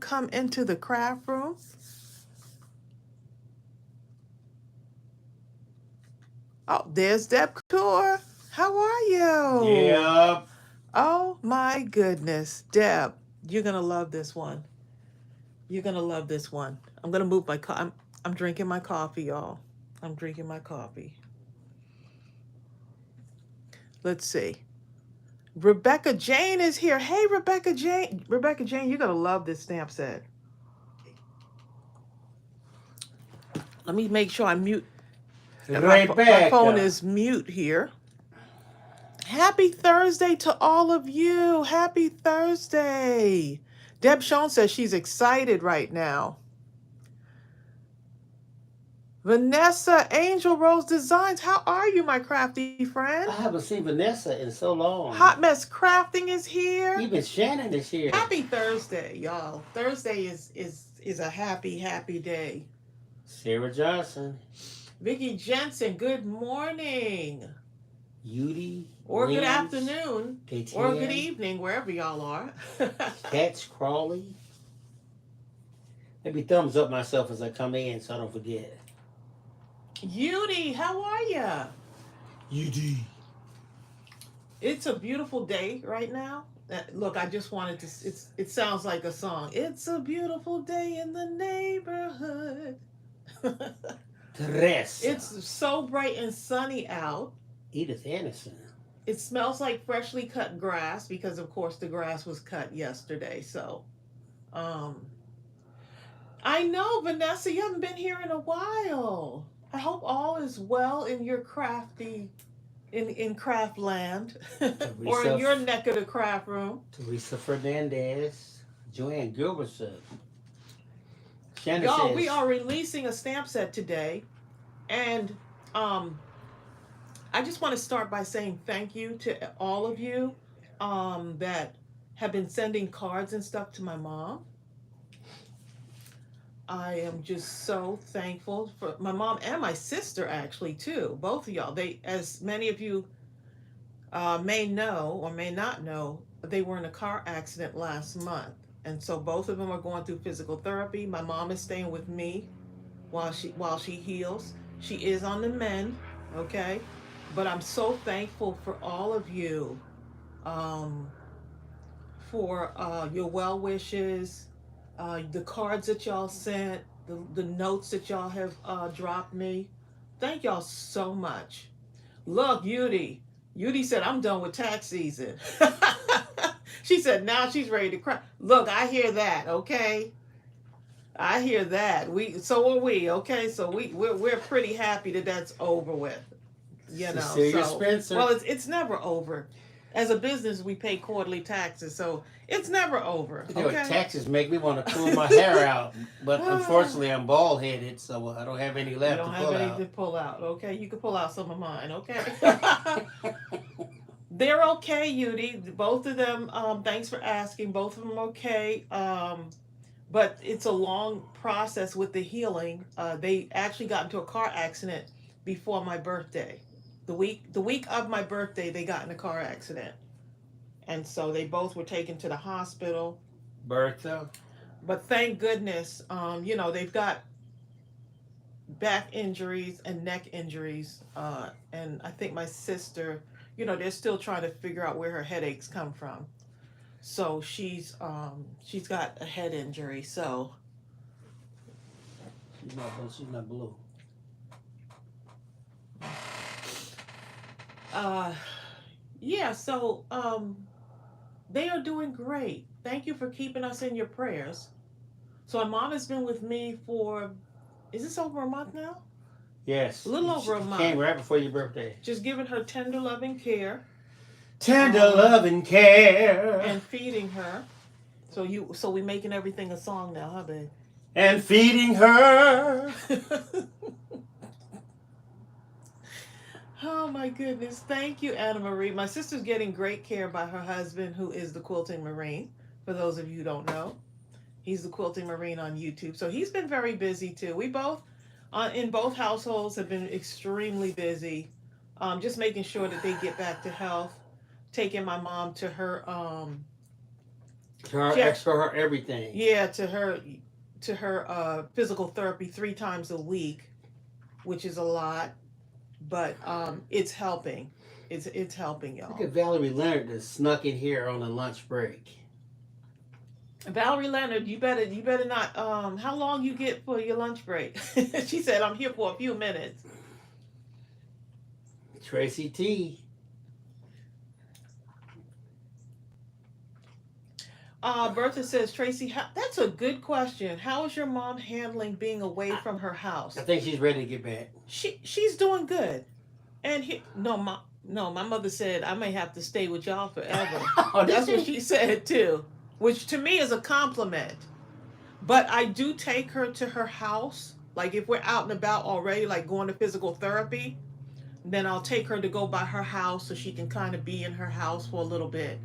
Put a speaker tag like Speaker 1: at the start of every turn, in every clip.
Speaker 1: come into the craft room. Oh, there's Deb Couture. How are you?
Speaker 2: Yep.
Speaker 1: Oh my goodness, Deb, you're gonna love this one. You're gonna love this one. I'm gonna move my I'm drinking my coffee, y'all. I'm drinking my coffee. Let's see. Rebecca Jane is here. Hey, Rebecca Jane. Rebecca Jane, you're gonna love this stamp set. Let me make sure I mute. My phone
Speaker 2: Rebecca.
Speaker 1: is mute here. Happy Thursday to all of you. Happy Thursday. Deb Schoen says she's excited right now. Vanessa Angel Rose Designs, how are you, my crafty friend?
Speaker 2: I haven't seen Vanessa in so long.
Speaker 1: Hot Mess Crafting is here.
Speaker 2: Even Shannon is here.
Speaker 1: Happy Thursday, y'all. Thursday is a happy day.
Speaker 2: Sarah Johnson.
Speaker 1: Vicki Jensen, good morning.
Speaker 2: Yudi.
Speaker 1: Or good
Speaker 2: Lynch,
Speaker 1: afternoon.
Speaker 2: Katian,
Speaker 1: Or good evening, wherever y'all are.
Speaker 2: Cats Crawley. Maybe thumbs up myself as I come in so I don't forget.
Speaker 1: Yudi, how are ya?
Speaker 2: Yudi.
Speaker 1: It's a beautiful day right now. Look, I just wanted to. It sounds like a song. It's a beautiful day in the neighborhood.
Speaker 2: Teresa.
Speaker 1: It's so bright and sunny out.
Speaker 2: Edith Anderson.
Speaker 1: It smells like freshly cut grass because, of course, the grass was cut yesterday. So, um, I know, Vanessa, you haven't been here in a while. I hope all is well in your crafty, in craft land, or in your neck of the craft room.
Speaker 2: Teresa Fernandez. Joanne Gilbertson. Shannon
Speaker 1: Y'all,
Speaker 2: says,
Speaker 1: we are releasing a stamp set today, and um, I just want to start by saying thank you to all of you that have been sending cards and stuff to my mom. I am just so thankful for my mom and my sister, actually, too. Both of y'all. They, as many of you may know or may not know, they were in a car accident last month. And so both of them are going through physical therapy. My mom is staying with me while she heals. She is on the mend, okay? But I'm so thankful for all of you, um, for your well wishes, the cards that y'all sent, the notes that y'all have dropped me. Thank y'all so much. Look, Yudi. Yudi said, I'm done with tax season. She said, now she's ready to cry. Look, I hear that, okay? I hear that. So are we, okay? So we're pretty happy that that's over with. You know,
Speaker 2: Cecilia
Speaker 1: so
Speaker 2: Spencer.
Speaker 1: well, it's never over. As a business, we pay quarterly taxes, so it's never over.
Speaker 2: You know,
Speaker 1: Okay.
Speaker 2: taxes make me want to pull my hair out, but unfortunately, I'm bald headed, so I don't have any left
Speaker 1: You don't
Speaker 2: to
Speaker 1: have
Speaker 2: pull
Speaker 1: any
Speaker 2: out.
Speaker 1: to pull out. Okay, you can pull out some of mine. Okay. They're okay, Yudi. Both of them. Thanks for asking. Both of them okay. But it's a long process with the healing. They actually got into a car accident before my birthday. The week of my birthday, they got in a car accident, and so they both were taken to the hospital.
Speaker 2: Bertha.
Speaker 1: But thank goodness, they've got back injuries and neck injuries, and I think my sister, they're still trying to figure out where her headaches come from. So she's got a head injury. So
Speaker 2: She's not blue.
Speaker 1: uh, yeah. So they are doing great. Thank you for keeping us in your prayers. So my mom has been with me for, is this over a month now?
Speaker 2: Yes.
Speaker 1: A little over a month.
Speaker 2: Came right before your birthday.
Speaker 1: Just giving her tender loving care.
Speaker 2: Tender loving care.
Speaker 1: And feeding her. So we making everything a song now, huh, babe?
Speaker 2: And feeding her.
Speaker 1: Oh my goodness. Thank you, Anna Marie. My sister's getting great care by her husband, who is the Quilting Marine. For those of you who don't know, he's the Quilting Marine on YouTube. So he's been very busy too. We both, in both households, have been extremely busy. Just making sure that they get back to health. Taking my mom to her
Speaker 2: Her
Speaker 1: She
Speaker 2: extra her everything.
Speaker 1: yeah, to her physical therapy 3 times a week, which is a lot, but it's helping. It's helping
Speaker 2: Look
Speaker 1: y'all.
Speaker 2: at Valerie Leonard that snuck in here on a lunch break.
Speaker 1: Valerie Leonard, you better not how long you get for your lunch break? She said I'm here for a few minutes.
Speaker 2: Tracy T.
Speaker 1: Bertha says, Tracy, that's a good question. How is your mom handling being away
Speaker 2: I,
Speaker 1: from her
Speaker 2: I
Speaker 1: house?
Speaker 2: think she's ready to get back.
Speaker 1: She's doing good. And no, my mother said I may have to stay with y'all forever.
Speaker 2: Oh, did
Speaker 1: That's what
Speaker 2: she?
Speaker 1: she said too, which to me is a compliment. But I do take her to her house. Like if we're out and about already, like going to physical therapy, then I'll take her to go by her house so she can kind of be in her house for a little bit,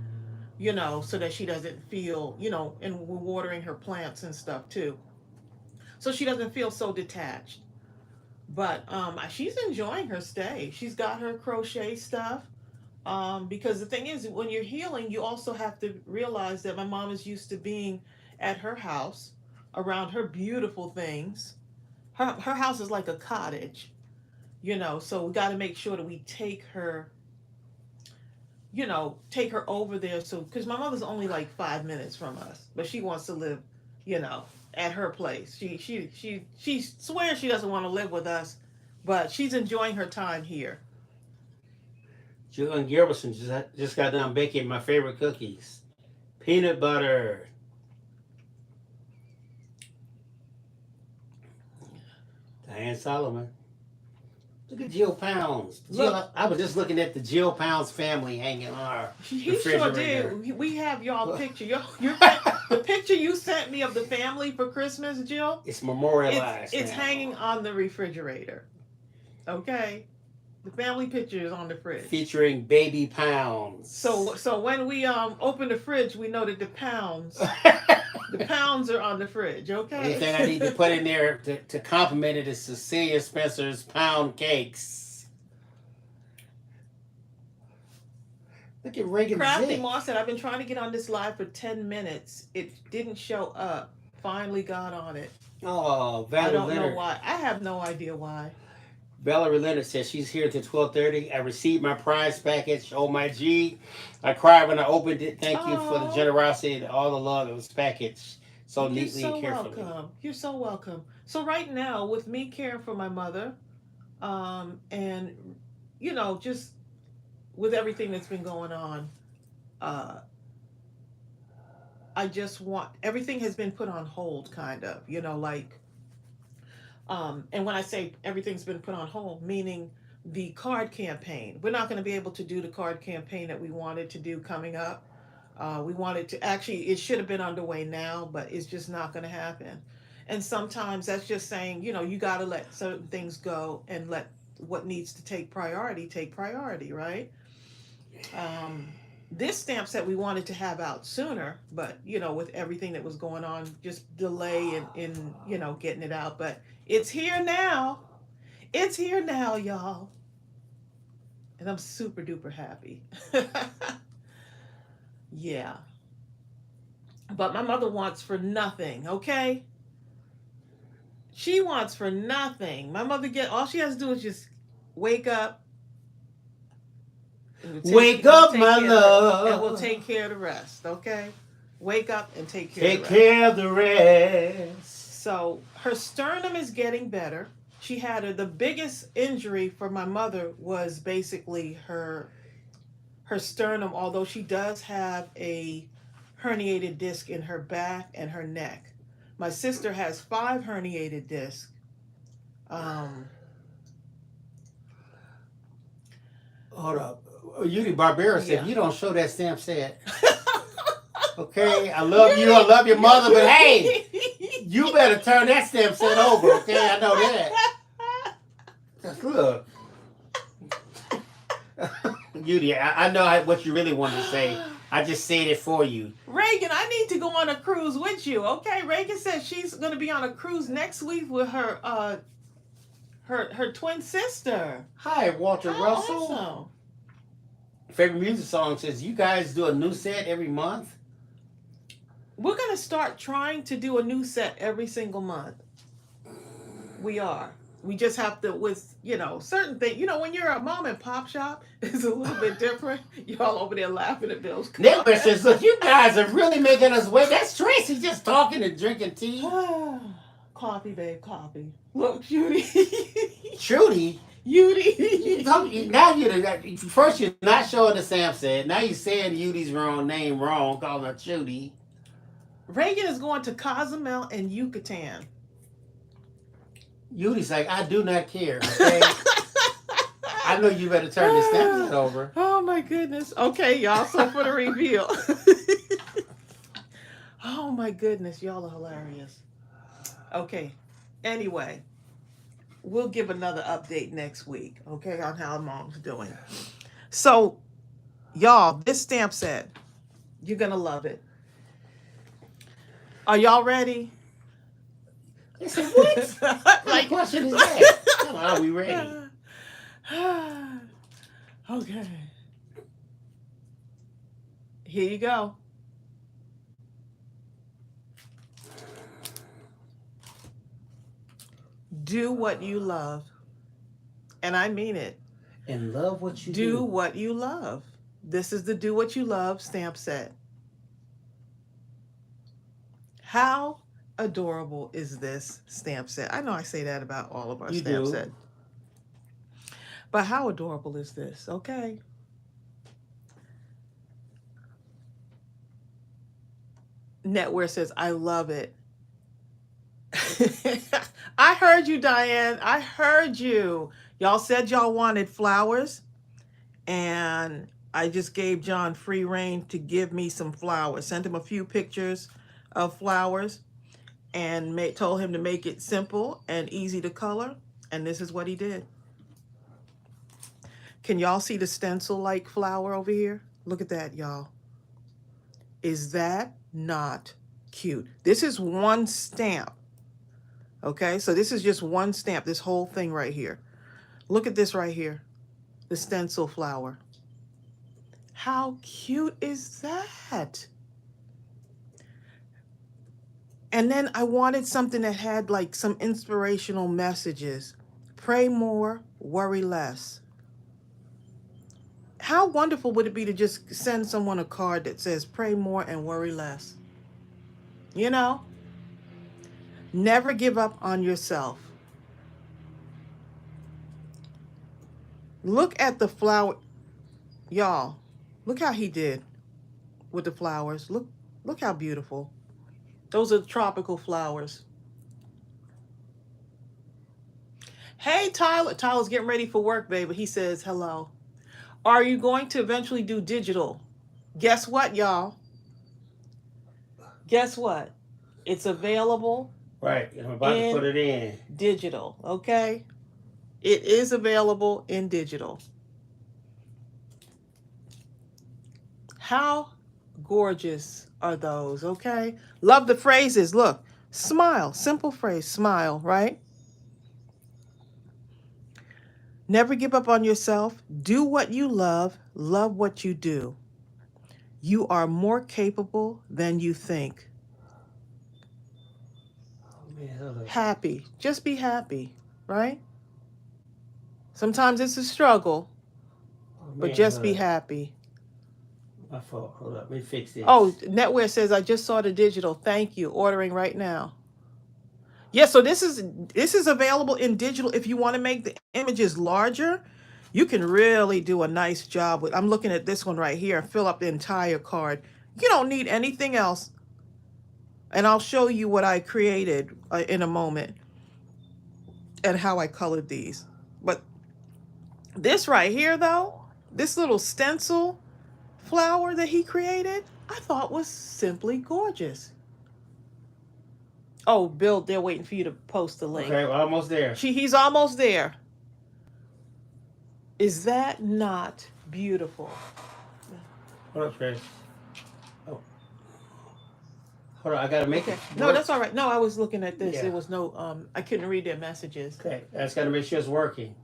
Speaker 1: so that she doesn't feel, and we're watering her plants and stuff too. So she doesn't feel so detached. But she's enjoying her stay. She's got her crochet stuff. Because the thing is, when you're healing, you also have to realize that my mom is used to being at her house around her beautiful things. Her house is like a cottage, so we got to make sure that we take her over there. So, because my mother's only like 5 minutes from us, but she wants to live, you know, at her place. She swears she doesn't want to live with us, but she's enjoying her time here.
Speaker 2: Julian Gilbertson just got done baking my favorite cookies. Peanut butter. Diane Solomon. Look at Jill Pounds.
Speaker 1: Look,
Speaker 2: I was just looking at the Jill Pounds family hanging on our
Speaker 1: he sure
Speaker 2: refrigerator.
Speaker 1: did. We have y'all picture. The picture you sent me of the family for Christmas, Jill.
Speaker 2: It's memorialized.
Speaker 1: It's
Speaker 2: now.
Speaker 1: hanging on the refrigerator. Okay, the family picture is on the fridge.
Speaker 2: Featuring baby Pounds.
Speaker 1: So when we open the fridge, we know that the pounds are on the fridge. Okay.
Speaker 2: Anything I need to put in there to compliment it is Cecilia Spencer's pound cakes. Look at Reagan
Speaker 1: Crafty
Speaker 2: Zick.
Speaker 1: Moss said, I've been trying to get on this live for 10 minutes. It didn't show up. Finally got on it.
Speaker 2: Oh,
Speaker 1: I
Speaker 2: Valerie
Speaker 1: don't
Speaker 2: Leonard.
Speaker 1: know why. I have no idea why.
Speaker 2: Valerie Leonard says she's here till 12:30. I received my prize package. Oh my G. I cried when I opened it. Thank you for the
Speaker 1: Oh.
Speaker 2: generosity and all the love that was packaged so
Speaker 1: You're
Speaker 2: neatly
Speaker 1: so
Speaker 2: and carefully.
Speaker 1: welcome. You're so welcome. So right now, with me caring for my mother, and just with everything that's been going on, uh, I just want everything has been put on hold, kind of. Like, and when I say everything's been put on hold, meaning the card campaign. We're not going to be able to do the card campaign that we wanted to do coming up. We wanted to actually, it should have been underway now, but it's just not going to happen. And sometimes that's just saying, you got to let certain things go and let what needs to take priority, right? This stamp set we wanted to have out sooner, but with everything that was going on, just delay in getting it out. But it's here now. It's here now, y'all. And I'm super duper happy. Yeah. But my mother wants for nothing, okay? She wants for nothing. My mother all she has to do is just wake up.
Speaker 2: Wake up, my love.
Speaker 1: And we'll take care of the rest, okay? Wake up and take care
Speaker 2: Take
Speaker 1: of the rest.
Speaker 2: care of the rest.
Speaker 1: So her sternum is getting better. She had the biggest injury for my mother was basically her sternum, although she does have a herniated disc in her back and her neck. My sister has 5 herniated discs.
Speaker 2: Hold up. Yudi Barbera said,
Speaker 1: Yeah.
Speaker 2: you don't show that stamp set. Okay, I love you, I love your mother, but hey, you better turn that stamp set over, okay? I know that. Just look. Yudi, I know what you really wanted to say. I just said it for you.
Speaker 1: Reagan, I need to go on a cruise with you, okay? Reagan says she's going to be on a cruise next week with her her twin sister.
Speaker 2: Hi, Walter
Speaker 1: How
Speaker 2: Russell.
Speaker 1: awesome.
Speaker 2: Favorite music song says, you guys do a new set every month?
Speaker 1: We're gonna start trying to do a new set every single month. We are. We just have to, with certain things. When you're a mom and pop shop, it's a little bit different. Y'all over there laughing at Bill's
Speaker 2: Network
Speaker 1: comment.
Speaker 2: says, look, you guys are really making us wait. That's Tracy just talking and drinking tea.
Speaker 1: Coffee, babe, coffee. Look, Judy.
Speaker 2: Trudy.
Speaker 1: Judy.
Speaker 2: Now first you're not showing the Sam said. Now you're saying Judy's name wrong, calling her Judy.
Speaker 1: Reagan is going to Cozumel and Yucatan.
Speaker 2: Judy's like, I do not care. Okay? I know you better turn this Snapchat over.
Speaker 1: Oh my goodness. Okay, y'all. So for the reveal. Oh my goodness, y'all are hilarious. Okay. Anyway, we'll give another update next week, okay, on how mom's doing. So, y'all, this stamp set, you're gonna love it. Are y'all ready?
Speaker 2: They said, what? What question is that? Come on, are we ready?
Speaker 1: Okay. Here you go. Do what you love. And I mean it.
Speaker 2: And love what you
Speaker 1: do. Do what you love. This is the Do What You Love stamp set. How adorable is this stamp set? I know I say that about all of our stamp sets. But how adorable is this? Okay. Netwear says, I love it. I heard you, Diane. I heard you. Y'all said y'all wanted flowers. And I just gave John free rein to give me some flowers. Sent him a few pictures of flowers. And told him to make it simple and easy to color. And this is what he did. Can y'all see the stencil-like flower over here? Look at that, y'all. Is that not cute? This is one stamp. Okay, so this is just one stamp, this whole thing right here. Look at this right here, the stencil flower. How cute is that? And then I wanted something that had like some inspirational messages. Pray more, worry less. How wonderful would it be to just send someone a card that says, pray more and worry less? You know? Never give up on yourself. Look at the flower. Y'all, look how he did with the flowers. Look how beautiful. Those are tropical flowers. Hey, Tyler. Tyler's getting ready for work, baby. He says, hello. Are you going to eventually do digital? Guess what, y'all? Guess what? It's available.
Speaker 2: Right. I'm about to put it in.
Speaker 1: Digital, okay? It is available in digital. How gorgeous are those, okay? Love the phrases. Look, smile. Simple phrase, smile, right? Never give up on yourself. Do what you love. Love what you do. You are more capable than you think. Happy. Just be happy, right? Sometimes it's a struggle, but just be happy.
Speaker 2: My fault. Hold up. Let me fix this.
Speaker 1: Oh, Netwear says, I just saw the digital. Thank you. Ordering right now. Yeah, so this is available in digital. If you want to make the images larger, you can really do a nice job with. I'm looking at this one right here. Fill up the entire card. You don't need anything else. And I'll show you what I created in a moment and how I colored these. But this right here, though, this little stencil flower that he created, I thought was simply gorgeous. Oh, Bill, they're waiting for you to post the link.
Speaker 2: Okay, we're almost there.
Speaker 1: He's almost there. Is that not beautiful?
Speaker 2: Hold up, Chris. Oh. Hold on, I gotta make it.
Speaker 1: No, that's all right. No, I was looking at this.
Speaker 2: Yeah.
Speaker 1: There was no, I couldn't read their messages.
Speaker 2: Okay, I just gotta make sure it's working.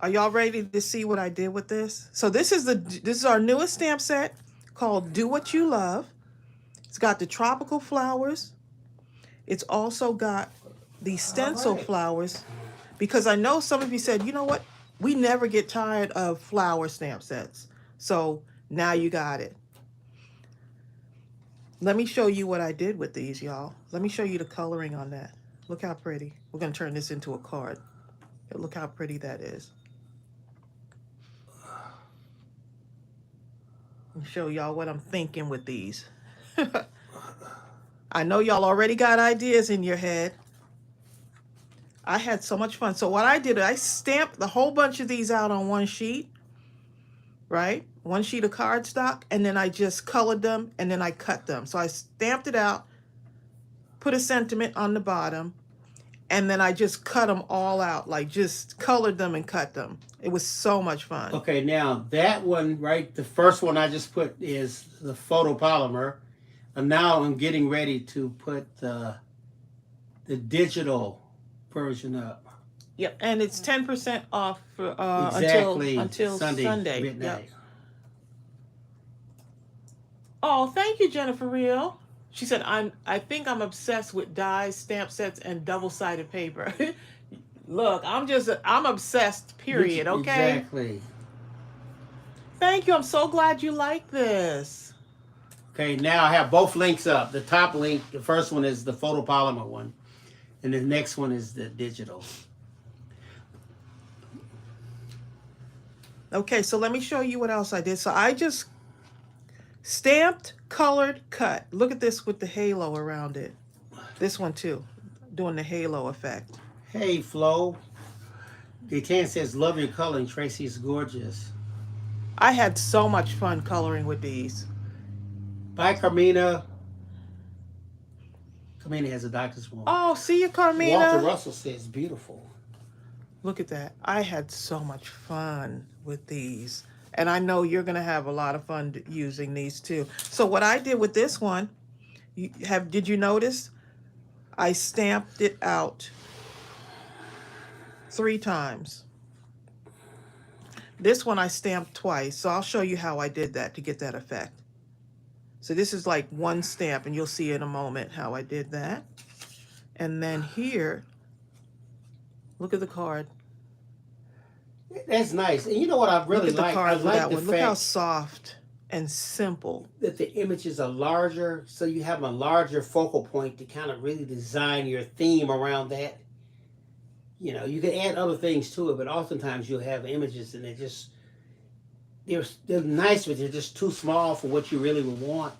Speaker 1: Are y'all ready to see what I did with this? So this is our newest stamp set called Do What You Love. It's got the tropical flowers. It's also got the stencil
Speaker 2: right.
Speaker 1: flowers, because I know some of you said, you know what? We never get tired of flower stamp sets. So now you got it. Let me show you what I did with these, y'all. Let me show you the coloring on that. Look how pretty. We're going to turn this into a card. Look how pretty that is. I'll show y'all what I'm thinking with these. I know y'all already got ideas in your head. I had so much fun. So what I did, I stamped the whole bunch of these out on one sheet, right? One sheet of cardstock, and then I just colored them, and then I cut them. So I stamped it out, put a sentiment on the bottom, and then I just cut them all out, like just colored them and cut them. It was so much fun.
Speaker 2: Okay, now that one, right, the first one I just put is the photopolymer. And now I'm getting ready to put the digital version up.
Speaker 1: Yep, and it's 10% off for,
Speaker 2: Exactly.
Speaker 1: until Sunday.
Speaker 2: Midnight.
Speaker 1: Yep. Oh, thank you, Jennifer Real. She said, I think I'm obsessed with dies, stamp sets, and double-sided paper. Look, I'm obsessed, period, okay?
Speaker 2: Exactly.
Speaker 1: Thank you. I'm so glad you like this.
Speaker 2: Okay, now I have both links up. The top link, the first one is the photopolymer one, and the next one is the digital.
Speaker 1: Okay, so let me show you what else I did. So I just stamped, colored, cut. Look at this with the halo around it. This one too, doing the halo effect.
Speaker 2: Hey, Flo. Daytan says, love your coloring. Tracy's gorgeous.
Speaker 1: I had so much fun coloring with these.
Speaker 2: Bye, Carmina. Carmina has a doctor's warrant.
Speaker 1: Oh, see you, Carmina.
Speaker 2: Walter Russell says, beautiful.
Speaker 1: Look at that. I had so much fun with these. And I know you're going to have a lot of fun using these too. So what I did with this one, did you notice? I stamped it out 3 times. This one I stamped twice. So I'll show you how I did that to get that effect. So this is like one stamp, and you'll see in a moment how I did that. And then here, look at the card.
Speaker 2: That's nice. And you know what I really
Speaker 1: Look at the card
Speaker 2: I
Speaker 1: for
Speaker 2: like
Speaker 1: that
Speaker 2: the
Speaker 1: one.
Speaker 2: fact
Speaker 1: Look how soft and simple.
Speaker 2: that the images are larger, so you have a larger focal point to kind of really design your theme around that. You know, you can add other things to it, but oftentimes you'll have images and they're nice, but they're just too small for what you really would want.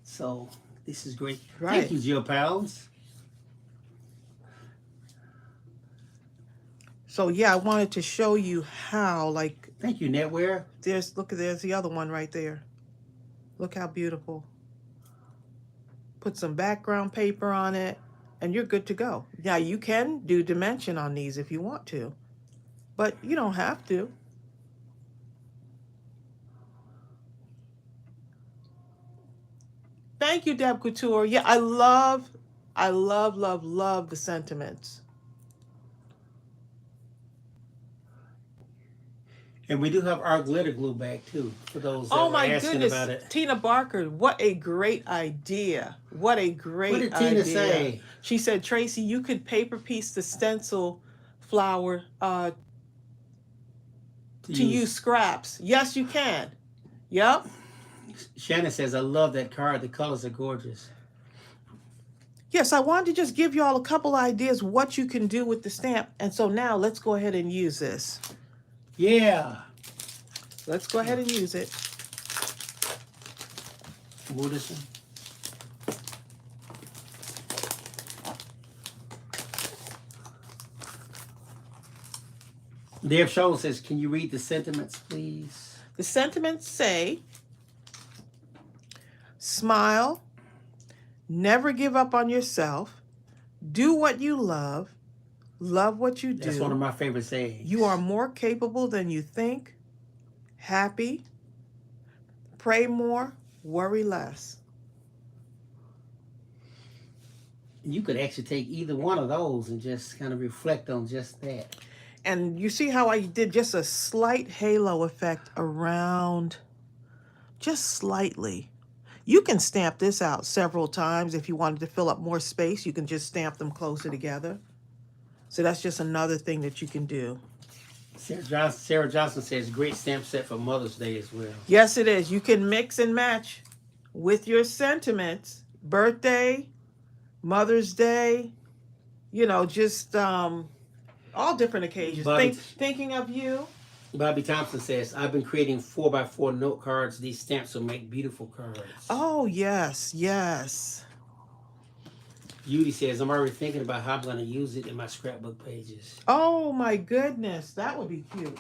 Speaker 2: So this is great.
Speaker 1: Right.
Speaker 2: Thank you, Jill Pounds.
Speaker 1: So yeah, I wanted to show you how, like,
Speaker 2: Thank you, Netwear.
Speaker 1: there's the other one right there. Look how beautiful. Put some background paper on it, and you're good to go. Now you can do dimension on these if you want to, but you don't have to. Thank you, Deb Couture. Yeah, I love, love the sentiments.
Speaker 2: And we do have our glitter glue back too, for those that
Speaker 1: Oh
Speaker 2: were
Speaker 1: my
Speaker 2: asking
Speaker 1: goodness,
Speaker 2: about it.
Speaker 1: Tina Barker, what a great idea. What a great idea.
Speaker 2: What did Tina say?
Speaker 1: She said, Tracy, you could paper piece the stencil flower to use scraps. Yes, you can. Yep.
Speaker 2: Shannon says, I love that card. The colors are gorgeous.
Speaker 1: Yes, I wanted to just give you all a couple ideas what you can do with the stamp. And so now let's go ahead and use this.
Speaker 2: Yeah.
Speaker 1: Let's go ahead and use it.
Speaker 2: Move this one. Dave Scholl says, can you read the sentiments, please?
Speaker 1: The sentiments say, smile, never give up on yourself, do what you love what you do.
Speaker 2: That's one of my favorite sayings.
Speaker 1: You are more capable than you think, happy, pray more, worry less.
Speaker 2: You could actually take either one of those and just kind of reflect on just that.
Speaker 1: And you see how I did just a slight halo effect around, just slightly. You can stamp this out several times. If you wanted to fill up more space, you can just stamp them closer together. So that's just another thing that you can do.
Speaker 2: Sarah Johnson says great stamp set for Mother's Day as well.
Speaker 1: Yes, it is. You can mix and match with your sentiments. Birthday, Mother's Day, just all different occasions. Thinking of you.
Speaker 2: Bobby Thompson says, I've been creating 4x4 note cards. These stamps will make beautiful cards.
Speaker 1: Oh, yes, yes.
Speaker 2: Judy says, I'm already thinking about how I'm going to use it in my scrapbook pages.
Speaker 1: Oh, my goodness. That would be cute.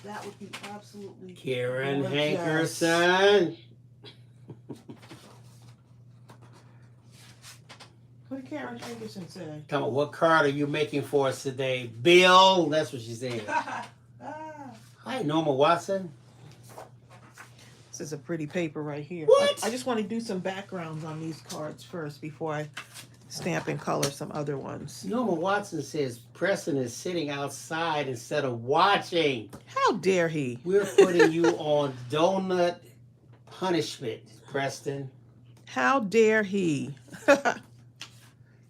Speaker 1: That would be absolutely
Speaker 2: Karen
Speaker 1: gorgeous.
Speaker 2: Hankerson.
Speaker 1: What did Karen Hankerson say?
Speaker 2: Come on, what card are you making for us today? Bill, that's what she said. Hi, Norma Watson.
Speaker 1: This is a pretty paper right here.
Speaker 2: What?
Speaker 1: I just want to do some backgrounds on these cards first before I stamp and color some other ones.
Speaker 2: Norma Watson says Preston is sitting outside instead of watching.
Speaker 1: How dare he?
Speaker 2: We're putting you on donut punishment, Preston.
Speaker 1: How dare he?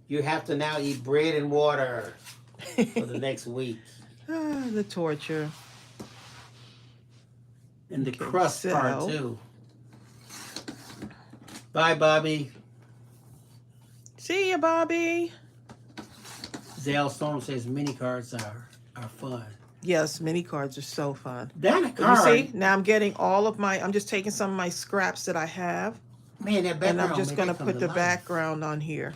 Speaker 2: You have to now eat bread and water for the next week.
Speaker 1: The torture.
Speaker 2: And the crust part, too. Bye, Bobby.
Speaker 1: See ya, Bobby.
Speaker 2: Zale Storm says mini cards are fun.
Speaker 1: Yes, mini cards are so fun.
Speaker 2: That
Speaker 1: card. You see, now I'm getting all of I'm just taking some of my scraps that I have.
Speaker 2: Man, that background.
Speaker 1: And I'm just going to put the background on here.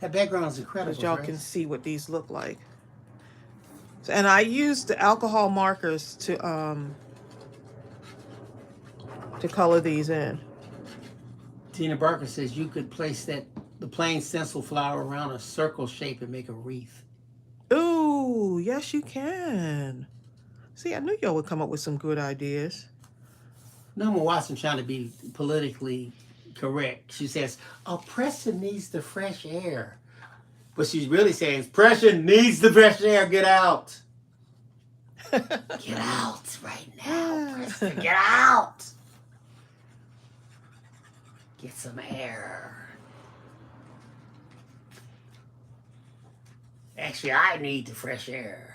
Speaker 2: That background is incredible.
Speaker 1: So y'all can see what these look like. So, and I used the alcohol markers to color these in.
Speaker 2: Tina Barker says you could place the plain stencil flower around a circle shape and make a wreath.
Speaker 1: Ooh, yes you can. See, I knew y'all would come up with some good ideas.
Speaker 2: Norma Watson trying to be politically correct. She says, oh, Preston needs the fresh air. But she's really saying, Preston needs the fresh air. Get out. Get out right now, Preston. Get out. Get some air. Actually, I need the fresh air.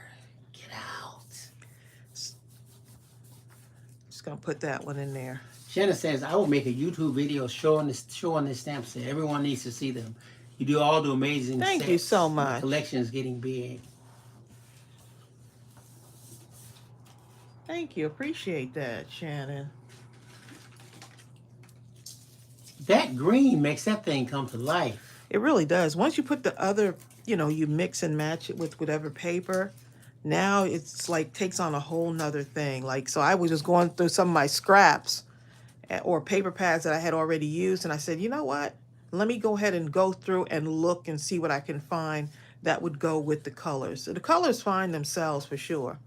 Speaker 2: Get out.
Speaker 1: Just going to put that one in there.
Speaker 2: Shannon says, I will make a YouTube video showing this stamp set. Everyone needs to see them. You do all the amazing
Speaker 1: Thank
Speaker 2: sets.
Speaker 1: you so much.
Speaker 2: The collection is getting big.
Speaker 1: Thank you. Appreciate that, Shannon.
Speaker 2: That green makes that thing come to life.
Speaker 1: It really does. Once you put the other, you mix and match it with whatever paper, now it's like takes on a whole nother thing. Like, so I was just going through some of my scraps or paper pads that I had already used. And I said, you know what? Let me go ahead and go through and look and see what I can find that would go with the colors. So the colors find themselves for sure.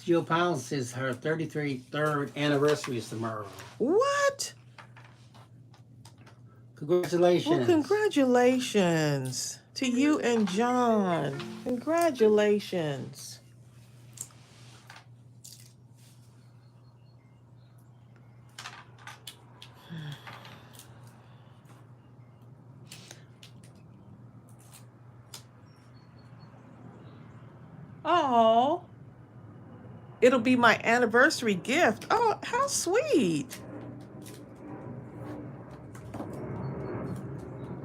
Speaker 2: Jill Pounds says her 33rd anniversary is tomorrow.
Speaker 1: What?
Speaker 2: Congratulations.
Speaker 1: Well, congratulations to you and John. Congratulations. Oh, it'll be my anniversary gift. Oh, how sweet.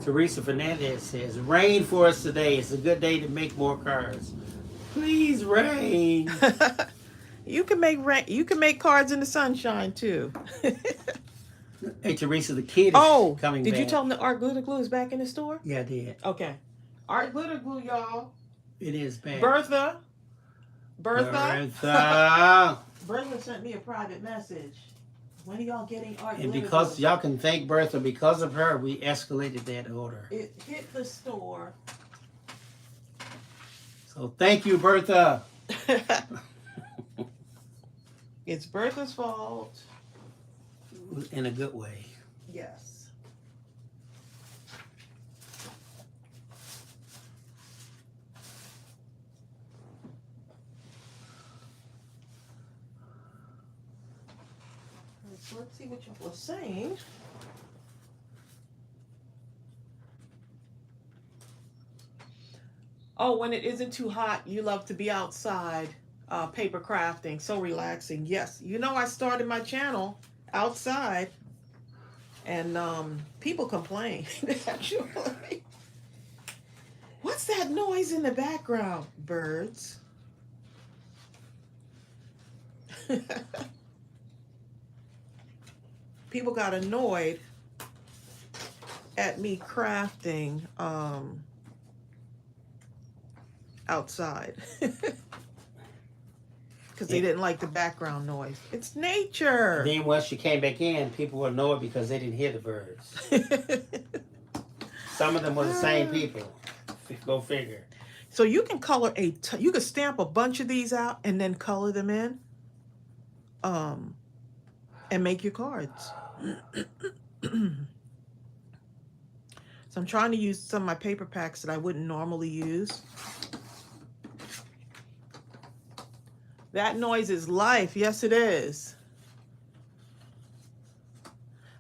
Speaker 2: Teresa Fernandez says, rain for us today. It's a good day to make more cards. Please rain.
Speaker 1: You can make cards in the sunshine too.
Speaker 2: Hey, Teresa, the kid is coming back.
Speaker 1: Did you tell them that Art Glitter Glue is back in the store?
Speaker 2: Yeah, I did.
Speaker 1: Okay. Art Glitter Glue, y'all.
Speaker 2: It is back.
Speaker 1: Bertha.
Speaker 2: Bertha
Speaker 1: sent me a private message. When are y'all getting Art
Speaker 2: And
Speaker 1: Glitter
Speaker 2: because
Speaker 1: Glue?
Speaker 2: y'all can thank Bertha, because of her, we escalated that order.
Speaker 1: It hit the store.
Speaker 2: So thank you, Bertha.
Speaker 1: It's Bertha's fault.
Speaker 2: In a good way.
Speaker 1: Yes. So let's see what y'all are saying. Oh, when it isn't too hot, you love to be outside, paper crafting. So relaxing. Yes. You know, I started my channel outside, and people complain, actually. What's that noise in the background? Birds. People got annoyed at me crafting outside because they didn't like the background noise. It's nature.
Speaker 2: Then once you came back in, people were annoyed because they didn't hear the birds. Some of them were the same people. Go figure.
Speaker 1: So you can color you can stamp a bunch of these out and then color them in, and make your cards. So I'm trying to use some of my paper packs that I wouldn't normally use. That noise is life. Yes, it is.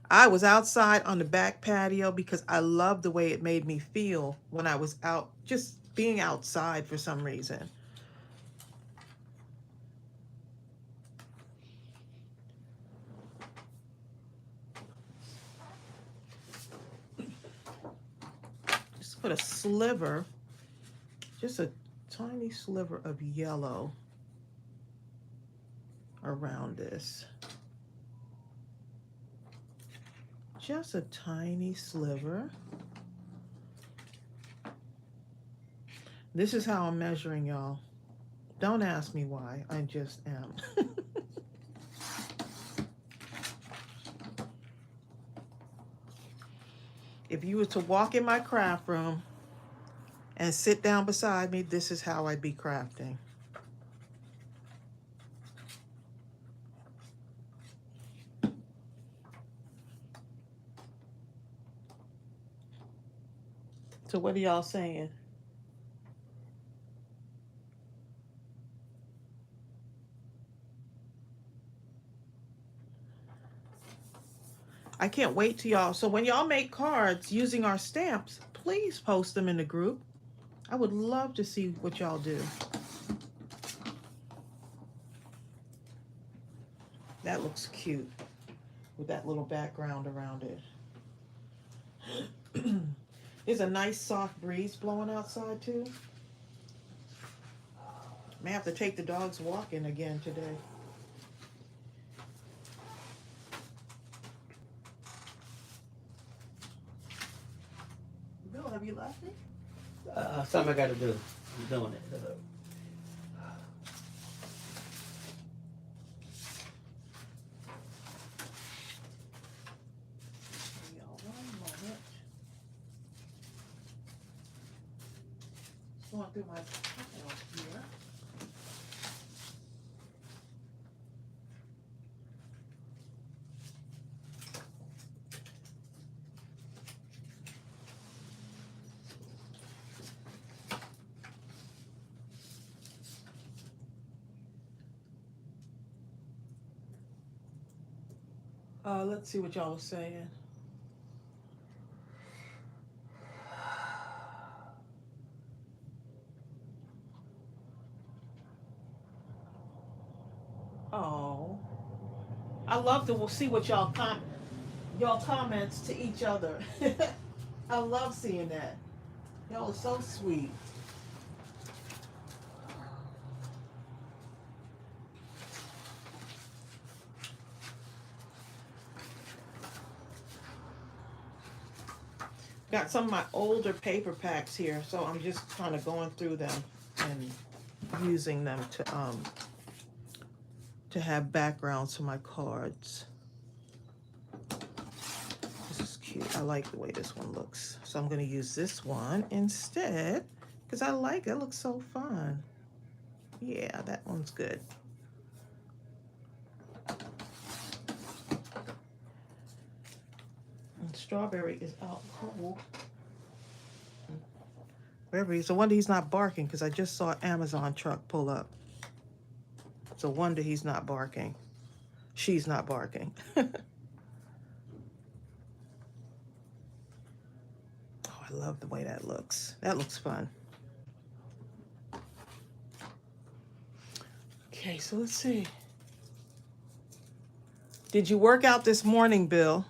Speaker 1: I was outside on the back patio because I loved the way it made me feel when I was out, just being outside for some reason. Just put a sliver, just a tiny sliver of yellow around this. Just a tiny sliver. This is how I'm measuring, y'all. Don't ask me why, I just am. If you were to walk in my craft room and sit down beside me, this is how I'd be crafting. So what are y'all saying? I can't wait till y'all. So when y'all make cards using our stamps, please post them in the group. I would love to see what y'all do. That looks cute with that little background around it. There's a nice soft breeze blowing outside too. May have to take the dogs walking again today. Bill, have you left me?
Speaker 2: Something I got to do. I'm doing it.
Speaker 1: Y'all, 1 moment. Just going through my pile here. Let's see what y'all are saying. Oh, I love to see what y'all comments to each other. I love seeing that. Y'all are so sweet. Got some of my older paper packs here, so I'm just kind of going through them and using them to have backgrounds for my cards. This is cute. I like the way this one looks. So I'm going to use this one instead because I like it. It looks so fun. Yeah, that one's good. And strawberry is out cold. Wherever he's, no wonder he's not barking because I just saw an Amazon truck pull up. It's a wonder he's not barking. She's not barking. Oh, I love the way that looks. That looks fun. Okay, so let's see. Did you work out this morning, Bill?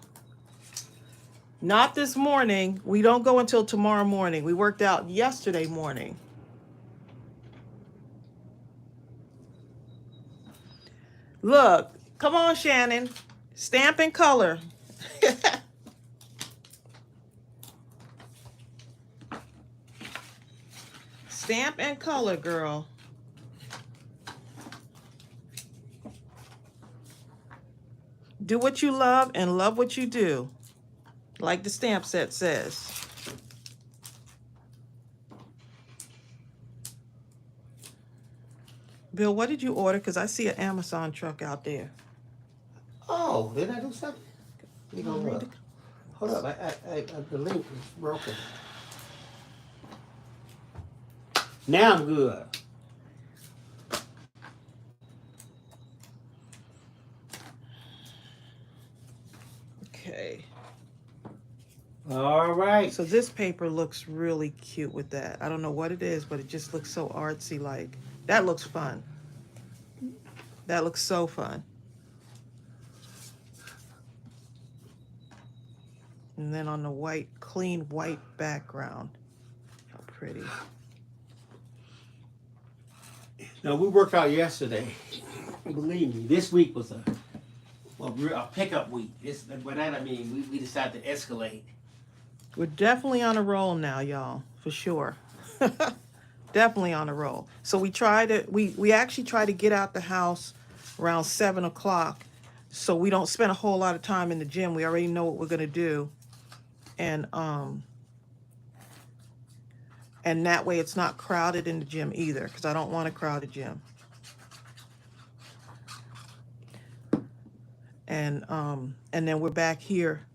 Speaker 1: Not this morning. We don't go until tomorrow morning. We worked out yesterday morning. Look, come on, Shannon. Stamp and color. Stamp and color, girl. Do what you love and love what you do. Like the stamp set says. Bill, what did you order? Because I see an Amazon truck out there.
Speaker 2: Oh, did I do something? You
Speaker 1: Come on,
Speaker 2: know
Speaker 1: read
Speaker 2: what? Hold up, the link is broken. Now I'm good.
Speaker 1: Okay.
Speaker 2: All right.
Speaker 1: So this paper looks really cute with that. I don't know what it is, but it just looks so artsy like. That looks fun. That looks so fun. And then on the white, clean white background. How pretty.
Speaker 2: Now we worked out yesterday. Believe me, this week was a pickup week. By that I mean we decided to escalate.
Speaker 1: We're definitely on a roll now, y'all, for sure. Definitely on a roll. So we actually try to get out the house around 7 o'clock so we don't spend a whole lot of time in the gym. We already know what we're gonna do. And that way it's not crowded in the gym either, because I don't want a crowded gym. And then we're back here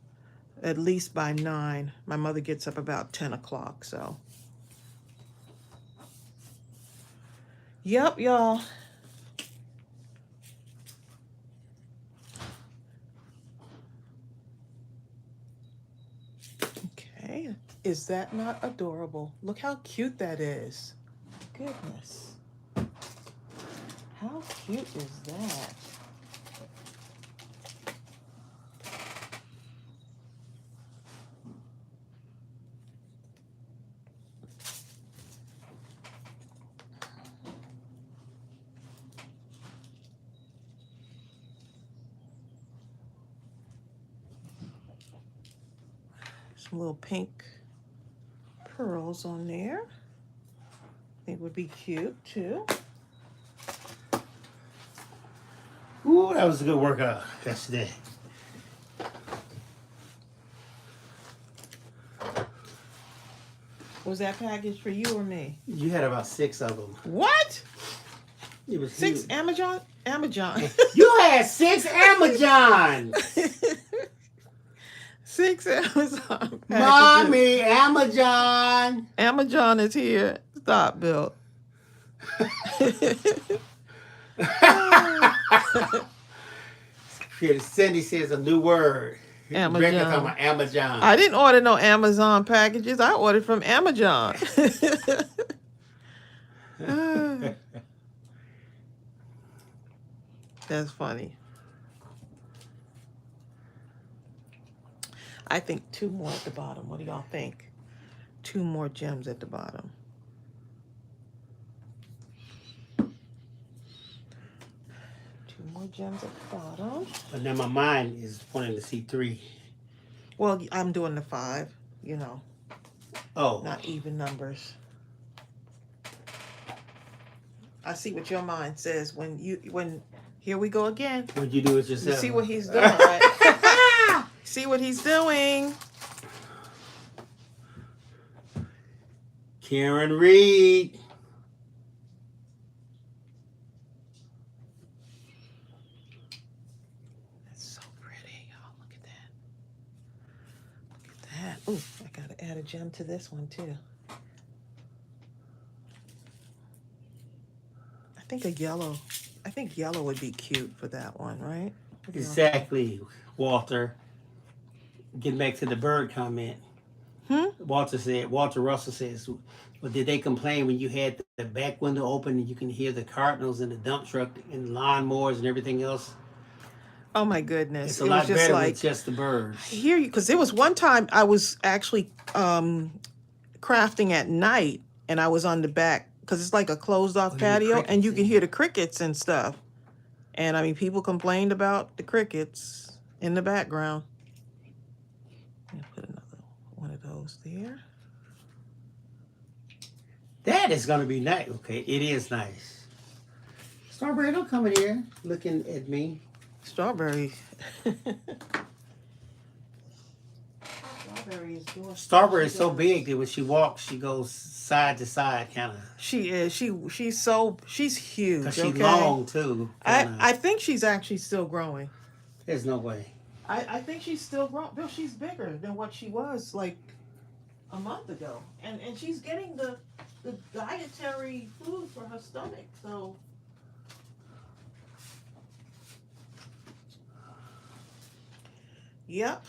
Speaker 1: at least by 9. My mother gets up about 10 o'clock, so. Yep, y'all. Okay, is that not adorable? Look how cute that is. Goodness. How cute is that? Some little pink pearls on there. I think would be cute too.
Speaker 2: Ooh, that was a good workout yesterday.
Speaker 1: Was that package for you or me?
Speaker 2: You had about 6 of them.
Speaker 1: What?
Speaker 2: It was
Speaker 1: 6
Speaker 2: huge.
Speaker 1: Amazon?
Speaker 2: You had 6 Amazons.
Speaker 1: 6 Amazon packages.
Speaker 2: Mommy, Amazon.
Speaker 1: Amazon is here. Stop, Bill.
Speaker 2: Cindy says a new word.
Speaker 1: Amazon.
Speaker 2: Rebecca talking about Amazon.
Speaker 1: I didn't order no Amazon packages. I ordered from Amazon. That's funny. I think 2 more at the bottom. What do y'all think? 2 more gems at the bottom. 2 more gems at the bottom.
Speaker 2: But now my mind is wanting to see 3.
Speaker 1: Well, I'm doing the 5, you know.
Speaker 2: Oh.
Speaker 1: Not even numbers. I see what your mind says when here we go again.
Speaker 2: What'd you do it
Speaker 1: You
Speaker 2: yourself?
Speaker 1: see what he's doing, right? See what he's doing.
Speaker 2: Karen Reed.
Speaker 1: That's so pretty, y'all. Look at that. Look at that. Ooh, I gotta add a gem to this one too. I think yellow would be cute for that one, right?
Speaker 2: Exactly, Walter. Getting back to the bird comment, Walter Russell says, well, did they complain when you had the back window open and you can hear the cardinals and the dump truck and lawnmowers and everything else?
Speaker 1: Oh my goodness.
Speaker 2: It's a
Speaker 1: It was
Speaker 2: lot
Speaker 1: just
Speaker 2: better
Speaker 1: like,
Speaker 2: with just the
Speaker 1: I
Speaker 2: birds.
Speaker 1: hear you. Because there was one time I was actually crafting at night and I was on the back because it's like a closed off
Speaker 2: What are the
Speaker 1: patio and you can
Speaker 2: crickets
Speaker 1: hear
Speaker 2: in?
Speaker 1: the crickets and stuff. And I mean, people complained about the crickets in the background. Let me put another one of those there.
Speaker 2: That is going to be nice. Okay, it is nice. Strawberry, don't come in here looking at me.
Speaker 1: Strawberry. Strawberry is doing.
Speaker 2: Strawberry
Speaker 1: She
Speaker 2: is so
Speaker 1: does.
Speaker 2: big that when she walks, she goes side to side, kind of.
Speaker 1: She is. She's huge.
Speaker 2: Because she's
Speaker 1: Okay.
Speaker 2: long, too.
Speaker 1: I think she's actually still growing.
Speaker 2: There's no way.
Speaker 1: I think she's still growing. Bill, she's bigger than what she was like a month ago, and she's getting the dietary food for her stomach. So yep.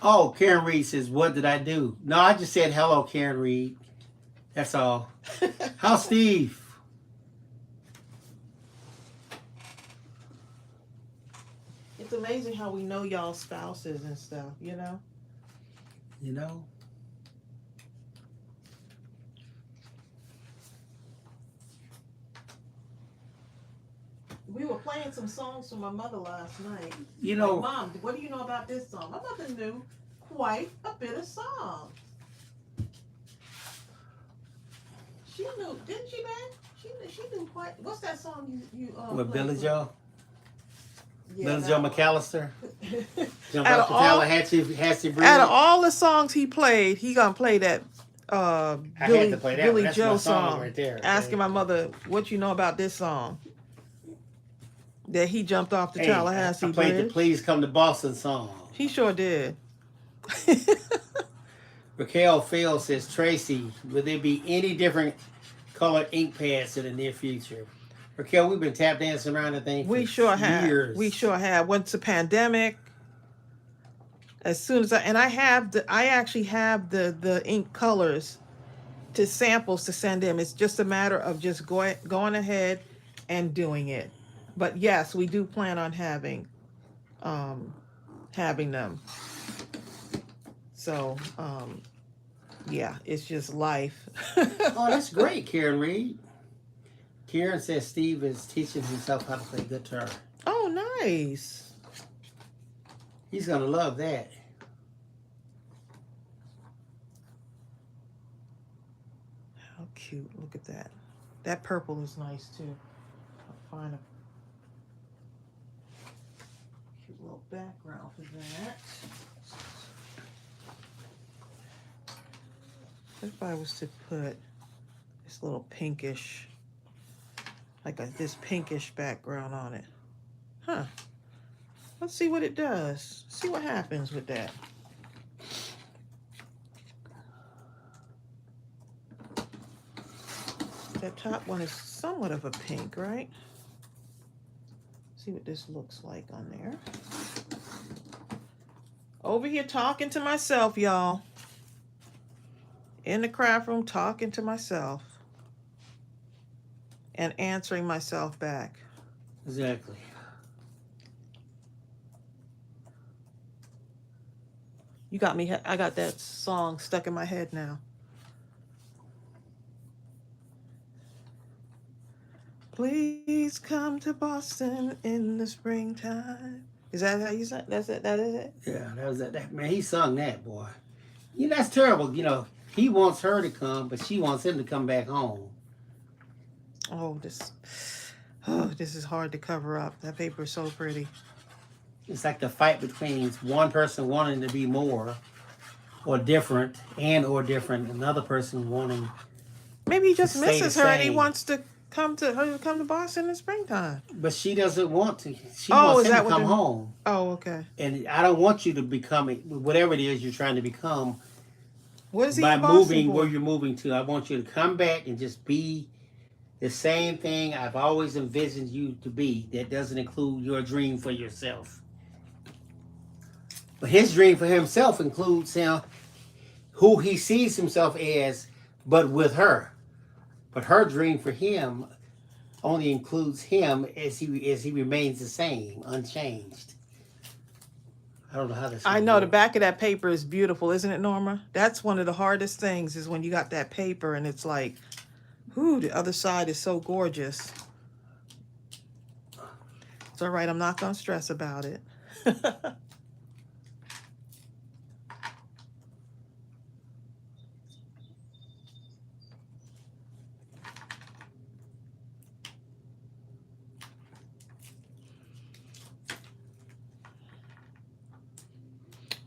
Speaker 2: Oh, Karen Reed says, what did I do? No, I just said hello, Karen Reed. That's all. How's Steve?
Speaker 1: It's amazing how we know y'all spouses and stuff, you know?
Speaker 2: You know?
Speaker 1: We were playing some songs from my mother last night.
Speaker 2: You know,
Speaker 1: Like, Mom, what do you know about this song? My mother knew quite a bit of songs. She knew, didn't she, man? She knew quite. What's that song you
Speaker 2: with
Speaker 1: played
Speaker 2: Billy
Speaker 1: for-
Speaker 2: Joe?
Speaker 1: Yeah,
Speaker 2: Billy
Speaker 1: that
Speaker 2: Joe
Speaker 1: one.
Speaker 2: McAllister? Jump
Speaker 1: Out
Speaker 2: up
Speaker 1: of
Speaker 2: to
Speaker 1: all-
Speaker 2: Tallahatchie Bridge?
Speaker 1: Out of all the songs he played, he gonna play that
Speaker 2: I had
Speaker 1: Billy,
Speaker 2: to play that
Speaker 1: Billy
Speaker 2: one. That's
Speaker 1: Joe
Speaker 2: my song
Speaker 1: song.
Speaker 2: right there.
Speaker 1: Asking my mother, what you know about this song? That he jumped off the
Speaker 2: Hey,
Speaker 1: Tallahassee
Speaker 2: I played
Speaker 1: Bridge.
Speaker 2: the Please Come to Boston song.
Speaker 1: He sure did.
Speaker 2: Raquel Phil says, Tracy, will there be any different colored ink pads in the near future? Raquel, we've been tap dancing around the thing for
Speaker 1: We sure have.
Speaker 2: years.
Speaker 1: We sure have. Once the pandemic, as soon as I actually have the ink colors to samples to send him. It's just a matter of just going ahead and doing it. But yes, we do plan on having them. So yeah, it's just life.
Speaker 2: Oh, that's great, Karen Reed. Karen says Steve is teaching himself how to play guitar.
Speaker 1: Oh, nice.
Speaker 2: He's going to love that.
Speaker 1: How cute. Look at that. That purple is nice too. I'll find a cute little background for that. What if I was to put this little pinkish, this pinkish background on it? Huh. Let's see what it does. See what happens with that. That top one is somewhat of a pink, right? See what this looks like on there. Over here talking to myself, y'all. In the craft room, talking to myself. And answering myself back.
Speaker 2: Exactly.
Speaker 1: You got me, I got that song stuck in my head now. Please come to Boston in the springtime. Is that how you said? That's it. That is it.
Speaker 2: Yeah, that was that. Man, he sung that, boy. You know, that's terrible. You know, he wants her to come, but she wants him to come back home.
Speaker 1: Oh, this is hard to cover up. That paper is so pretty.
Speaker 2: It's like the fight between one person wanting to be more or different, another person wanting.
Speaker 1: Maybe he just
Speaker 2: To stay
Speaker 1: misses
Speaker 2: the
Speaker 1: her and he
Speaker 2: same.
Speaker 1: wants to come to Boston in the springtime.
Speaker 2: But she doesn't want to. She
Speaker 1: Oh,
Speaker 2: wants
Speaker 1: is
Speaker 2: him
Speaker 1: that
Speaker 2: to
Speaker 1: what
Speaker 2: come
Speaker 1: they're-
Speaker 2: home.
Speaker 1: Oh, okay.
Speaker 2: And I don't want you to become whatever it is you're trying to become
Speaker 1: What is he
Speaker 2: by
Speaker 1: in Boston
Speaker 2: moving
Speaker 1: for?
Speaker 2: where you're moving to. I want you to come back and just be the same thing I've always envisioned you to be. That doesn't include your dream for yourself. But his dream for himself includes him, who he sees himself as, but with her. But her dream for him only includes him as he remains the same, unchanged. I don't know how this.
Speaker 1: I know the back of that paper is beautiful, isn't it, Norma? That's one of the hardest things is when you got that paper and it's like, whoo, the other side is so gorgeous. It's all right. I'm not going to stress about it.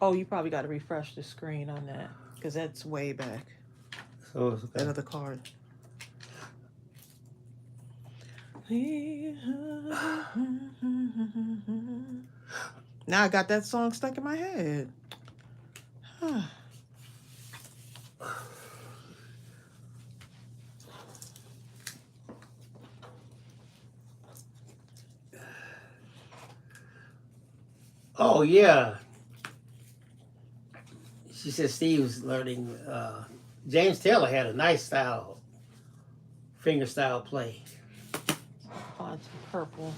Speaker 1: Oh, you probably got to refresh the screen on that because that's way back.
Speaker 2: So it's okay.
Speaker 1: That other card. Now I got that song stuck in my head.
Speaker 2: Oh yeah. She said Steve's learning. James Taylor had a nice style, finger style play.
Speaker 1: Oh, it's purple.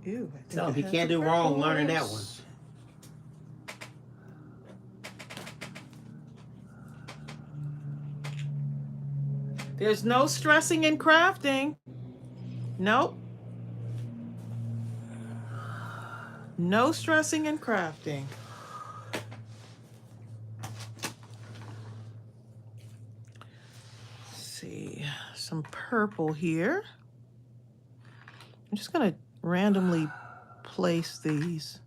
Speaker 1: Ew.
Speaker 2: Tell him he can't do wrong learning that one.
Speaker 1: There's no stressing in crafting. Nope. No stressing in crafting. Let's see, some purple here. I'm just going to randomly place these.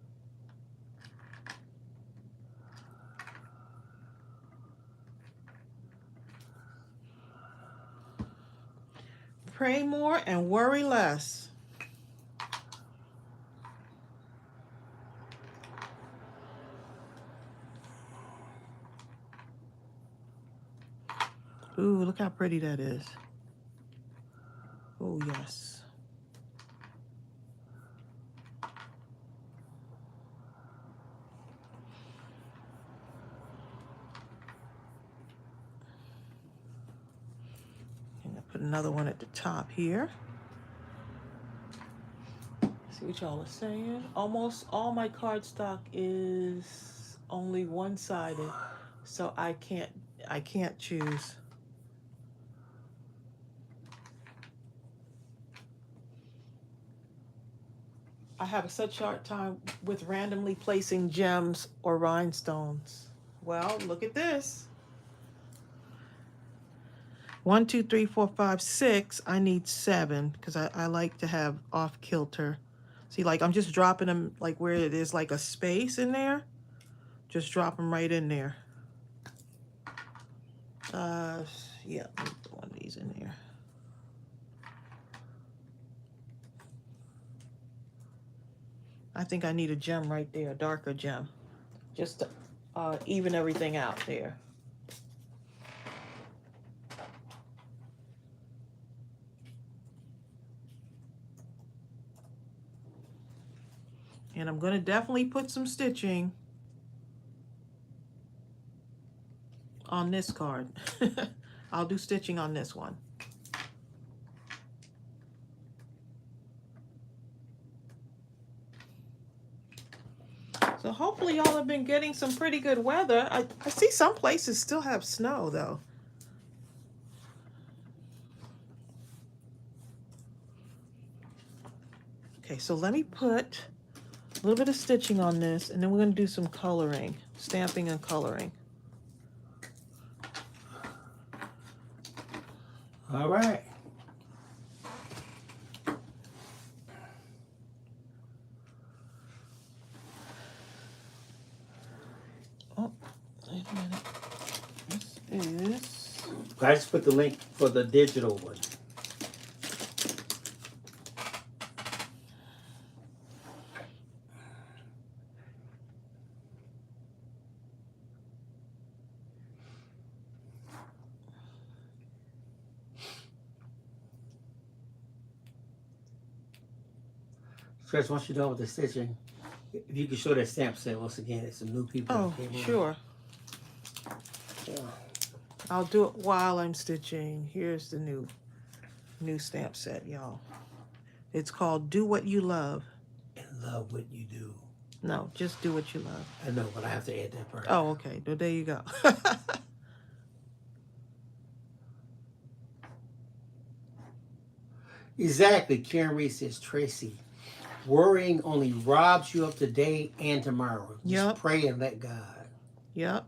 Speaker 1: Pray more and worry less. Ooh, look how pretty that is. Oh, yes. And I'll put another one at the top here. See what y'all are saying? Almost all my cardstock is only one-sided, so I can't choose. I have such a hard time with randomly placing gems or rhinestones. Well, look at this. 1, 2, 3, 4, 5, 6. I need 7 because I like to have off kilter. See, like I'm just dropping them like where it is like a space in there. Just drop them right in there. Yeah, let me put one of these in there. I think I need a gem right there, a darker gem, just to even everything out there. And I'm going to definitely put some stitching on this card. I'll do stitching on this one. So hopefully y'all have been getting some pretty good weather. I see some places still have snow though. Okay, so let me put a little bit of stitching on this and then we're going to do some coloring, stamping and coloring.
Speaker 2: All right.
Speaker 1: Oh, wait a minute. This is...
Speaker 2: I just put the link for the digital one. Stretch, once you're done with the stitching, if you can show that stamp set once again, it's some new people
Speaker 1: Oh,
Speaker 2: that came on.
Speaker 1: sure.
Speaker 2: Yeah.
Speaker 1: I'll do it while I'm stitching. Here's the new stamp set, y'all. It's called Do What You Love.
Speaker 2: And love what you do.
Speaker 1: No, just do what you love.
Speaker 2: I know, but I have to add that part.
Speaker 1: Oh, okay. Well, there you go.
Speaker 2: Exactly. Karen Reed says, Tracy, worrying only robs you of today and tomorrow. Just
Speaker 1: Yep.
Speaker 2: pray and let God.
Speaker 1: Yep.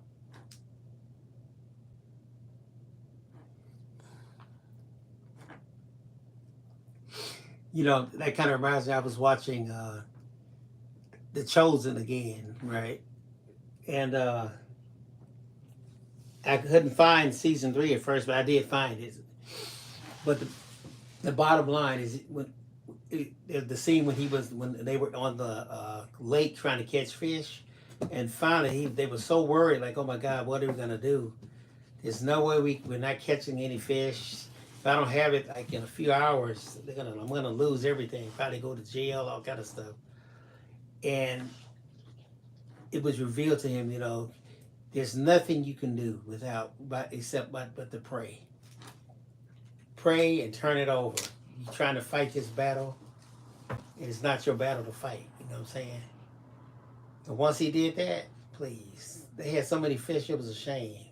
Speaker 2: You know, that kind of reminds me, I was watching The Chosen again, right? And I couldn't find season 3 at first, but I did find it. But the bottom line is the scene when they were on the lake trying to catch fish, and finally they were so worried, like, oh my God, what are we gonna do? There's no way we're not catching any fish. If I don't have it like in a few hours, I'm gonna lose everything. Probably go to jail, all kind of stuff. And it was revealed to him, you know, there's nothing you can do except to pray. Pray and turn it over. You're trying to fight this battle, and it's not your battle to fight. You know what I'm saying? And once he did that, please, they had so many fish, it was a shame.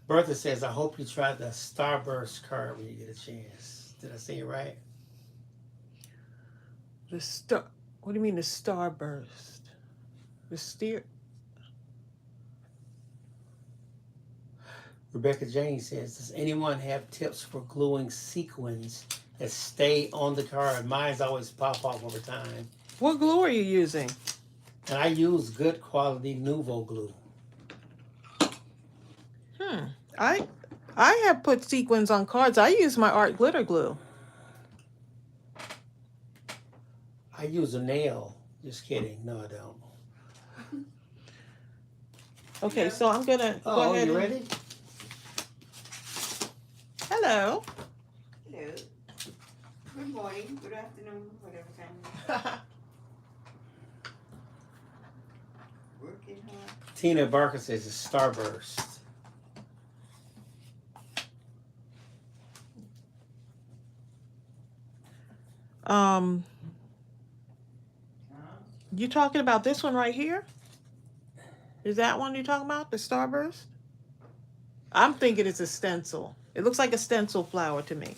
Speaker 2: Bertha says, I hope you try the Starburst card when you get a chance. Did I say it right?
Speaker 1: What do you mean the starburst? The steer.
Speaker 2: Rebecca Jane says, does anyone have tips for gluing sequins that stay on the card? Mine's always pop off over time.
Speaker 1: What glue are you using?
Speaker 2: And I use good quality Nouveau glue.
Speaker 1: I have put sequins on cards. I use my art glitter glue.
Speaker 2: I use a nail. Just kidding. No, I don't.
Speaker 1: Okay, so I'm gonna go ahead.
Speaker 2: You ready?
Speaker 1: Hello.
Speaker 3: Hello. Good morning, good afternoon, whatever time. Working hard.
Speaker 2: Tina Barker says it's Starburst.
Speaker 1: You talking about this one right here? Is that one you're talking about, the Starburst? I'm thinking it's a stencil. It looks like a stencil flower to me.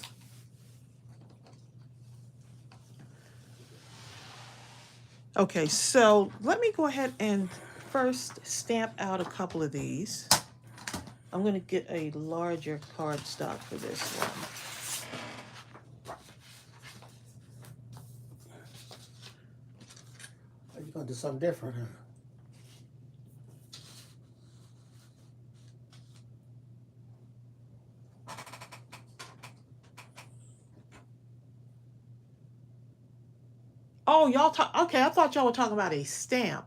Speaker 1: Okay, so let me go ahead and first stamp out a couple of these. I'm going to get a larger cardstock for this one.
Speaker 2: You're going to do something different, huh?
Speaker 1: Oh, y'all talk. Okay, I thought y'all were talking about a stamp.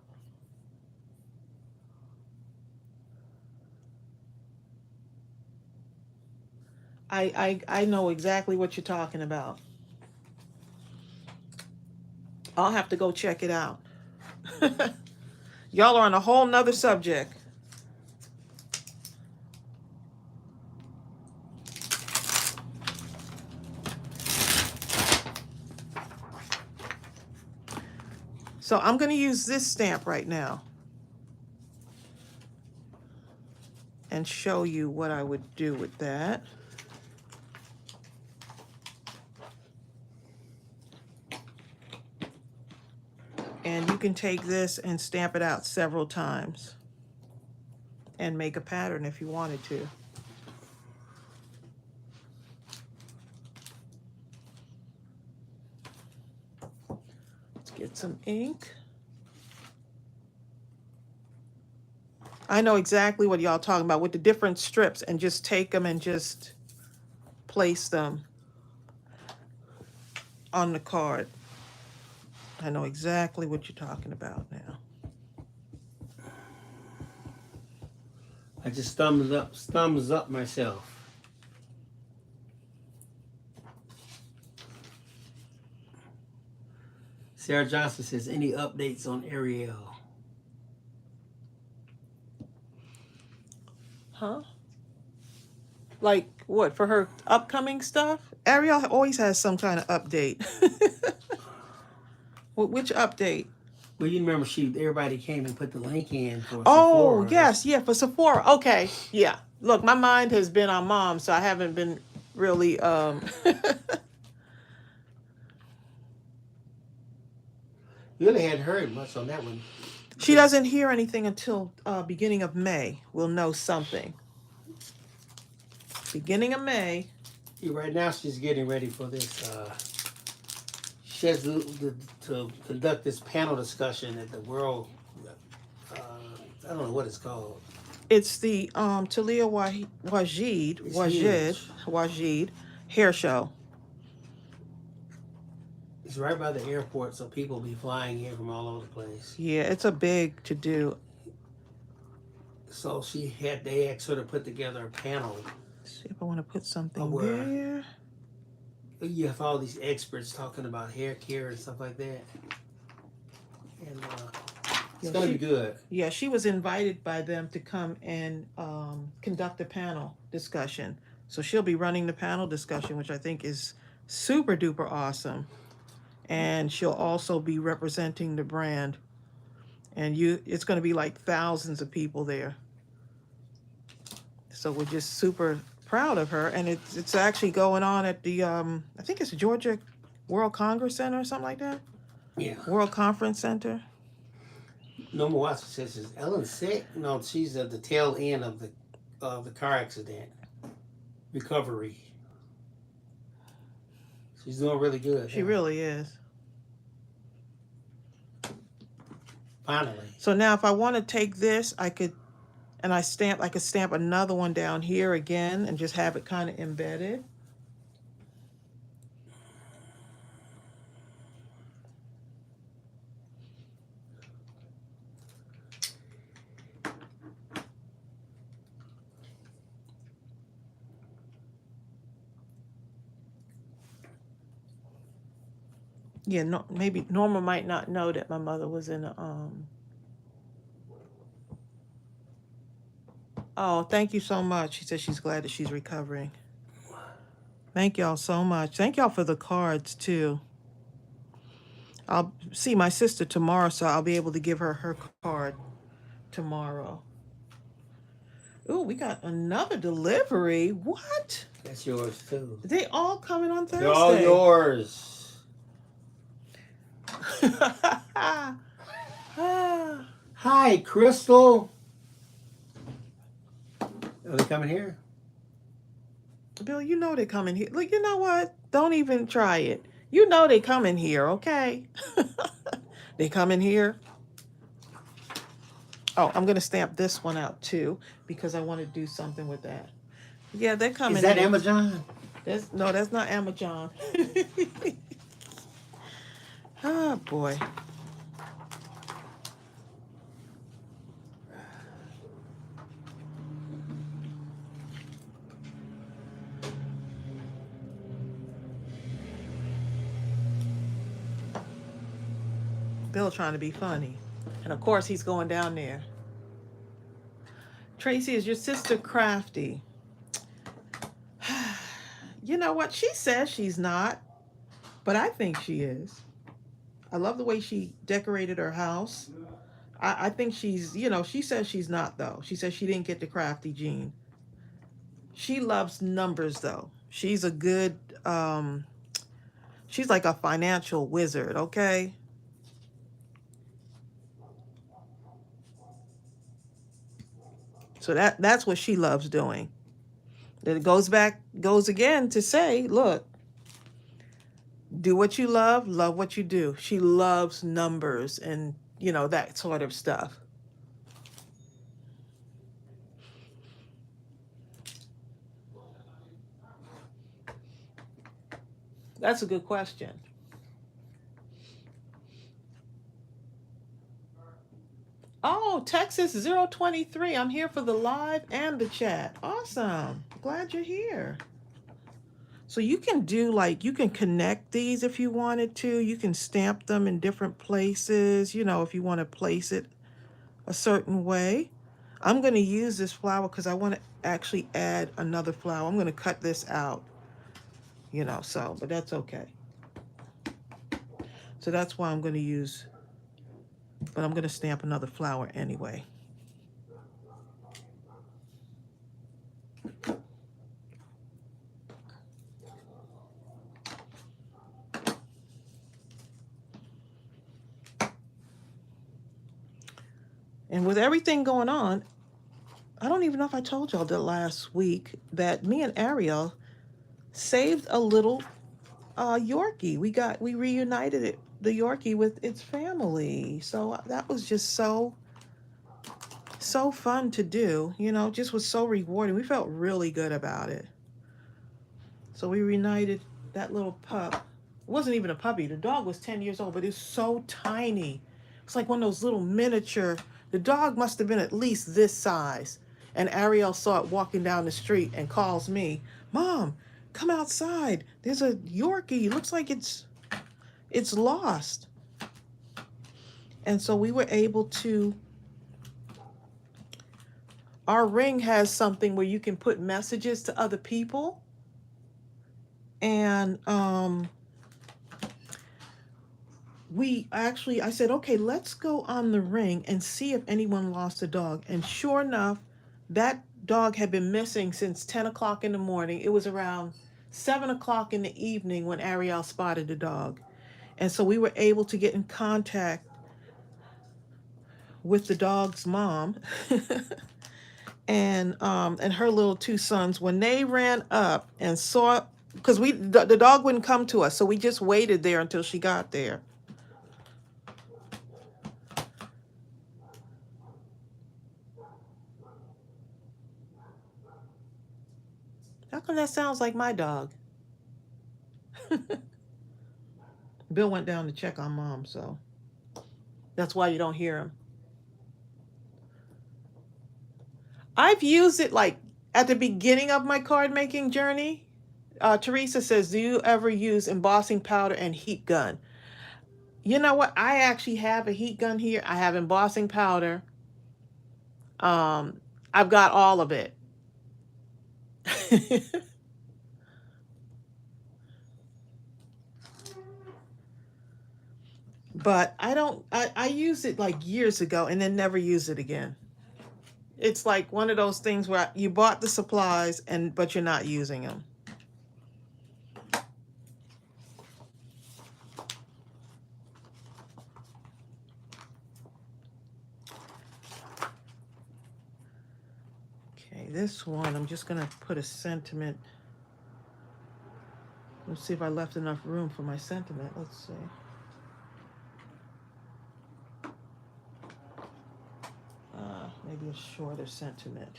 Speaker 1: I know exactly what you're talking about. I'll have to go check it out. Y'all are on a whole nother subject. So I'm going to use this stamp right now and show you what I would do with that. And you can take this and stamp it out several times and make a pattern if you wanted to. Let's get some ink. I know exactly what y'all talking about with the different strips, and just take them and just place them on the card. I know exactly what you're talking about now.
Speaker 2: I just thumbs up myself. Sarah Johnson says, any updates on Ariel?
Speaker 1: Huh? Like what, for her upcoming stuff? Ariel always has some kind of update. Which update?
Speaker 2: Well, you remember everybody came and put the link in for
Speaker 1: Oh,
Speaker 2: Sephora.
Speaker 1: yes, yeah, for Sephora. Okay, yeah. Look, my mind has been on Mom, so I haven't been really
Speaker 2: You really hadn't heard much on that one.
Speaker 1: She doesn't hear anything until beginning of May. We'll know something. Beginning of May.
Speaker 2: Right now, she's getting ready for this. She has to conduct this panel discussion at the World. I don't know what it's called.
Speaker 1: It's the Talia Wajid hair show.
Speaker 2: It's right by the airport, so people be flying in from all over the place.
Speaker 1: Yeah, it's a big to do.
Speaker 2: So they asked her to put together a panel.
Speaker 1: Let's see if I want to put something
Speaker 2: where
Speaker 1: there.
Speaker 2: You have all these experts talking about hair care and stuff like that. And it's going to be good.
Speaker 1: Yeah, she was invited by them to come and conduct a panel discussion. So she'll be running the panel discussion, which I think is super duper awesome. And she'll also be representing the brand. And it's going to be like thousands of people there. So we're just super proud of her. And it's actually going on at the, I think it's Georgia World Congress Center or something like that.
Speaker 2: Yeah.
Speaker 1: World Conference Center.
Speaker 2: Norma Watson says, is Ellen sick? No, she's at the tail end of the car accident. Recovery. She's doing really good.
Speaker 1: She really is.
Speaker 2: Finally.
Speaker 1: So now if I want to take this, I could stamp another one down here again and just have it kind of embedded. Yeah, no, maybe Norma might not know that my mother was in a Oh, thank you so much. She said she's glad that she's recovering. Thank y'all so much. Thank y'all for the cards too. I'll see my sister tomorrow, so I'll be able to give her her card tomorrow. Ooh, we got another delivery. What?
Speaker 2: That's yours too.
Speaker 1: They all coming on Thursday.
Speaker 2: They're all yours. Hi, Crystal. Are they coming here?
Speaker 1: Bill, you know they coming here. Look, you know what? Don't even try it. You know they coming here, okay? They coming here. Oh, I'm gonna stamp this one out too because I want to do something with that. Yeah, they're coming.
Speaker 2: Is that
Speaker 1: here.
Speaker 2: Amazon?
Speaker 1: No, that's not Amazon. Oh boy. Bill trying to be funny. And of course he's going down there. Tracy, is your sister crafty? You know what? She says she's not, but I think she is. I love the way she decorated her house. I think she's, she says she's not though. She says she didn't get the crafty gene. She loves numbers though. She's a good, she's like a financial wizard, okay? So that's what she loves doing. Then it goes again to say, look, do what you love what you do. She loves numbers and, that sort of stuff. That's a good question. Oh, Texas 023. I'm here for the live and the chat. Awesome. Glad you're here. So you can do like, you can connect these if you wanted to. You can stamp them in different places, you know, if you want to place it a certain way. I'm going to use this flower because I want to actually add another flower. I'm going to cut this out, you know, so, but that's okay. So that's why I'm going to use, but I'm going to stamp another flower anyway. And with everything going on, I don't even know if I told y'all that last week that me and Ariel saved a little Yorkie. We reunited it, the Yorkie, with its family. So that was just so fun to do. You know, just was so rewarding. We felt really good about it. So we reunited that little pup. It wasn't even a puppy. The dog was 10 years old, but it's so tiny. It's like one of those little miniature. The dog must have been at least this size. And Ariel saw it walking down the street and calls me, "Mom, come outside. There's a Yorkie. Looks like it's lost." And so we were able to, our ring has something where you can put messages to other people. And I said, okay, let's go on the ring and see if anyone lost a dog. And sure enough, that dog had been missing since 10 o'clock in the morning. It was around 7 o'clock in the evening when Ariel spotted the dog. And so we were able to get in contact with the dog's mom and her little two sons. When they ran up and saw, because the dog wouldn't come to us, so we just waited there until she got there. How come that sounds like my dog? Bill went down to check on Mom, so that's why you don't hear him. I've used it like at the beginning of my card making journey. Teresa says, do you ever use embossing powder and heat gun? You know what? I actually have a heat gun here. I have embossing powder. I've got all of it. But I used it like years ago and then never used it again. It's like one of those things where you bought the supplies but you're not using them. Okay, this one, I'm just going to put a sentiment. Let's see if I left enough room for my sentiment. Let's see. Maybe a shorter sentiment.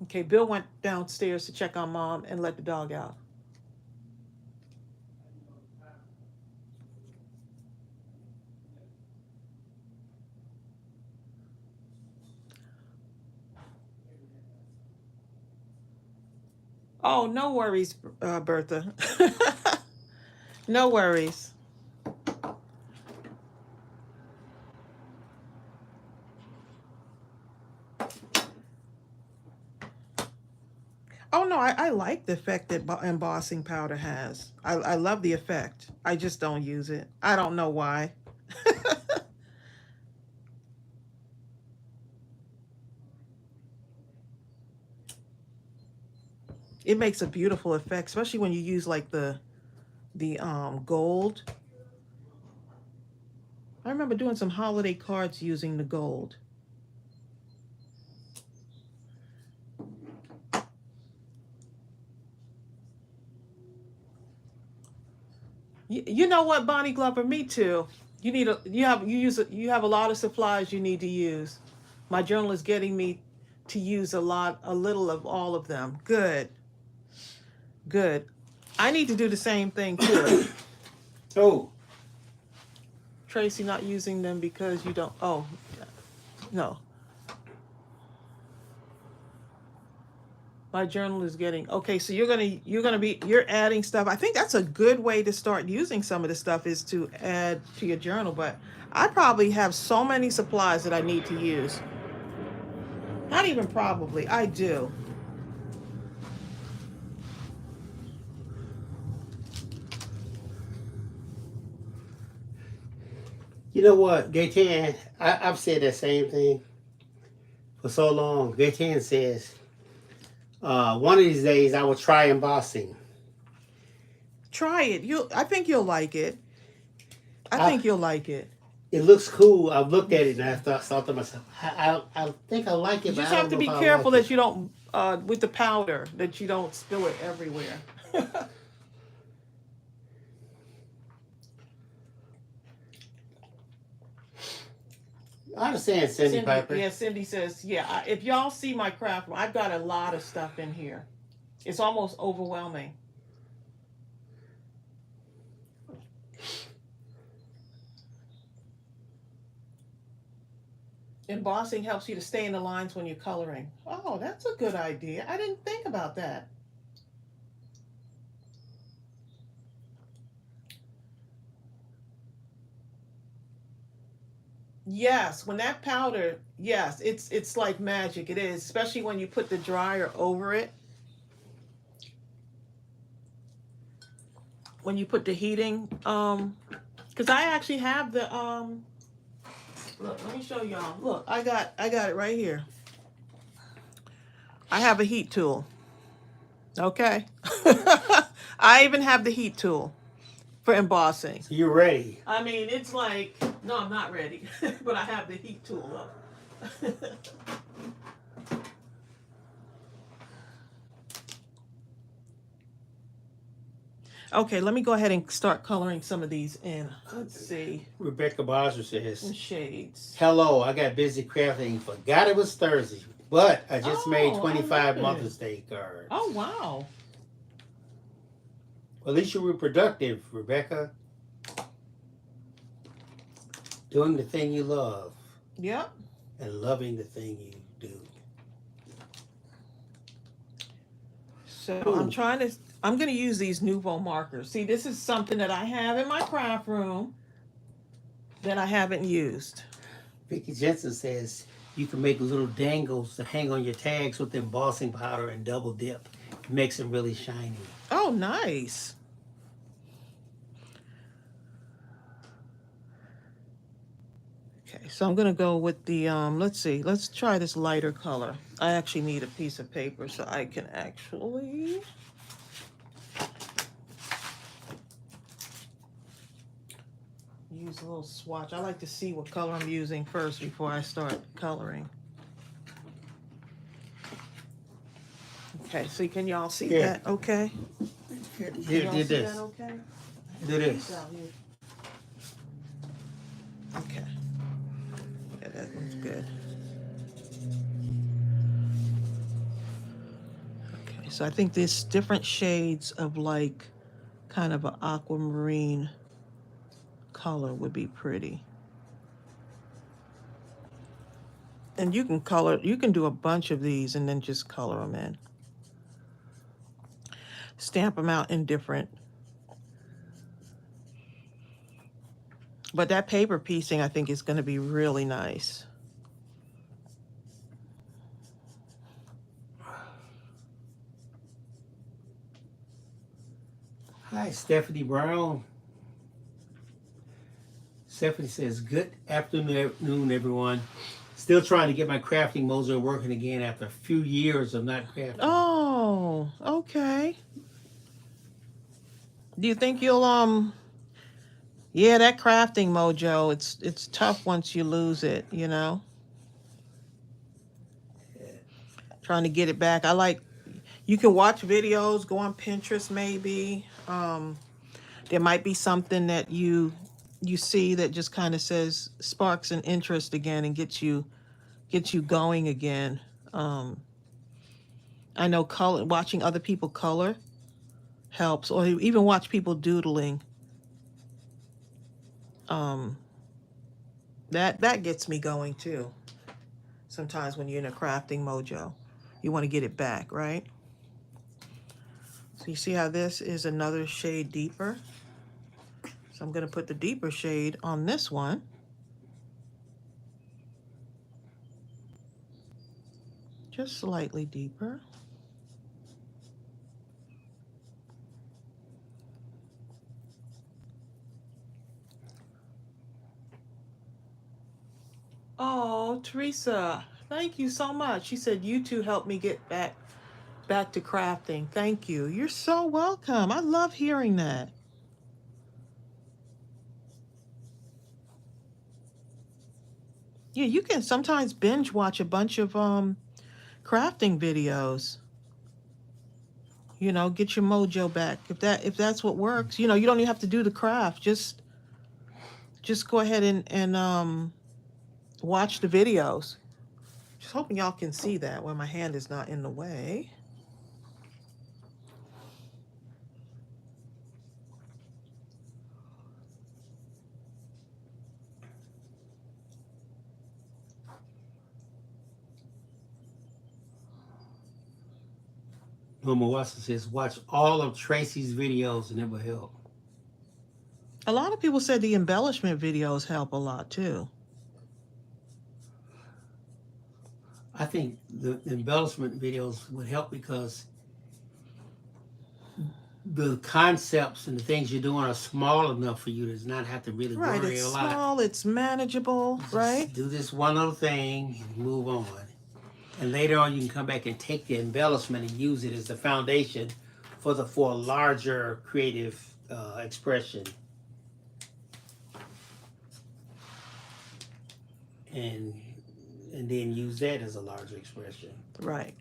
Speaker 1: Okay, Bill went downstairs to check on Mom and let the dog out. Oh, no worries, Bertha. No worries. Oh, no, I like the effect that embossing powder has. I love the effect. I just don't use it. I don't know why. It makes a beautiful effect, especially when you use like the gold. I remember doing some holiday cards using the gold. You know what, Bonnie Glover? Me too. You have a lot of supplies you need to use. My journal is getting me to use a little of all of them. Good. Good. I need to do the same thing too.
Speaker 2: Oh,
Speaker 1: Tracy, not using them because you don't. Oh, no. My journal is getting okay. So you're adding stuff. I think that's a good way to start using some of the stuff is to add to your journal. But I probably have so many supplies that I need to use. Not even probably. I do.
Speaker 2: You know what, Gaetan? I've said that same thing for so long. Gaetan says, one of these days I will try embossing.
Speaker 1: Try it. I think you'll like it. I
Speaker 2: I,
Speaker 1: think you'll like it.
Speaker 2: it looks cool. I've looked at it and I thought to myself, I think I like it,
Speaker 1: You
Speaker 2: but
Speaker 1: just
Speaker 2: I
Speaker 1: have
Speaker 2: don't
Speaker 1: to
Speaker 2: know
Speaker 1: be
Speaker 2: if I
Speaker 1: careful
Speaker 2: like
Speaker 1: that you don't with the powder that you don't spill it everywhere.
Speaker 2: I understand, Cindy Piper.
Speaker 1: Yeah, Cindy says, yeah, if y'all see my craft room, I've got a lot of stuff in here. It's almost overwhelming. Embossing helps you to stay in the lines when you're coloring. Oh, that's a good idea. I didn't think about that. Yes, when that powder, yes, it's like magic. It is, especially when you put the dryer over it. When you put the heating, because I actually have the look, let me show y'all. Look, I got it right here. I have a heat tool. Okay. I even have the heat tool for embossing.
Speaker 2: So you're ready.
Speaker 1: I mean, it's like, no, I'm not ready, but I have the heat tool up. Okay, let me go ahead and start coloring some of these in. Let's see.
Speaker 2: Rebecca Bosser
Speaker 1: Some
Speaker 2: says,
Speaker 1: shades.
Speaker 2: hello, I got busy crafting. Forgot it was Thursday, but I just made
Speaker 1: Oh, I
Speaker 2: 25
Speaker 1: love it.
Speaker 2: Mother's Day cards.
Speaker 1: Oh, wow.
Speaker 2: Well, at least you were productive, Rebecca. Doing the thing you love
Speaker 1: Yep.
Speaker 2: and loving the thing you do.
Speaker 1: So
Speaker 2: Ooh.
Speaker 1: I'm going to use these Nuvo markers. See, this is something that I have in my craft room that I haven't used.
Speaker 2: Vicki Jensen says you can make little dangles to hang on your tags with embossing powder and double dip. It makes them really shiny.
Speaker 1: Oh, nice. Okay, so I'm going to go with the, let's see, let's try this lighter color. I actually need a piece of paper so I can actually... use a little swatch. I like to see what color I'm using first before I start coloring. Okay, so can y'all see
Speaker 2: Yeah.
Speaker 1: that? Okay.
Speaker 2: Here,
Speaker 1: Y'all
Speaker 2: do
Speaker 1: see
Speaker 2: this.
Speaker 1: that okay?
Speaker 2: Do this.
Speaker 1: Okay. Yeah, that looks good. Okay, so I think there's different shades of like kind of an aquamarine color would be pretty. And you can do a bunch of these and then just color them in. Stamp them out in different. But that paper piecing, I think, is going to be really nice.
Speaker 2: Hi, Stephanie Brown. Stephanie says, good afternoon, everyone. Still trying to get my crafting mojo working again after a few years of not crafting.
Speaker 1: Oh, okay. Do you think you'll yeah, that crafting mojo, it's tough once you lose it, you know? Trying to get it back. You can watch videos, go on Pinterest maybe. There might be something that you see that just kind of says sparks an interest again and gets you going again. I know watching other people color helps, or even watch people doodling. That gets me going too. Sometimes when you're in a crafting mojo, you want to get it back, right? So you see how this is another shade deeper? So I'm going to put the deeper shade on this one. Just slightly deeper. Oh, Teresa, thank you so much. She said you two helped me get back to crafting. Thank you. You're so welcome. I love hearing that. Yeah, you can sometimes binge watch a bunch of crafting videos. You know, get your mojo back. If that's what works. You know, you don't even have to do the craft. Just go ahead and watch the videos. Just hoping y'all can see that where my hand is not in the way.
Speaker 2: Mama Watson says, watch all of Tracy's videos and it will help.
Speaker 1: A lot of people said the embellishment videos help a lot too.
Speaker 2: I think the embellishment videos would help because the concepts and the things you're doing are small enough for you to not have to really
Speaker 1: Right,
Speaker 2: worry
Speaker 1: it's
Speaker 2: a lot.
Speaker 1: small, it's manageable,
Speaker 2: Just
Speaker 1: right?
Speaker 2: do this one little thing and move on. And later on, you can come back and take the embellishment and use it as the foundation for a larger creative expression. And then use that as a larger expression.
Speaker 1: Right.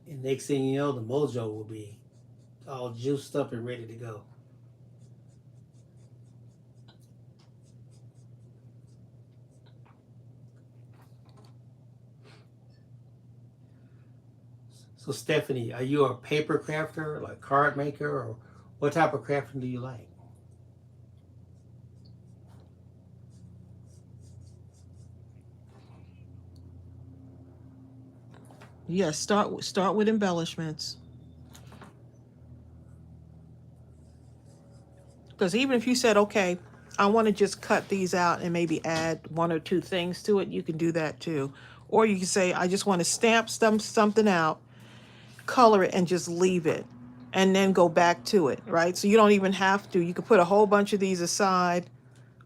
Speaker 2: And next thing you know, the mojo will be all juiced up and ready to go. So Stephanie, are you a paper crafter, like card maker, or what type of crafting do you like?
Speaker 1: Yes, start with embellishments. Because even if you said, okay, I want to just cut these out and maybe add one or two things to it, you can do that too. Or you can say, I just want to stamp something out, color it, and just leave it, and then go back to it, right? So you don't even have to. You could put a whole bunch of these aside.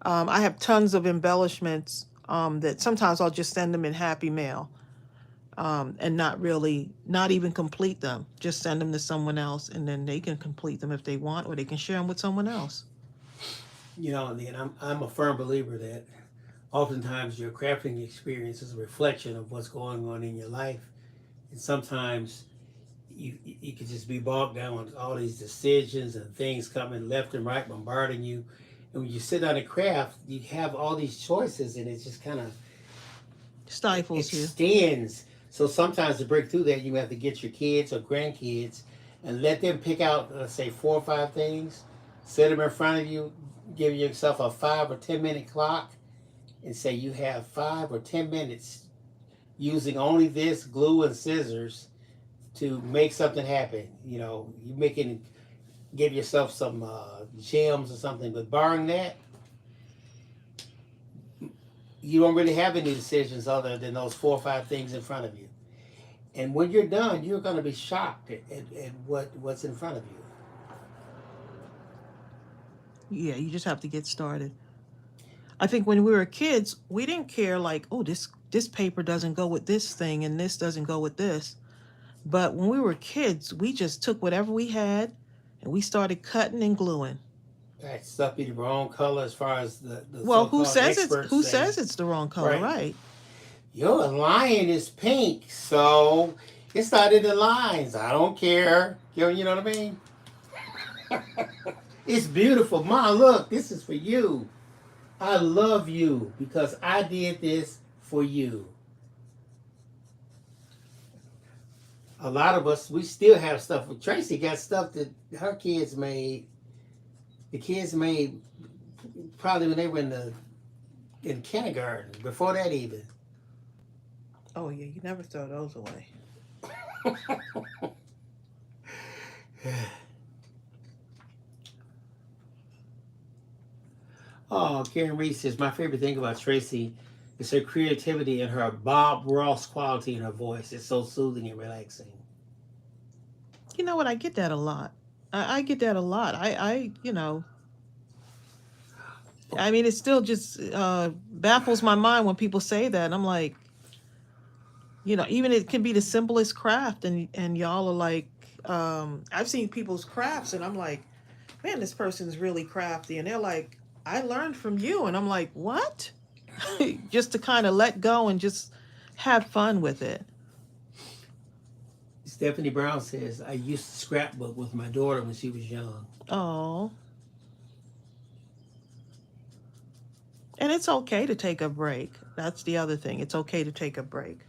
Speaker 1: I have tons of embellishments that sometimes I'll just send them in Happy Mail and not even complete them. Just send them to someone else, and then they can complete them if they want, or they can share them with someone else.
Speaker 2: You know, and then I'm a firm believer that oftentimes your crafting experience is a reflection of what's going on in your life, and sometimes you could just be bogged down with all these decisions and things coming left and right, bombarding you. And when you sit down and craft, you have all these choices, and it just kind of
Speaker 1: Stifles you.
Speaker 2: extends. So sometimes to break through that, you have to get your kids or grandkids and let them pick out, let's say, 4 or 5 things, set them in front of you, give yourself a 5 or 10 minute clock, and say you have 5 or 10 minutes using only this glue and scissors to make something happen. You know, give yourself some gems or something, but barring that, you don't really have any decisions other than those 4 or 5 things in front of you. And when you're done, you're going to be shocked at what's in front of you.
Speaker 1: Yeah, you just have to get started. I think when we were kids, we didn't care like, oh, this paper doesn't go with this thing and this doesn't go with this. But when we were kids, we just took whatever we had and we started cutting and gluing.
Speaker 2: That stuff be the wrong color as far as the
Speaker 1: Well, who
Speaker 2: so-called
Speaker 1: says
Speaker 2: experts
Speaker 1: says it's the wrong color,
Speaker 2: Right.
Speaker 1: right?
Speaker 2: Your lion is pink, so it started the lines. I don't care. You know what I mean? It's beautiful. Ma, look, this is for you. I love you because I did this for you. A lot of us, we still have stuff. Tracy got stuff that her kids made. The kids made probably when they were in kindergarten, before that even.
Speaker 1: Oh yeah, you never throw those away.
Speaker 2: Oh, Karen Reed says, my favorite thing about Tracy is her creativity and her Bob Ross quality in her voice. It's so soothing and relaxing.
Speaker 1: You know what? I get that a lot. I get that a lot. I mean, it still just baffles my mind when people say that. And I'm like, even it can be the simplest craft, and y'all are like, I've seen people's crafts, and I'm like, man, this person's really crafty, and they're like, I learned from you, and I'm like, what? Just to kind of let go and just have fun with it.
Speaker 2: Stephanie Brown says, I used to scrapbook with my daughter when she was young.
Speaker 1: Oh, and it's okay to take a break. That's the other thing. It's okay to take a break.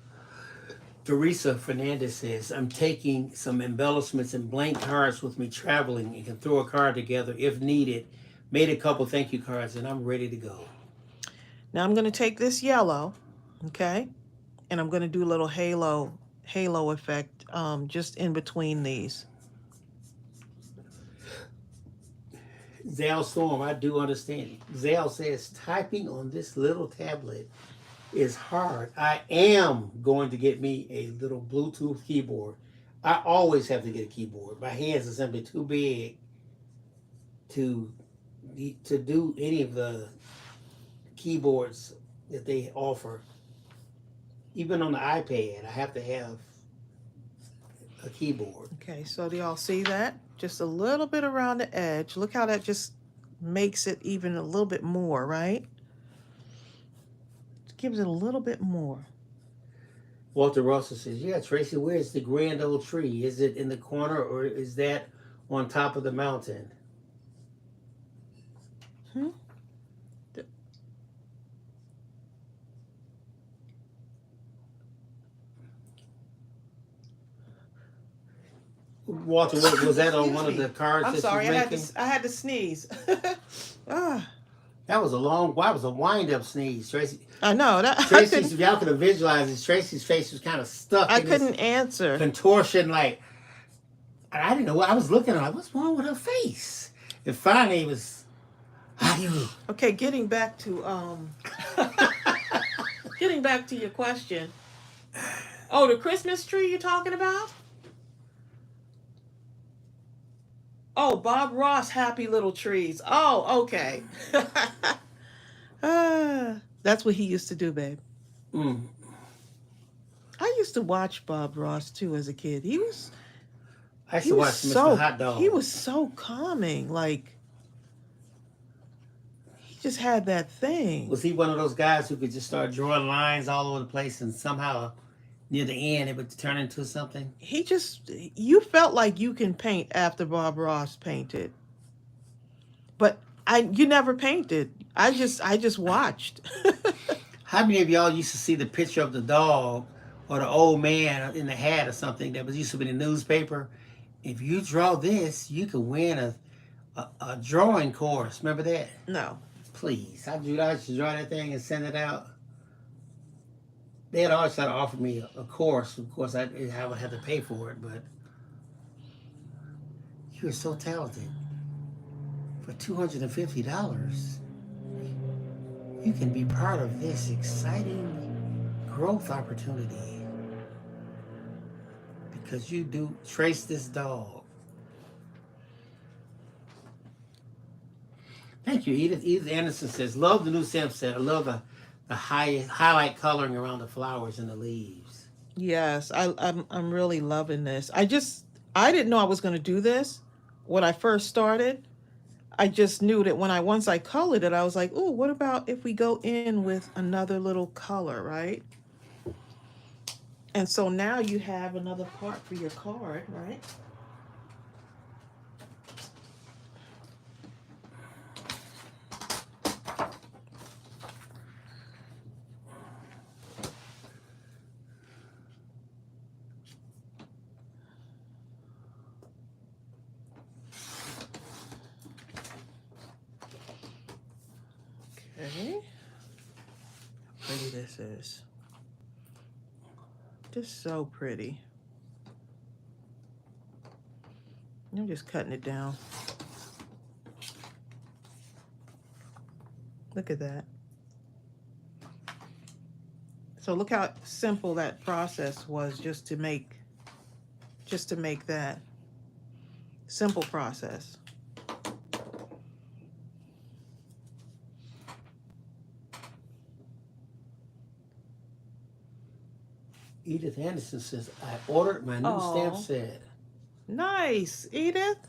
Speaker 2: Teresa Fernandez says, I'm taking some embellishments and blank cards with me traveling and can throw a card together if needed. Made a couple thank you cards and I'm ready to go.
Speaker 1: Now I'm going to take this yellow, okay, and I'm going to do a little halo effect just in between these.
Speaker 2: Zal Storm, I do understand. Zal says, typing on this little tablet is hard. I am going to get me a little Bluetooth keyboard. I always have to get a keyboard. My hands are simply too big to do any of the keyboards that they offer. Even on the iPad, I have to have a keyboard.
Speaker 1: Okay, so do y'all see that? Just a little bit around the edge. Look how that just makes it even a little bit more, right? Just gives it a little bit more.
Speaker 2: Walter Russell says, yeah, Tracy, where's the grand old tree? Is it in the corner or is that on top of the mountain? Walter, was that on one of the cards
Speaker 1: I'm
Speaker 2: that
Speaker 1: sorry,
Speaker 2: you're making?
Speaker 1: I had to sneeze. Ah,
Speaker 2: That was a wind-up sneeze, Tracy.
Speaker 1: I know that.
Speaker 2: Tracy's, if y'all could have visualized it, Tracy's face was kind of stuck.
Speaker 1: I
Speaker 2: in
Speaker 1: couldn't
Speaker 2: this
Speaker 1: answer.
Speaker 2: contortion, like, I didn't know what I was looking at. Like, what's wrong with her face? And finally, it was,
Speaker 1: Okay, getting back to getting back to your question. Oh, the Christmas tree you're talking about? Oh, Bob Ross, Happy Little Trees. Oh, okay. That's what he used to do, babe.
Speaker 2: Mm.
Speaker 1: I used to watch Bob Ross too as a kid.
Speaker 2: I used to watch Mr. Hot Dog.
Speaker 1: He was so calming. Like he just had that thing.
Speaker 2: Was he one of those guys who could just start drawing lines all over the place and somehow near the end it would turn into something?
Speaker 1: You felt like you can paint after Bob Ross painted. But you never painted. I just watched.
Speaker 2: How many of y'all used to see the picture of the dog or the old man in the hat or something that was used to be in the newspaper? If you draw this, you can win a drawing course. Remember that?
Speaker 1: No.
Speaker 2: Please. I used to draw that thing and send it out. They had always tried to offer me a course. Of course, I would have to pay for it, but you are so talented. For $250, you can be part of this exciting growth opportunity because you do trace this dog. Thank you, Edith. Edith Anderson says, love the new stamp set. I love the highlight coloring around the flowers and the leaves.
Speaker 1: Yes, I'm really loving this. I didn't know I was going to do this when I first started. I just knew that once I colored it, I was like, "Ooh, what about if we go in with another little color, right?" And so now you have another part for your card, right? Okay. How pretty this is. Just so pretty. I'm just cutting it down. Look at that. So look how simple that process was just to make that simple process.
Speaker 2: Edith Anderson says, I ordered my new stamp
Speaker 1: Oh,
Speaker 2: set.
Speaker 1: nice, Edith.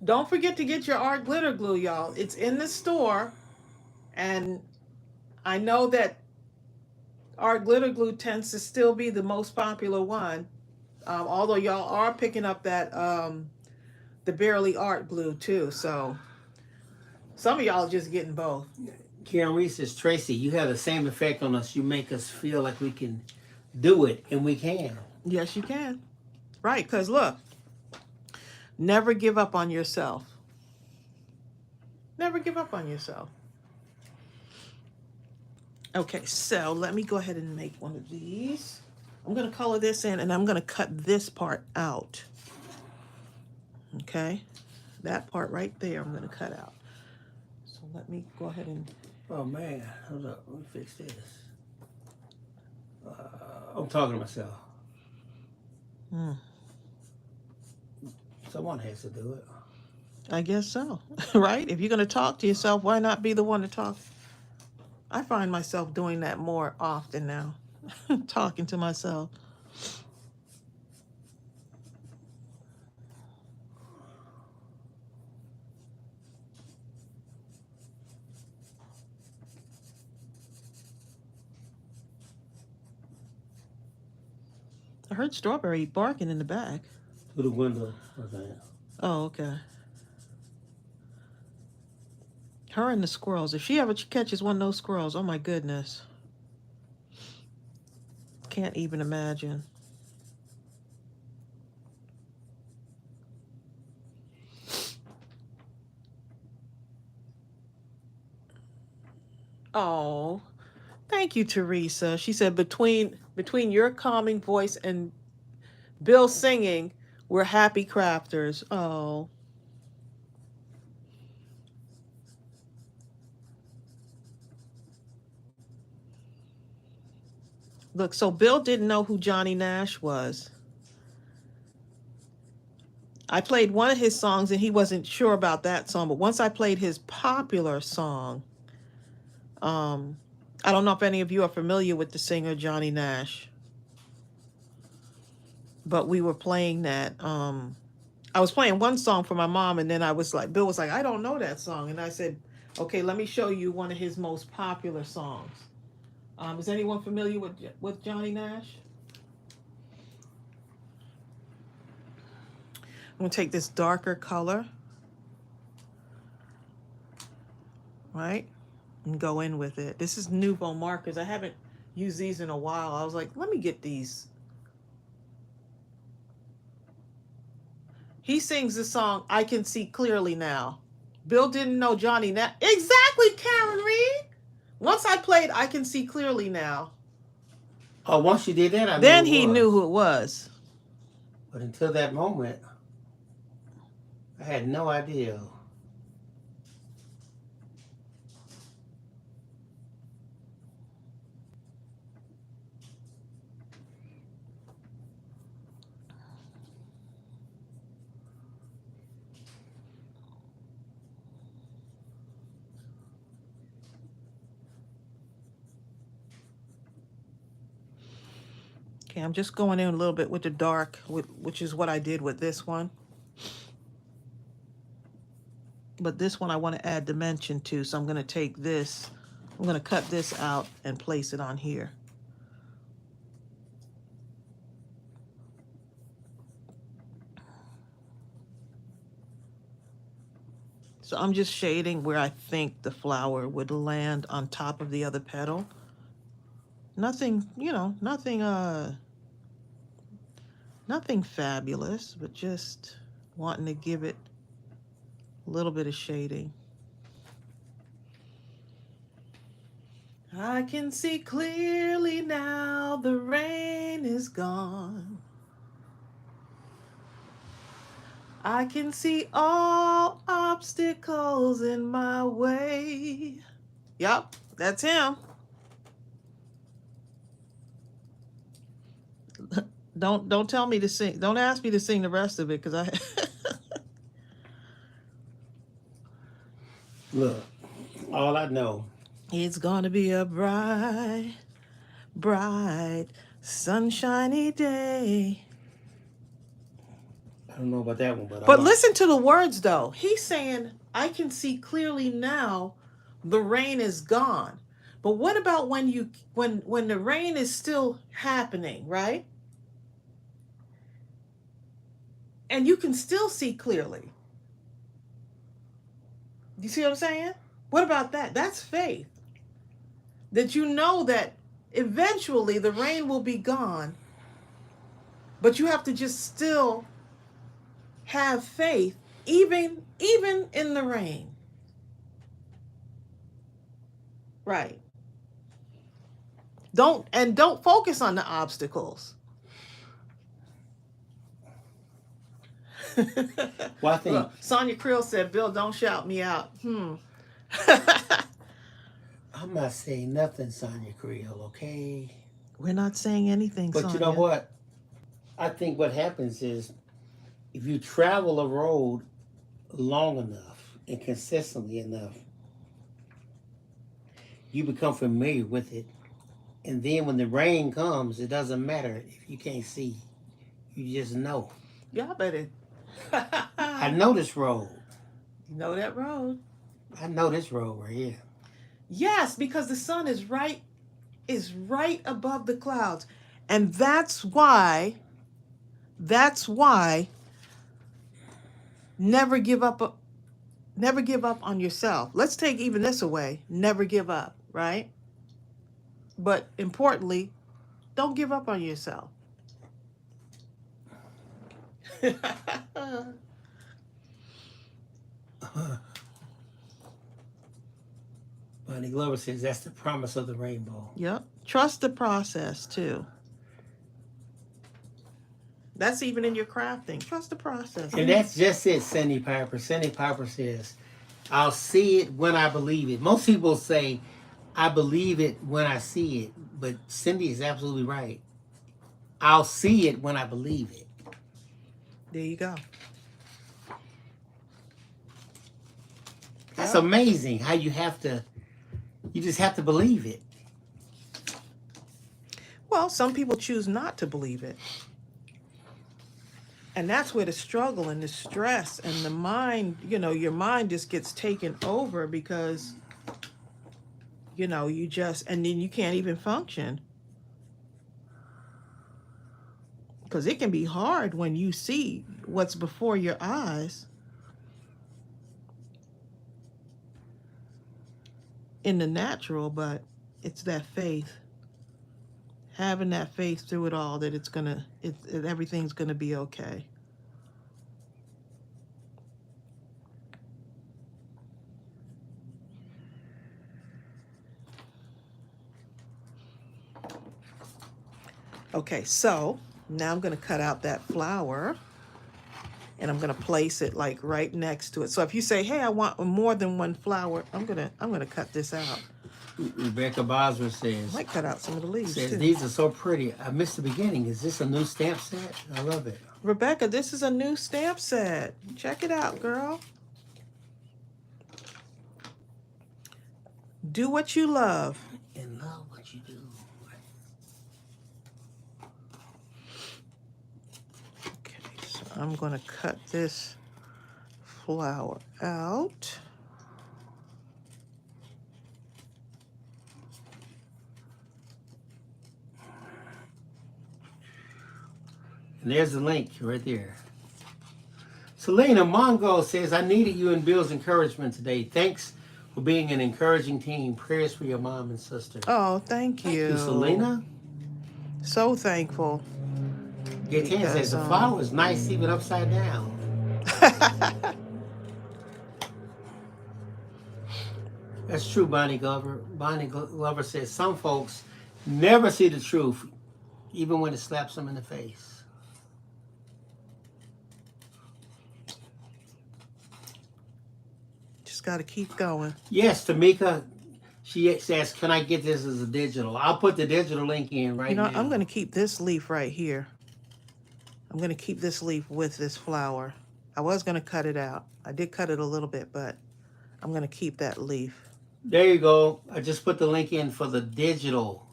Speaker 1: Don't forget to get your art glitter glue, y'all. It's in the store, and I know that art glitter glue tends to still be the most popular one. Although y'all are picking up that the Barely Art glue too. So some of y'all are just getting both.
Speaker 2: Karen Reese says, Tracy, you have the same effect on us. You make us feel like we can do it, and we can.
Speaker 1: Yes, you can. Right, because look, never give up on yourself. Never give up on yourself. Okay, so let me go ahead and make one of these. I'm going to color this in, and I'm going to cut this part out. Okay, that part right there I'm going to cut out. So let me go ahead and...
Speaker 2: Oh, man. Hold up. Let me fix this. I'm talking to myself. Someone has to do it.
Speaker 1: I guess so, right? If you're going to talk to yourself, why not be the one to talk? I find myself doing that more often now, talking to myself. I heard Strawberry barking in the back.
Speaker 2: Through the window. Okay.
Speaker 1: Oh, okay. Her and the squirrels. If she ever catches one of those squirrels, oh my goodness. Can't even imagine. Oh, thank you, Teresa. She said between your calming voice and Bill singing, we're happy crafters. Oh. Look, so Bill didn't know who Johnny Nash was. I played one of his songs and he wasn't sure about that song, but once I played his popular song, I don't know if any of you are familiar with the singer Johnny Nash, but we were playing that. I was playing one song for my mom, and then I was like, Bill was like, I don't know that song. And I said, okay, let me show you one of his most popular songs. Is anyone familiar with Johnny Nash? I'm going to take this darker color, right, and go in with it. This is Nuvo markers. I haven't used these in a while. I was like, let me get these. He sings the song, I Can See Clearly Now. Bill didn't know Johnny Nash. Exactly, Karen Reed. Once I played I Can See Clearly Now.
Speaker 2: Oh, once you did that, I knew
Speaker 1: Then
Speaker 2: who it
Speaker 1: he
Speaker 2: was.
Speaker 1: knew who it was.
Speaker 2: But until that moment, I had no idea.
Speaker 1: Okay, I'm just going in a little bit with the dark, which is what I did with this one. But this one I want to add dimension to, so I'm going to take this, I'm going to cut this out and place it on here. So I'm just shading where I think the flower would land on top of the other petal. Nothing, nothing fabulous, but just wanting to give it a little bit of shading. I can see clearly now, the rain is gone. I can see all obstacles in my way. Yup, that's him. Don't tell me to sing. Don't ask me to sing the rest of it because I.
Speaker 2: Look, all I know.
Speaker 1: It's gonna be a bright, bright, sunshiny day.
Speaker 2: I don't know about that one, but
Speaker 1: But listen to the words though. He's saying, I can see clearly now the rain is gone. But what about when when the rain is still happening, right? And you can still see clearly. You see what I'm saying? What about that? That's faith. That you know that eventually the rain will be gone, but you have to just still have faith even in the rain. Right. Don't focus on the obstacles.
Speaker 2: Well, I think
Speaker 1: Look, Sonia Creel said, Bill, don't shout me out.
Speaker 2: I'm not saying nothing, Sonia Creel, okay?
Speaker 1: We're not saying anything,
Speaker 2: But
Speaker 1: Sonia.
Speaker 2: you know what? I think what happens is if you travel a road long enough and consistently enough, you become familiar with it. And then when the rain comes, it doesn't matter if you can't see. You just know.
Speaker 1: Y'all better.
Speaker 2: I know this road.
Speaker 1: You know that road.
Speaker 2: I know this road right here.
Speaker 1: Yes, because the sun is right above the clouds. And that's why never give up on yourself. Let's take even this away. Never give up, right? But importantly, don't give up on yourself.
Speaker 2: Bonnie Glover says that's the promise of the rainbow.
Speaker 1: Yep. Trust the process too. That's even in your crafting. Trust the process.
Speaker 2: And that's just it, Cindy Piper. Cindy Piper says, I'll see it when I believe it. Most people say, I believe it when I see it. But Cindy is absolutely right. I'll see it when I believe it.
Speaker 1: There you go.
Speaker 2: That's amazing how you just have to believe it.
Speaker 1: Well, some people choose not to believe it. And that's where the struggle and the stress and the mind, your mind just gets taken over because, and then you can't even function. Because it can be hard when you see what's before your eyes in the natural, but it's that faith. Having that faith through it all that everything's gonna be okay. Okay, so now I'm gonna cut out that flower and I'm gonna place it like right next to it. So if you say, hey, I want more than one flower, I'm gonna cut this out.
Speaker 2: Rebecca Bosworth says,
Speaker 1: I might cut out some of the leaves too.
Speaker 2: these are so pretty. I missed the beginning. Is this a new stamp set? I love it.
Speaker 1: Rebecca, this is a new stamp set. Check it out, girl. Do what you love.
Speaker 2: And love what you do.
Speaker 1: Okay, so I'm gonna cut this flower out.
Speaker 2: And there's the link right there. Selena Mongo says, I needed you and Bill's encouragement today. Thanks for being an encouraging team. Prayers for your mom and sister.
Speaker 1: Oh, thank you.
Speaker 2: Thank you, Selena.
Speaker 1: So thankful.
Speaker 2: Gaten says, the flower is nice even upside down. That's true, Bonnie Glover. Bonnie Glover says, some folks never see the truth, even when it slaps them in the face.
Speaker 1: Just got to keep going.
Speaker 2: Yes, Tamika. She says, "Can I get this as a digital?" I'll put the digital link in right
Speaker 1: You know,
Speaker 2: now.
Speaker 1: I'm going to keep this leaf right here. I'm going to keep this leaf with this flower. I was going to cut it out. I did cut it a little bit, but I'm going to keep that leaf.
Speaker 2: There you go. I just put the link in for the digital.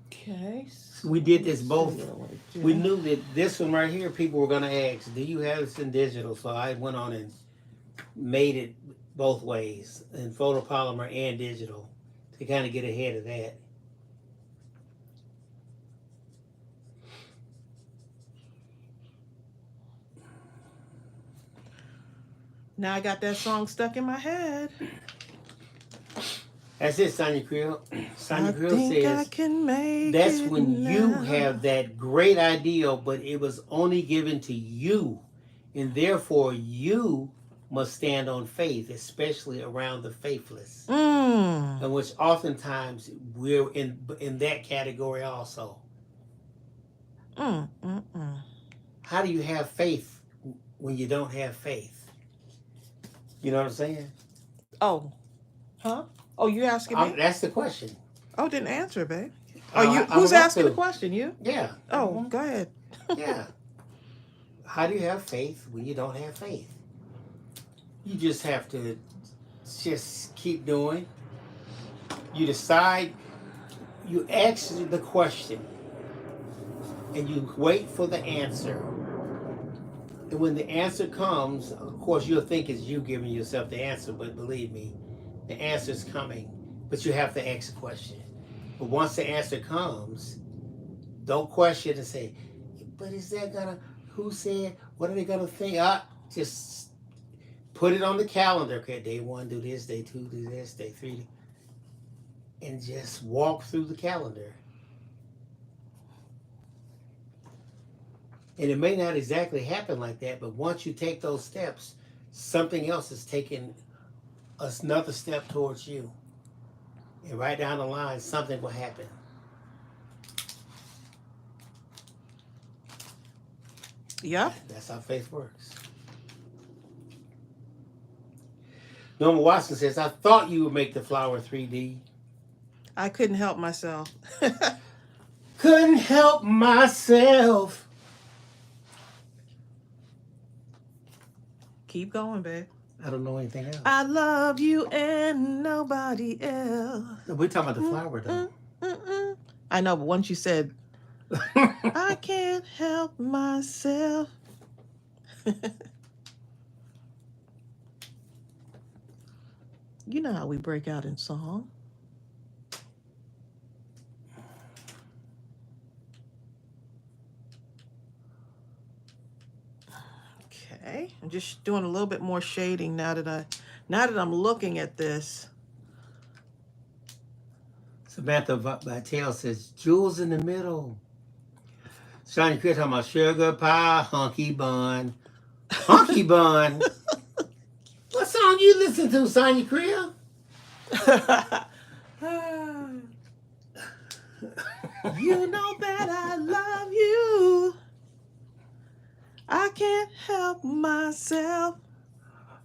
Speaker 1: Okay.
Speaker 2: We did this
Speaker 1: let's
Speaker 2: both.
Speaker 1: see what I
Speaker 2: We
Speaker 1: do.
Speaker 2: knew that this one right here, people were going to ask, do you have this in digital? So I went on and made it both ways, in photopolymer and digital, to kind of get ahead of that.
Speaker 1: Now I got that song stuck in my head.
Speaker 2: That's it, Sonia Creel. Sonia
Speaker 1: I
Speaker 2: Creel
Speaker 1: think I
Speaker 2: says,
Speaker 1: can make
Speaker 2: that's
Speaker 1: it
Speaker 2: when you
Speaker 1: now.
Speaker 2: have that great idea, but it was only given to you. And therefore, you must stand on faith, especially around the faithless. And which oftentimes we're in that category also. How do you have faith when you don't have faith? You know what I'm saying?
Speaker 1: Oh, huh? Oh, you asking me?
Speaker 2: That's the question.
Speaker 1: Oh, didn't answer, babe.
Speaker 2: I-
Speaker 1: Oh, you?
Speaker 2: I'm
Speaker 1: Who's
Speaker 2: about
Speaker 1: asking
Speaker 2: to.
Speaker 1: the question? You?
Speaker 2: Yeah.
Speaker 1: Oh, go ahead.
Speaker 2: Yeah. How do you have faith when you don't have faith? You just have to just keep doing. You decide, you ask the question, and you wait for the answer. And when the answer comes, of course, you'll think it's you giving yourself the answer, but believe me, the answer's coming. But you have to ask the question. But once the answer comes, don't question and say, but is that gonna, who said, what are they gonna think? Just put it on the calendar. Okay, day 1, do this, day 2, do this, day 3. And just walk through the calendar. And it may not exactly happen like that, but once you take those steps, something else is taking another step towards you. And right down the line, something will happen.
Speaker 1: Yep.
Speaker 2: That's how faith works. Norma Watson says, I thought you would make the flower 3D.
Speaker 1: I couldn't help myself.
Speaker 2: Couldn't help myself.
Speaker 1: Keep going, babe.
Speaker 2: I don't know anything else.
Speaker 1: I love you and nobody else.
Speaker 2: We're talking about the flower, though.
Speaker 1: I know, but once you said, I can't help myself. You know how we break out in song. Okay, I'm just doing a little bit more shading now that I'm looking at this.
Speaker 2: Samantha Vitale says, jewels in the middle. Shiny Chris talking about sugar pie, hunky bun. Hunky bun? What song you listen to, Sonya Creel?
Speaker 1: You know that I love you. I can't help myself.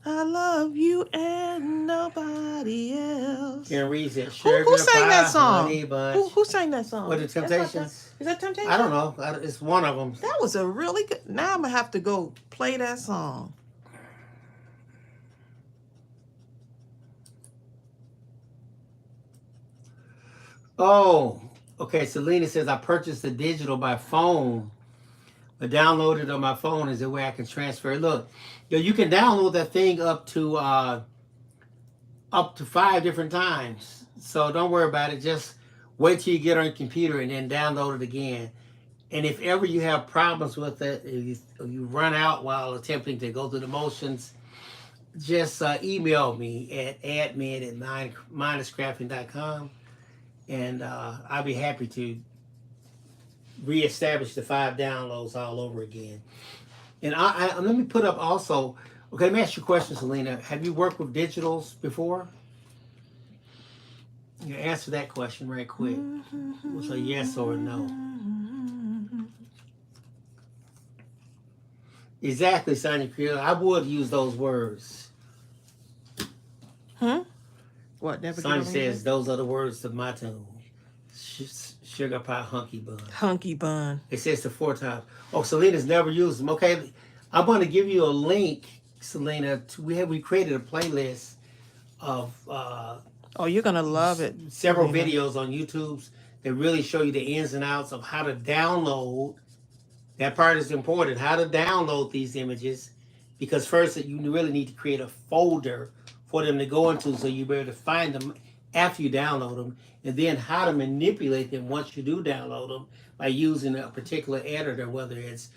Speaker 1: I love you and nobody else.
Speaker 2: Karen Reed said, sugar
Speaker 1: Who sang
Speaker 2: pie,
Speaker 1: that song?
Speaker 2: honey bun.
Speaker 1: Who sang that song?
Speaker 2: What, the
Speaker 1: That's not
Speaker 2: Temptations?
Speaker 1: Is that Temptations?
Speaker 2: I don't know. It's one of them.
Speaker 1: That was a really good. Now I'm gonna have to go play that song.
Speaker 2: Oh, okay. Selena says, I purchased the digital by phone, but downloaded on my phone is the way I can transfer it. Look, you can download that thing up to 5 different times. So don't worry about it. Just wait till you get on your computer and then download it again. And if ever you have problems with it, if you run out while attempting to go through the motions, just email me at admin@minuscrafting.com. And I'll be happy to reestablish the 5 downloads all over again. And I let me put up also, okay, let me ask you a question, Selena. Have you worked with digitals before? You answer that question right quick with a yes or a no. Exactly, Sonia Creole. I would use those words.
Speaker 1: What? Never get
Speaker 2: Sonia
Speaker 1: over
Speaker 2: says
Speaker 1: anything?
Speaker 2: those are the words to my tune. Sugar pie hunky bun.
Speaker 1: Hunky bun.
Speaker 2: It says the 4 times. Oh, Selena's never used them. Okay, I'm going to give you a link, Selena. We created a playlist of
Speaker 1: Oh, you're gonna love it.
Speaker 2: several
Speaker 1: Selena.
Speaker 2: videos on YouTube that really show you the ins and outs of how to download. That part is important. How to download these images, because first you really need to create a folder for them to go into, so you'll be able to find them after you download them, and then how to manipulate them once you do download them by using a particular editor, whether it's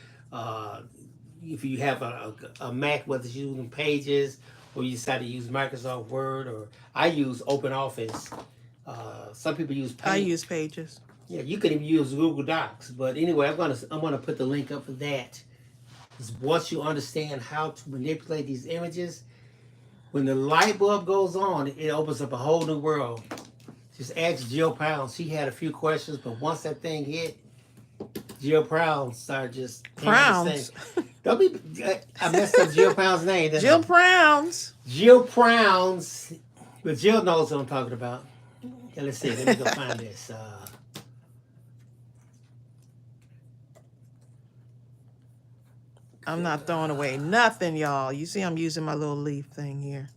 Speaker 2: if you have a Mac, whether it's using Pages or you decide to use Microsoft Word, or I use OpenOffice. Some people use Paint.
Speaker 1: I use Pages.
Speaker 2: Yeah, you can even use Google Docs. But anyway, I'm gonna put the link up for that. Because once you understand how to manipulate these images, when the light bulb goes on, it opens up a whole new world. Just ask Jill Pounds. She had a few questions, but once that thing hit, Jill Pounds started just
Speaker 1: Pounds.
Speaker 2: Don't be. I messed up Jill Pounds' name. didn't
Speaker 1: Jill
Speaker 2: I?
Speaker 1: Pounds.
Speaker 2: Jill Pounds. But Jill knows what I'm talking about. Yeah, let's see. Let me go find this.
Speaker 1: I'm not throwing away nothing, y'all. You see, I'm using my little leaf thing here.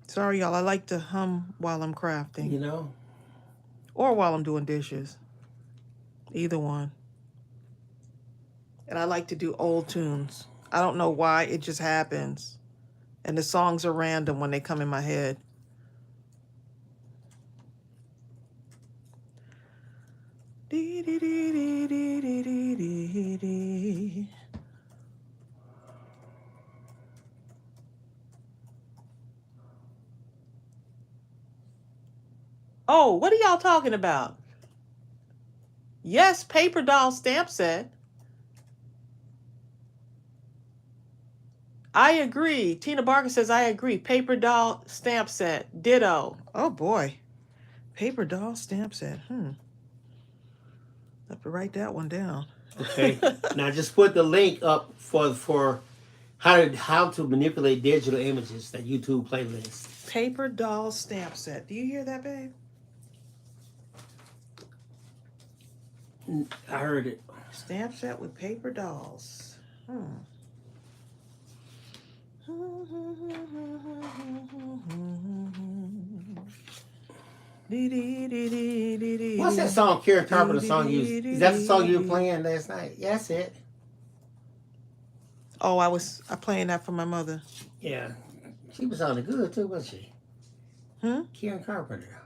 Speaker 1: Sorry, y'all. I like to hum while I'm crafting.
Speaker 2: You know?
Speaker 1: Or while I'm doing dishes. Either one. And I like to do old tunes. I don't know why, it just happens. And the songs are random when they come in my head. Dee, dee, dee, dee, dee, dee, dee, dee. Oh, what are y'all talking about? Yes, paper doll stamp set. I agree. Tina Barker says, I agree. Paper doll stamp set. Ditto. Oh, boy. Paper doll stamp set. I have to write that one down.
Speaker 2: Okay. Now just put the link up for how to manipulate digital images, that YouTube playlist.
Speaker 1: Paper doll stamp set. Do you hear that, babe?
Speaker 2: I heard it.
Speaker 1: Stamp set with paper dolls.
Speaker 2: What's that song, Karen Carpenter song you used? Is that the song you were playing last night? Yeah, that's it.
Speaker 1: Oh, I playing that for my mother.
Speaker 2: Yeah. She was sounding good too, wasn't she? Karen Carpenter.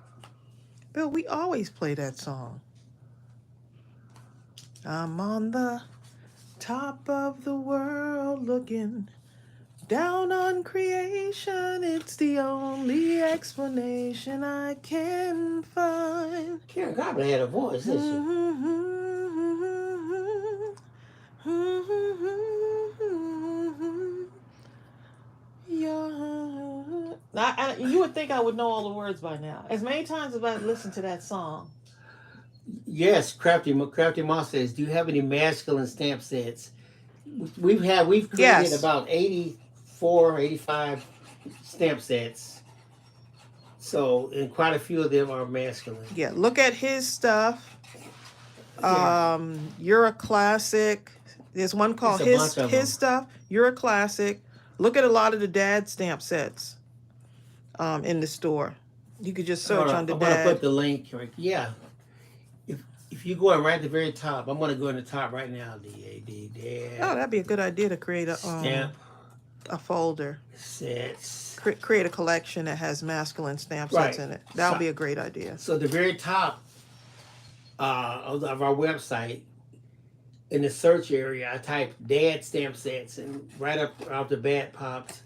Speaker 1: Bill, we always play that song. I'm on the top of the world looking down on creation. It's the only explanation I can find.
Speaker 2: Karen Carpenter had a voice, didn't
Speaker 1: Yeah. You would think I would know all the words by now. As many times as I've listened to that song.
Speaker 2: Yes, Crafty Moss says, do you have any masculine stamp sets? We've created
Speaker 1: Yes.
Speaker 2: about 84, 85 stamp sets. So, and quite a few of them are masculine.
Speaker 1: Yeah, look at his stuff. You're a Classic. There's one called
Speaker 2: It's a bunch of them.
Speaker 1: his stuff. You're a Classic. Look at a lot of the dad stamp sets in the store. You could just search under
Speaker 2: I'm going to
Speaker 1: dad.
Speaker 2: put the link. Yeah. If you go right at the very top, I'm going to go in the top right now.
Speaker 1: Oh, that'd be a good idea to create
Speaker 2: Stamp
Speaker 1: a folder.
Speaker 2: sets.
Speaker 1: Create a collection that has masculine stamp sets
Speaker 2: Right.
Speaker 1: in it. That would
Speaker 2: So-
Speaker 1: be a great idea.
Speaker 2: So the very top of our website, in the search area, I typed dad stamp sets, and right up off the bat popped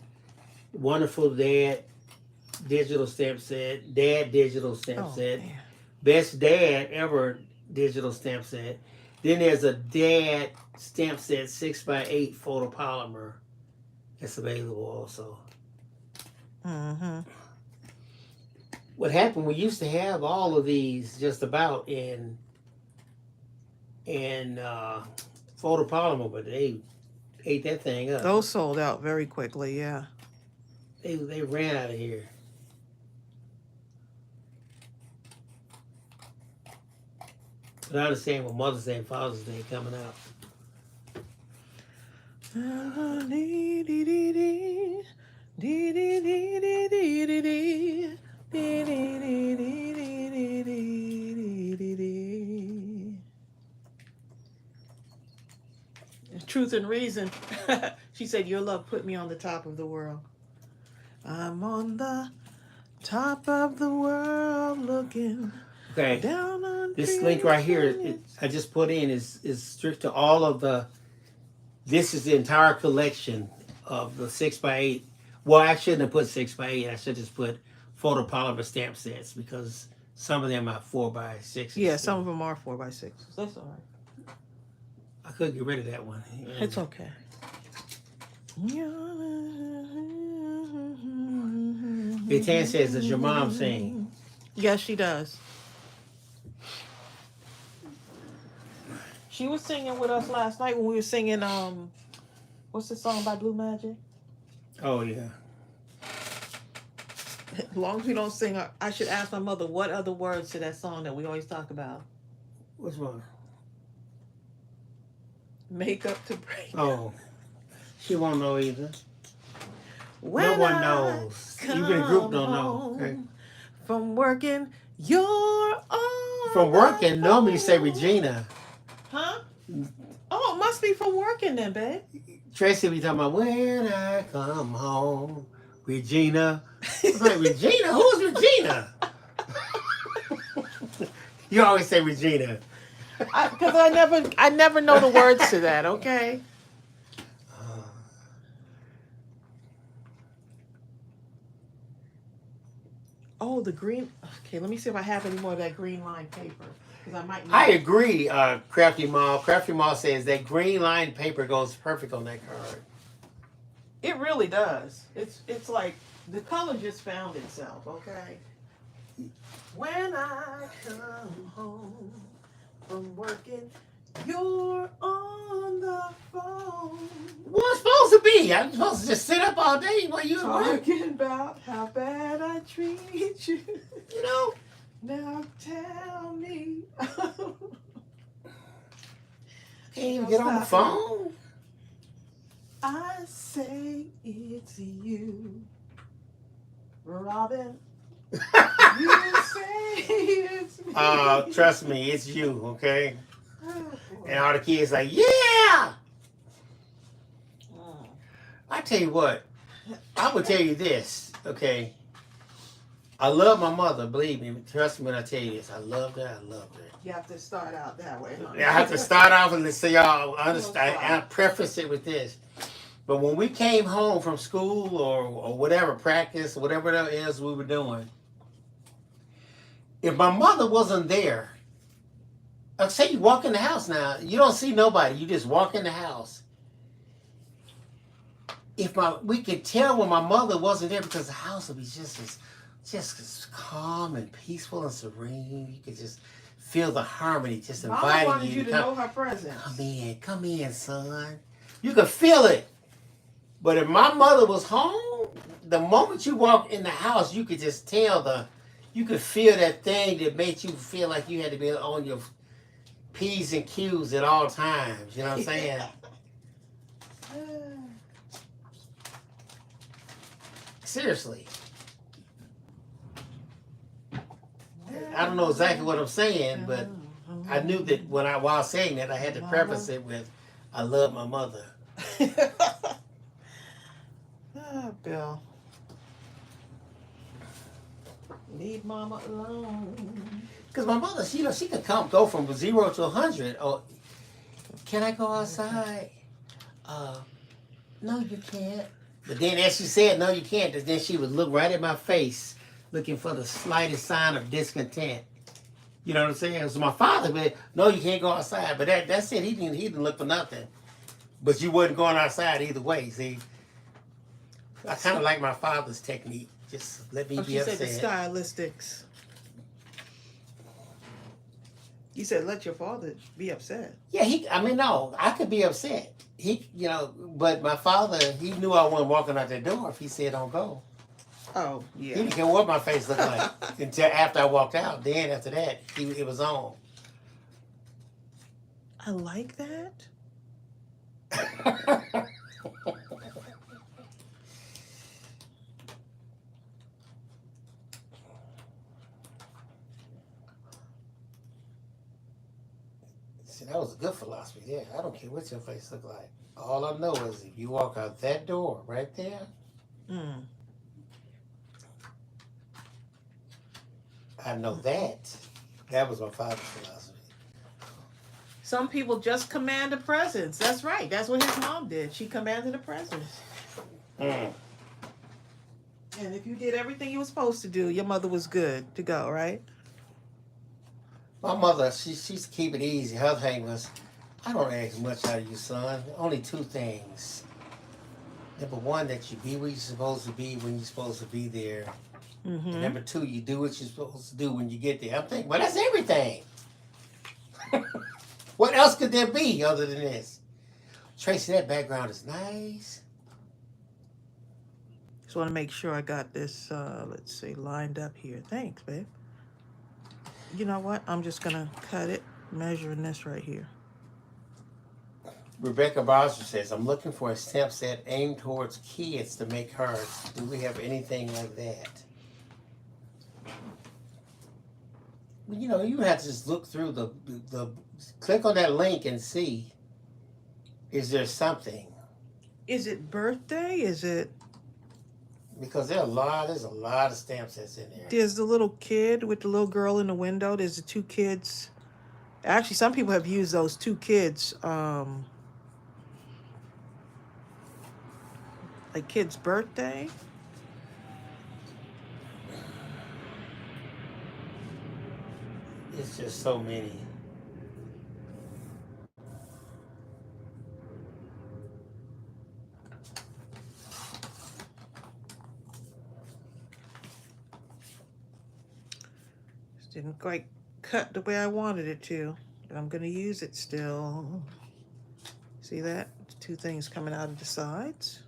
Speaker 2: Wonderful Dad digital stamp set, Dad digital stamp
Speaker 1: Oh,
Speaker 2: set,
Speaker 1: man.
Speaker 2: Best Dad Ever digital stamp set. Then there's a Dad stamp set 6x8 photopolymer. that's available also.
Speaker 1: Mm-hmm.
Speaker 2: What happened? We used to have all of these just about in photopolymer, but they ate that thing up.
Speaker 1: Those sold out very quickly, yeah.
Speaker 2: They ran out of here. But I understand what Mother's Day and Father's Day coming out.
Speaker 1: Truth and Reason. She said, "Your love put me on the top of the world. I'm on the top of the world looking
Speaker 2: Okay.
Speaker 1: down on
Speaker 2: This link right here,
Speaker 1: creation."
Speaker 2: I just put in is strict to all of the. This is the entire collection of the 6x8. Well, I shouldn't have put 6x8. I should just put photopolymer stamp sets because some of them are 4x6.
Speaker 1: Yeah, some of them are 4x6. That's all right.
Speaker 2: I could get rid of that one.
Speaker 1: It's okay.
Speaker 2: Tan says, "Does your mom sing?"
Speaker 1: Yes, she does. She was singing with us last night when we were singing, what's the song by Blue Magic?
Speaker 2: Oh yeah.
Speaker 1: As long as we don't sing, I should ask my mother what are the words to that song that we always talk about.
Speaker 2: Which one?
Speaker 1: Make up to break.
Speaker 2: Oh, she won't know either.
Speaker 1: When
Speaker 2: No one
Speaker 1: I
Speaker 2: knows. Even the group don't know.
Speaker 1: come
Speaker 2: Okay.
Speaker 1: From working, you're on.
Speaker 2: From working,
Speaker 1: my
Speaker 2: normally you say
Speaker 1: phone.
Speaker 2: Regina.
Speaker 1: Huh? Oh, it must be from working then, babe.
Speaker 2: Tracy be talking about when I come home, Regina. I was like, Regina? Who's Regina? You always say Regina.
Speaker 1: Because I never know the words to that. Okay. Oh, the green. Okay, let me see if I have any more of that green line paper. Because I might.
Speaker 2: I agree, Crafty Mall. Crafty Mall says that green line paper goes perfect on that card.
Speaker 1: It really does. It's like the color just found itself. Okay. When I come home from working, you're on the phone.
Speaker 2: What's supposed to be? I'm supposed to just sit up all day while you work.
Speaker 1: Talking about how bad I treat you.
Speaker 2: You know?
Speaker 1: Now tell me.
Speaker 2: Can't even get on the phone.
Speaker 1: I say it's you, Robin. You say it's me.
Speaker 2: Trust me, it's you, okay?
Speaker 1: Oh, boy.
Speaker 2: And all the kids like, yeah!
Speaker 1: Mm.
Speaker 2: I tell you what, I'm gonna tell you this, okay? I love my mother, believe me. Trust me when I tell you this. I loved her, I loved her.
Speaker 1: You have to start out that way, huh?
Speaker 2: I have to start off and so y'all understand. I preface it with this. But when we came home from school or whatever, practice, whatever that is we were doing, if my mother wasn't there, like say you walk in the house now, you don't see nobody, you just walk in the house. We could tell when my mother wasn't there because the house would be just as calm and peaceful and serene. You could just feel the harmony, just
Speaker 1: Mama
Speaker 2: inviting
Speaker 1: wanted
Speaker 2: you
Speaker 1: you to know her presence.
Speaker 2: come in, son. You could feel it. But if my mother was home, the moment you walk in the house, you could just tell you could feel that thing that made you feel like you had to be on your P's and Q's at all times. You know what I'm saying? Seriously. I don't know exactly what I'm saying, but I knew that while saying that, I had to preface it with, I love my mother.
Speaker 1: Bill. Leave mama alone.
Speaker 2: Because my mother, she could go from 0 to 100. Oh, can I go outside? No, you can't. But then as she said, no, you can't, then she would look right at my face, looking for the slightest sign of discontent. You know what I'm saying? So my father would, no, you can't go outside. But that's it. He didn't look for nothing. But you wasn't going outside either way, see? I kind of like my father's technique. Just let me
Speaker 1: Oh,
Speaker 2: be
Speaker 1: she said the
Speaker 2: upset.
Speaker 1: stylistics. You said let your father be upset.
Speaker 2: Yeah, I mean, no, I could be upset. But my father, he knew I wasn't walking out the door if he said don't go.
Speaker 1: Oh,
Speaker 2: He
Speaker 1: yeah.
Speaker 2: didn't care what my face looked like until after I walked out. Then after that, it was on.
Speaker 1: I like that.
Speaker 2: See, that was a good philosophy there. I don't care what your face look like. All I know is if you walk out that door right there,
Speaker 1: Mm.
Speaker 2: I know that. That was my father's philosophy.
Speaker 1: Some people just command a presence. That's right. That's what his mom did. She commanded a presence.
Speaker 2: Mm.
Speaker 1: And if you did everything you were supposed to do, your mother was good to go, right?
Speaker 2: My mother, she's keep it easy. Her thing was, I don't ask much out of you, son. Only two things. Number one, that you be where you're supposed to be when you're supposed to be there.
Speaker 1: Mm-hmm.
Speaker 2: And number two, you do what you're supposed to do when you get there. I'm thinking, well, that's everything. What else could there be other than this? Tracy, that background is nice.
Speaker 1: Just want to make sure I got this, let's see, lined up here. Thanks, babe. You know what? I'm just going to cut it, measuring this right here.
Speaker 2: Rebecca Bowser says, I'm looking for a stamp set aimed towards kids to make hearts. Do we have anything like that? Well, you have to just look through the click on that link and see, is there something?
Speaker 1: Is it birthday? Is it...
Speaker 2: Because there's a lot of stamp sets in there.
Speaker 1: There's the little kid with the little girl in the window. There's the two kids. Actually, some people have used those two kids, like kid's birthday.
Speaker 2: It's just so many.
Speaker 1: Just didn't quite cut the way I wanted it to, but I'm going to use it still. See that? Two things coming out of the sides.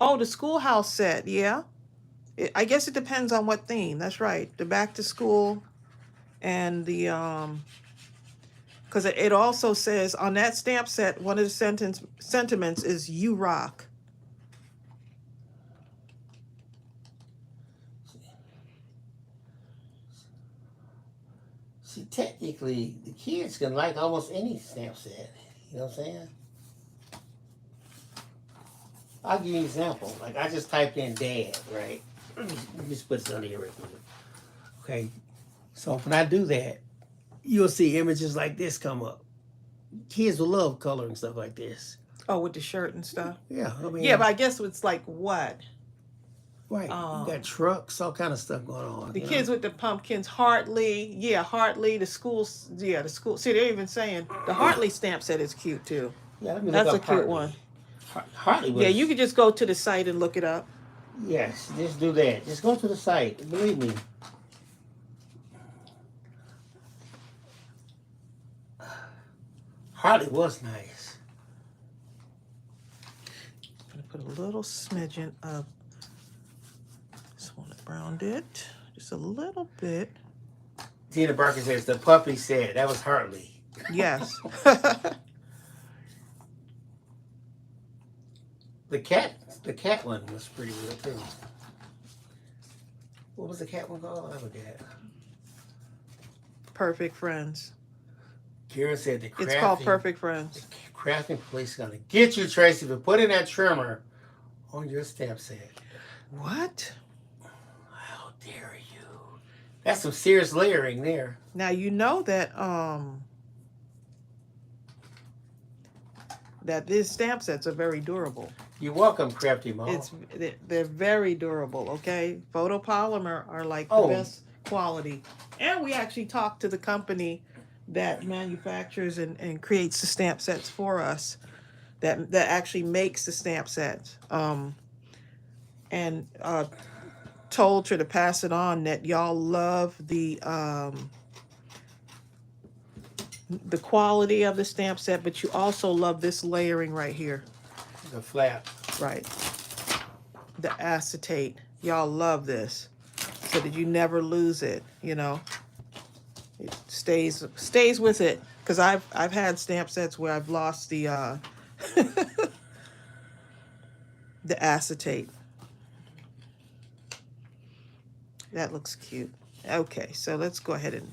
Speaker 1: Oh, the schoolhouse set, yeah. I guess it depends on what theme. That's right. The back to school and the because it also says on that stamp set, one of the sentiments is "You rock."
Speaker 2: See, technically, the kids can like almost any stamp set. You know what I'm saying? I'll give you an example. Like, I just typed in dad, right? Let me just put this under here right quick. Okay, so when I do that, you'll see images like this come up. Kids will love coloring stuff like this.
Speaker 1: Oh, with the shirt and stuff.
Speaker 2: Yeah, I mean,
Speaker 1: Yeah, but I guess it's like what?
Speaker 2: right. You got trucks, all kind of stuff going on.
Speaker 1: The kids with the pumpkins, Hartley, yeah, Hartley, the schools, yeah, the school. See, they're even saying the Hartley stamp set is cute too.
Speaker 2: Yeah, let me
Speaker 1: That's
Speaker 2: look
Speaker 1: a
Speaker 2: up
Speaker 1: cute
Speaker 2: Hartley.
Speaker 1: one.
Speaker 2: Hartley was.
Speaker 1: Yeah, you could just go to the site and look it up.
Speaker 2: Yes, just do that. Just go to the site. Believe me. Hartley was nice.
Speaker 1: I'm gonna put a little smidgen of. Just want to round it just a little bit.
Speaker 2: Tina Barker says the puppy said that was Hartley.
Speaker 1: Yes.
Speaker 2: The cat one was pretty good too. What was the cat one called? I forget.
Speaker 1: Perfect Friends.
Speaker 2: Karen said the crafting.
Speaker 1: It's called Perfect Friends.
Speaker 2: The crafting police is gonna get you, Tracy, for putting that trimmer on your stamp set.
Speaker 1: What?
Speaker 2: How dare you? That's some serious layering there.
Speaker 1: Now you know that that these stamp sets are very durable.
Speaker 2: You're welcome, Crafty Mom.
Speaker 1: They're very durable. Okay, photopolymer are like the
Speaker 2: Oh.
Speaker 1: best quality. And we actually talked to the company that manufactures and creates the stamp sets for us, that actually makes the stamp sets. And told her to pass it on that y'all love the quality of the stamp set, but you also love this layering right here.
Speaker 2: The flap.
Speaker 1: Right. The acetate. Y'all love this. So that you never lose it, you know. It stays with it. Because I've had stamp sets where I've lost the the acetate. That looks cute. Okay, so let's go ahead and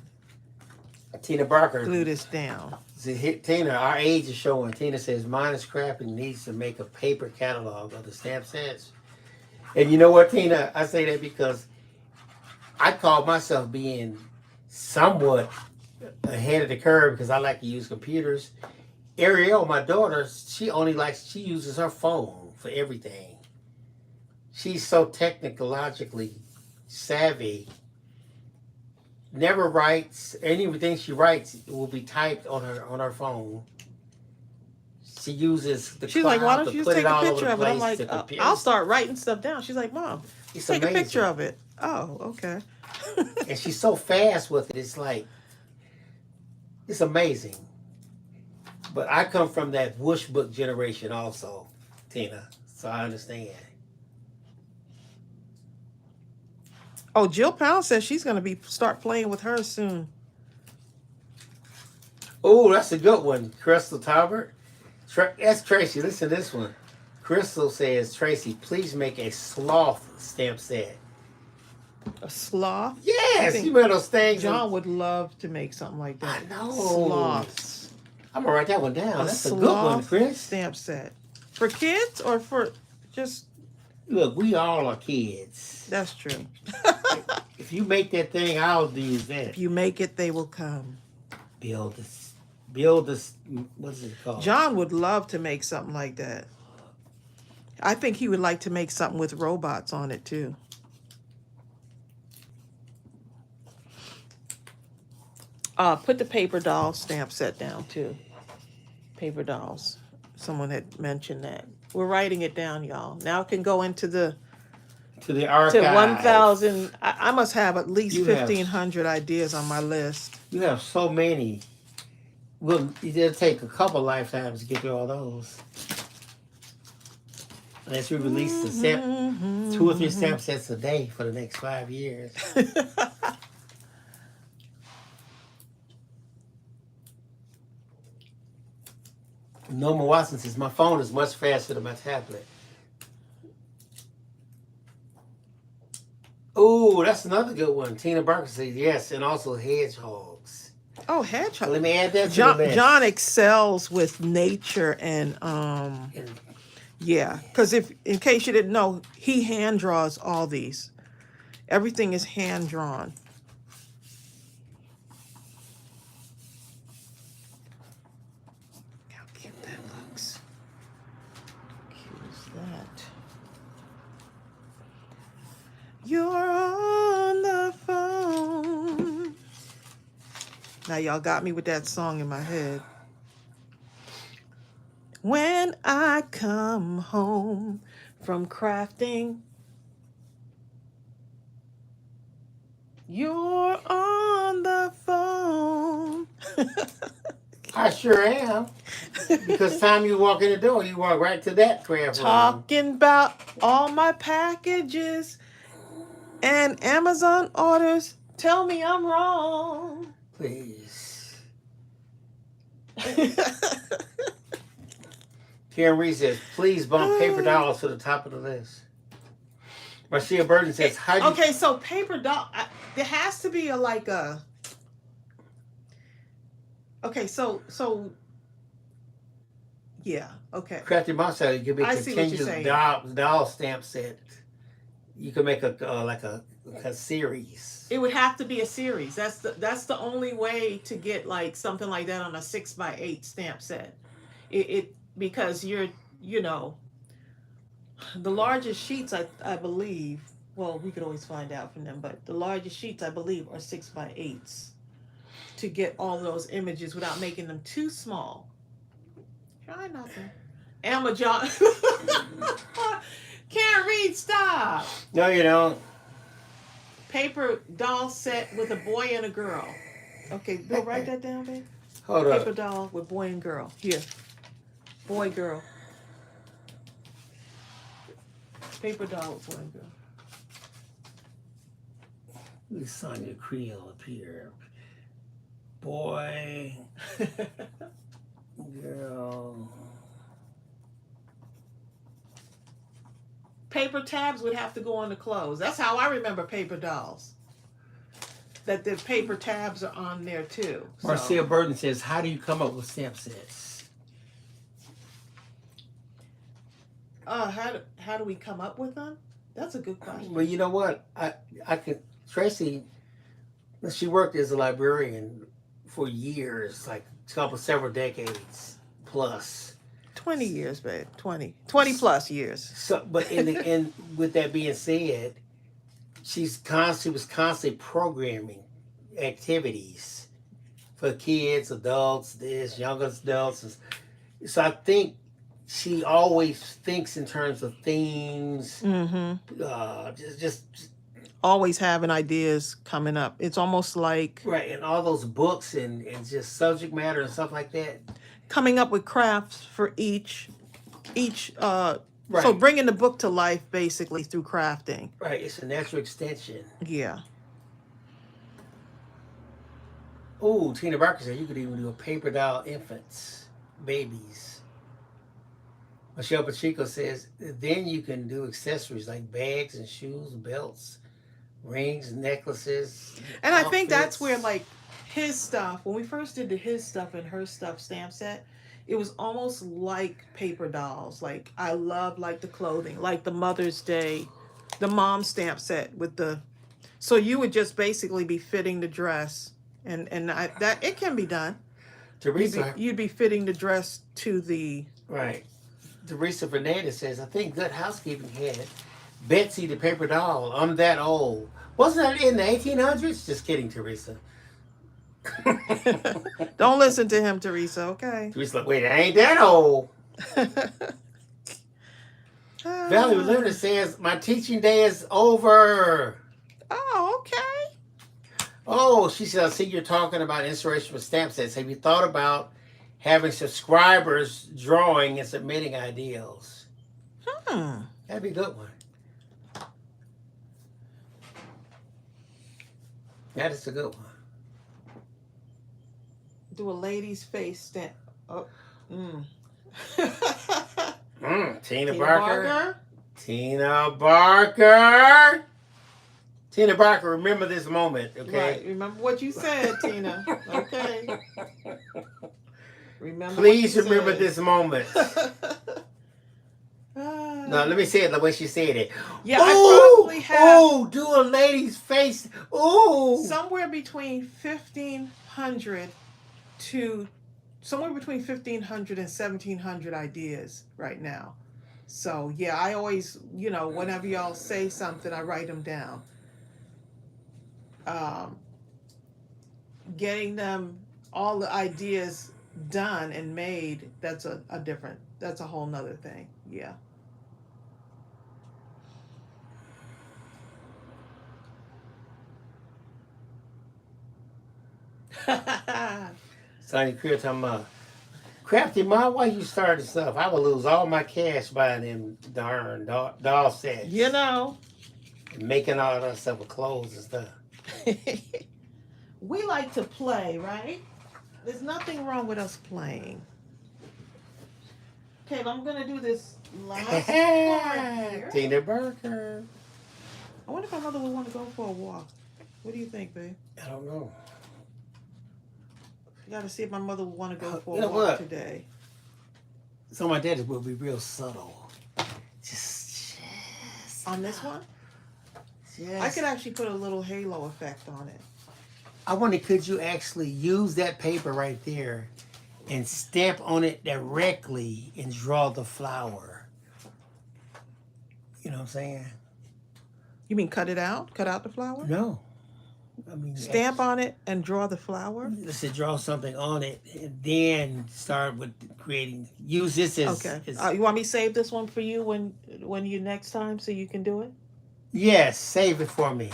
Speaker 2: Tina Barker.
Speaker 1: glue this down.
Speaker 2: See, Tina, our age is showing. Tina says mine is crap and needs to make a paper catalog of the stamp sets. And you know what, Tina? I say that because I call myself being somewhat ahead of the curve because I like to use computers. Ariel, my daughter, she uses her phone for everything. She's so technologically savvy. Never writes anything she writes will be typed on her phone. She uses the
Speaker 1: She's
Speaker 2: cloud
Speaker 1: like, why don't
Speaker 2: to
Speaker 1: you just
Speaker 2: put
Speaker 1: take
Speaker 2: it
Speaker 1: a
Speaker 2: all over
Speaker 1: picture
Speaker 2: the
Speaker 1: of it? I'm
Speaker 2: place
Speaker 1: like,
Speaker 2: to compare.
Speaker 1: I'll start writing stuff down. She's like, Mom,
Speaker 2: It's
Speaker 1: take
Speaker 2: amazing.
Speaker 1: a picture of it. Oh, okay.
Speaker 2: And she's so fast with it. It's like, it's amazing. But I come from that whoosh book generation also, Tina. So I understand.
Speaker 1: Oh, Jill Pound says she's gonna start playing with hers soon.
Speaker 2: Oh, that's a good one. Crystal Talbert. That's Tracy. Listen to this one. Crystal says, Tracy, please make a sloth stamp set.
Speaker 1: A sloth.
Speaker 2: Yes,
Speaker 1: think
Speaker 2: you remember those things?
Speaker 1: John would love to make something like that.
Speaker 2: I know.
Speaker 1: Sloths.
Speaker 2: I'm going to write that one down.
Speaker 1: A
Speaker 2: That's a good one,
Speaker 1: sloth
Speaker 2: Chris.
Speaker 1: stamp set. For kids or for just...
Speaker 2: Look, we all are kids.
Speaker 1: That's true.
Speaker 2: If you make that thing, I'll use that.
Speaker 1: If you make it, they will come.
Speaker 2: Build this, what is it called?
Speaker 1: John would love to make something like that. I think he would like to make something with robots on it too. Put the paper doll stamp set down too. Paper dolls. Someone had mentioned that. We're writing it down, y'all. Now it can go into the
Speaker 2: To the archive.
Speaker 1: 1,000. I must have at least
Speaker 2: You have-
Speaker 1: 1,500 ideas on my list.
Speaker 2: You have so many. Well, it'll take a couple lifetimes to get through all those. Unless we release the set, 2 or 3 stamp sets a day for the next 5 years. Norma Watson says, my phone is much faster than my tablet. Oh, that's another good one. Tina Barker says, yes, and also hedgehogs.
Speaker 1: Oh,
Speaker 2: So
Speaker 1: hedgehog.
Speaker 2: let me add that to the
Speaker 1: John,
Speaker 2: list.
Speaker 1: John excels with nature and
Speaker 2: And
Speaker 1: yeah, because if in case you didn't know, he hand draws all these. Everything is hand drawn. How cute that looks. Cute as that. You're on the phone. Now y'all got me with that song in my head. When I come home from crafting, you're on the phone.
Speaker 2: I sure am. Because time you walk in the door, you walk right to that craft room.
Speaker 1: Talking about all my packages and Amazon orders. Tell me I'm wrong.
Speaker 2: Please. Karen Reed says, please bump paper dolls to the top of the list. Marcia Burton says, how do you...
Speaker 1: Okay, so paper doll, there has to be okay, so yeah, okay.
Speaker 2: Crafty Mouse said, you can make
Speaker 1: I
Speaker 2: a
Speaker 1: see what you're
Speaker 2: continuous
Speaker 1: saying.
Speaker 2: doll stamp set. You can make a series.
Speaker 1: It would have to be a series. That's the only way to get like something like that on a 6x8 stamp set. It because the largest sheets I believe Well, we could always find out from them, but the largest sheets, I believe, are 6x8s to get all those images without making them too small. Try nothing. Amazon. Can't read. Stop.
Speaker 2: No, you don't.
Speaker 1: Paper doll set with a boy and a girl. Okay, Bill, write that down, babe.
Speaker 2: Hold
Speaker 1: Paper
Speaker 2: up.
Speaker 1: doll with boy and girl. Here. Boy, girl. Paper doll with boy and girl.
Speaker 2: Lasagna Creole up here. Boy, girl.
Speaker 1: Paper tabs would have to go on the clothes. That's how I remember paper dolls. That the paper tabs are on there too. So.
Speaker 2: Marcia Burton says, how do you come up with stamp sets?
Speaker 1: How do we come up with them? That's a good question.
Speaker 2: Well, you know what? I could, Tracy, she worked as a librarian for years, like several decades plus.
Speaker 1: 20 years, babe. 20 plus years.
Speaker 2: So, but in with that being said, she was constantly programming activities for kids, adults, young adults. So I think she always thinks in terms of themes.
Speaker 1: Mm-hmm.
Speaker 2: Just
Speaker 1: Always having ideas coming up. It's almost like
Speaker 2: right, and all those books and just subject matter and stuff like that.
Speaker 1: coming up with crafts for each
Speaker 2: Right.
Speaker 1: So bringing the book to life basically through crafting.
Speaker 2: Right, it's a natural extension.
Speaker 1: Yeah.
Speaker 2: Oh, Tina Barker said you could even do a paper doll infants, babies. Michelle Pacheco says then you can do accessories like bags and shoes, belts, rings, necklaces.
Speaker 1: And I think that's
Speaker 2: outfits.
Speaker 1: where like his stuff, when we first did the his stuff and her stuff stamp set, it was almost like paper dolls. Like I love like the clothing, like the Mother's Day, the mom stamp set with the, so you would just basically be fitting the dress and that it can be done.
Speaker 2: Teresa,
Speaker 1: You'd be fitting the dress to the,
Speaker 2: right. Teresa Fernandez says, I think Good Housekeeping had Betsy the paper doll. I'm that old. Wasn't that in the 1800s? Just kidding, Teresa.
Speaker 1: don't listen to him, Teresa, okay?
Speaker 2: Teresa's like, wait, I ain't that old. Valerie Luna says, my teaching day is over.
Speaker 1: Oh, okay.
Speaker 2: Oh, she said, I see you're talking about inspiration for stamp sets. Have you thought about having subscribers drawing and submitting ideals? That'd be a good one. That is a good one.
Speaker 1: Do a lady's face stamp. Oh.
Speaker 2: Tina Barker. Tina Barker. Tina Barker, remember this moment, okay?
Speaker 1: Right. Remember what you said, Tina. Okay. Remember.
Speaker 2: Please
Speaker 1: what you
Speaker 2: remember
Speaker 1: said.
Speaker 2: this moment. No, let me say it the way she said it.
Speaker 1: Yeah, I probably have
Speaker 2: do a lady's face. Ooh.
Speaker 1: somewhere between 1,500 to somewhere between 1,500 and 1,700 ideas right now. So yeah, I always, whenever y'all say something, I write them down. Getting them all the ideas done and made, that's a whole nother thing. Yeah.
Speaker 2: Sonny Creel talking about, Crafty Ma, why you started stuff? I would lose all my cash buying them darn doll sets.
Speaker 1: And
Speaker 2: making all that stuff with clothes and stuff.
Speaker 1: we like to play, right? There's nothing wrong with us playing. Okay, I'm gonna do this last part here.
Speaker 2: Tina Barker.
Speaker 1: I wonder if my mother would want to go for a walk. What do you think, babe?
Speaker 2: I don't know.
Speaker 1: You gotta see if my mother would want to go for
Speaker 2: You
Speaker 1: a
Speaker 2: know
Speaker 1: walk
Speaker 2: what?
Speaker 1: today.
Speaker 2: So my dad will be real subtle. Just
Speaker 1: On this one?
Speaker 2: yes.
Speaker 1: I could actually put a little halo effect on it.
Speaker 2: I wonder, could you actually use that paper right there and stamp on it directly and draw the flower? You know what I'm saying?
Speaker 1: You mean cut it out? Cut out the flower?
Speaker 2: No. I mean,
Speaker 1: Stamp on it and draw the flower?
Speaker 2: let's say draw something on it and then start with creating. Use this as.
Speaker 1: Okay.
Speaker 2: as
Speaker 1: You want me to save this one for you when you next time so you can do it?
Speaker 2: yes, save it for me.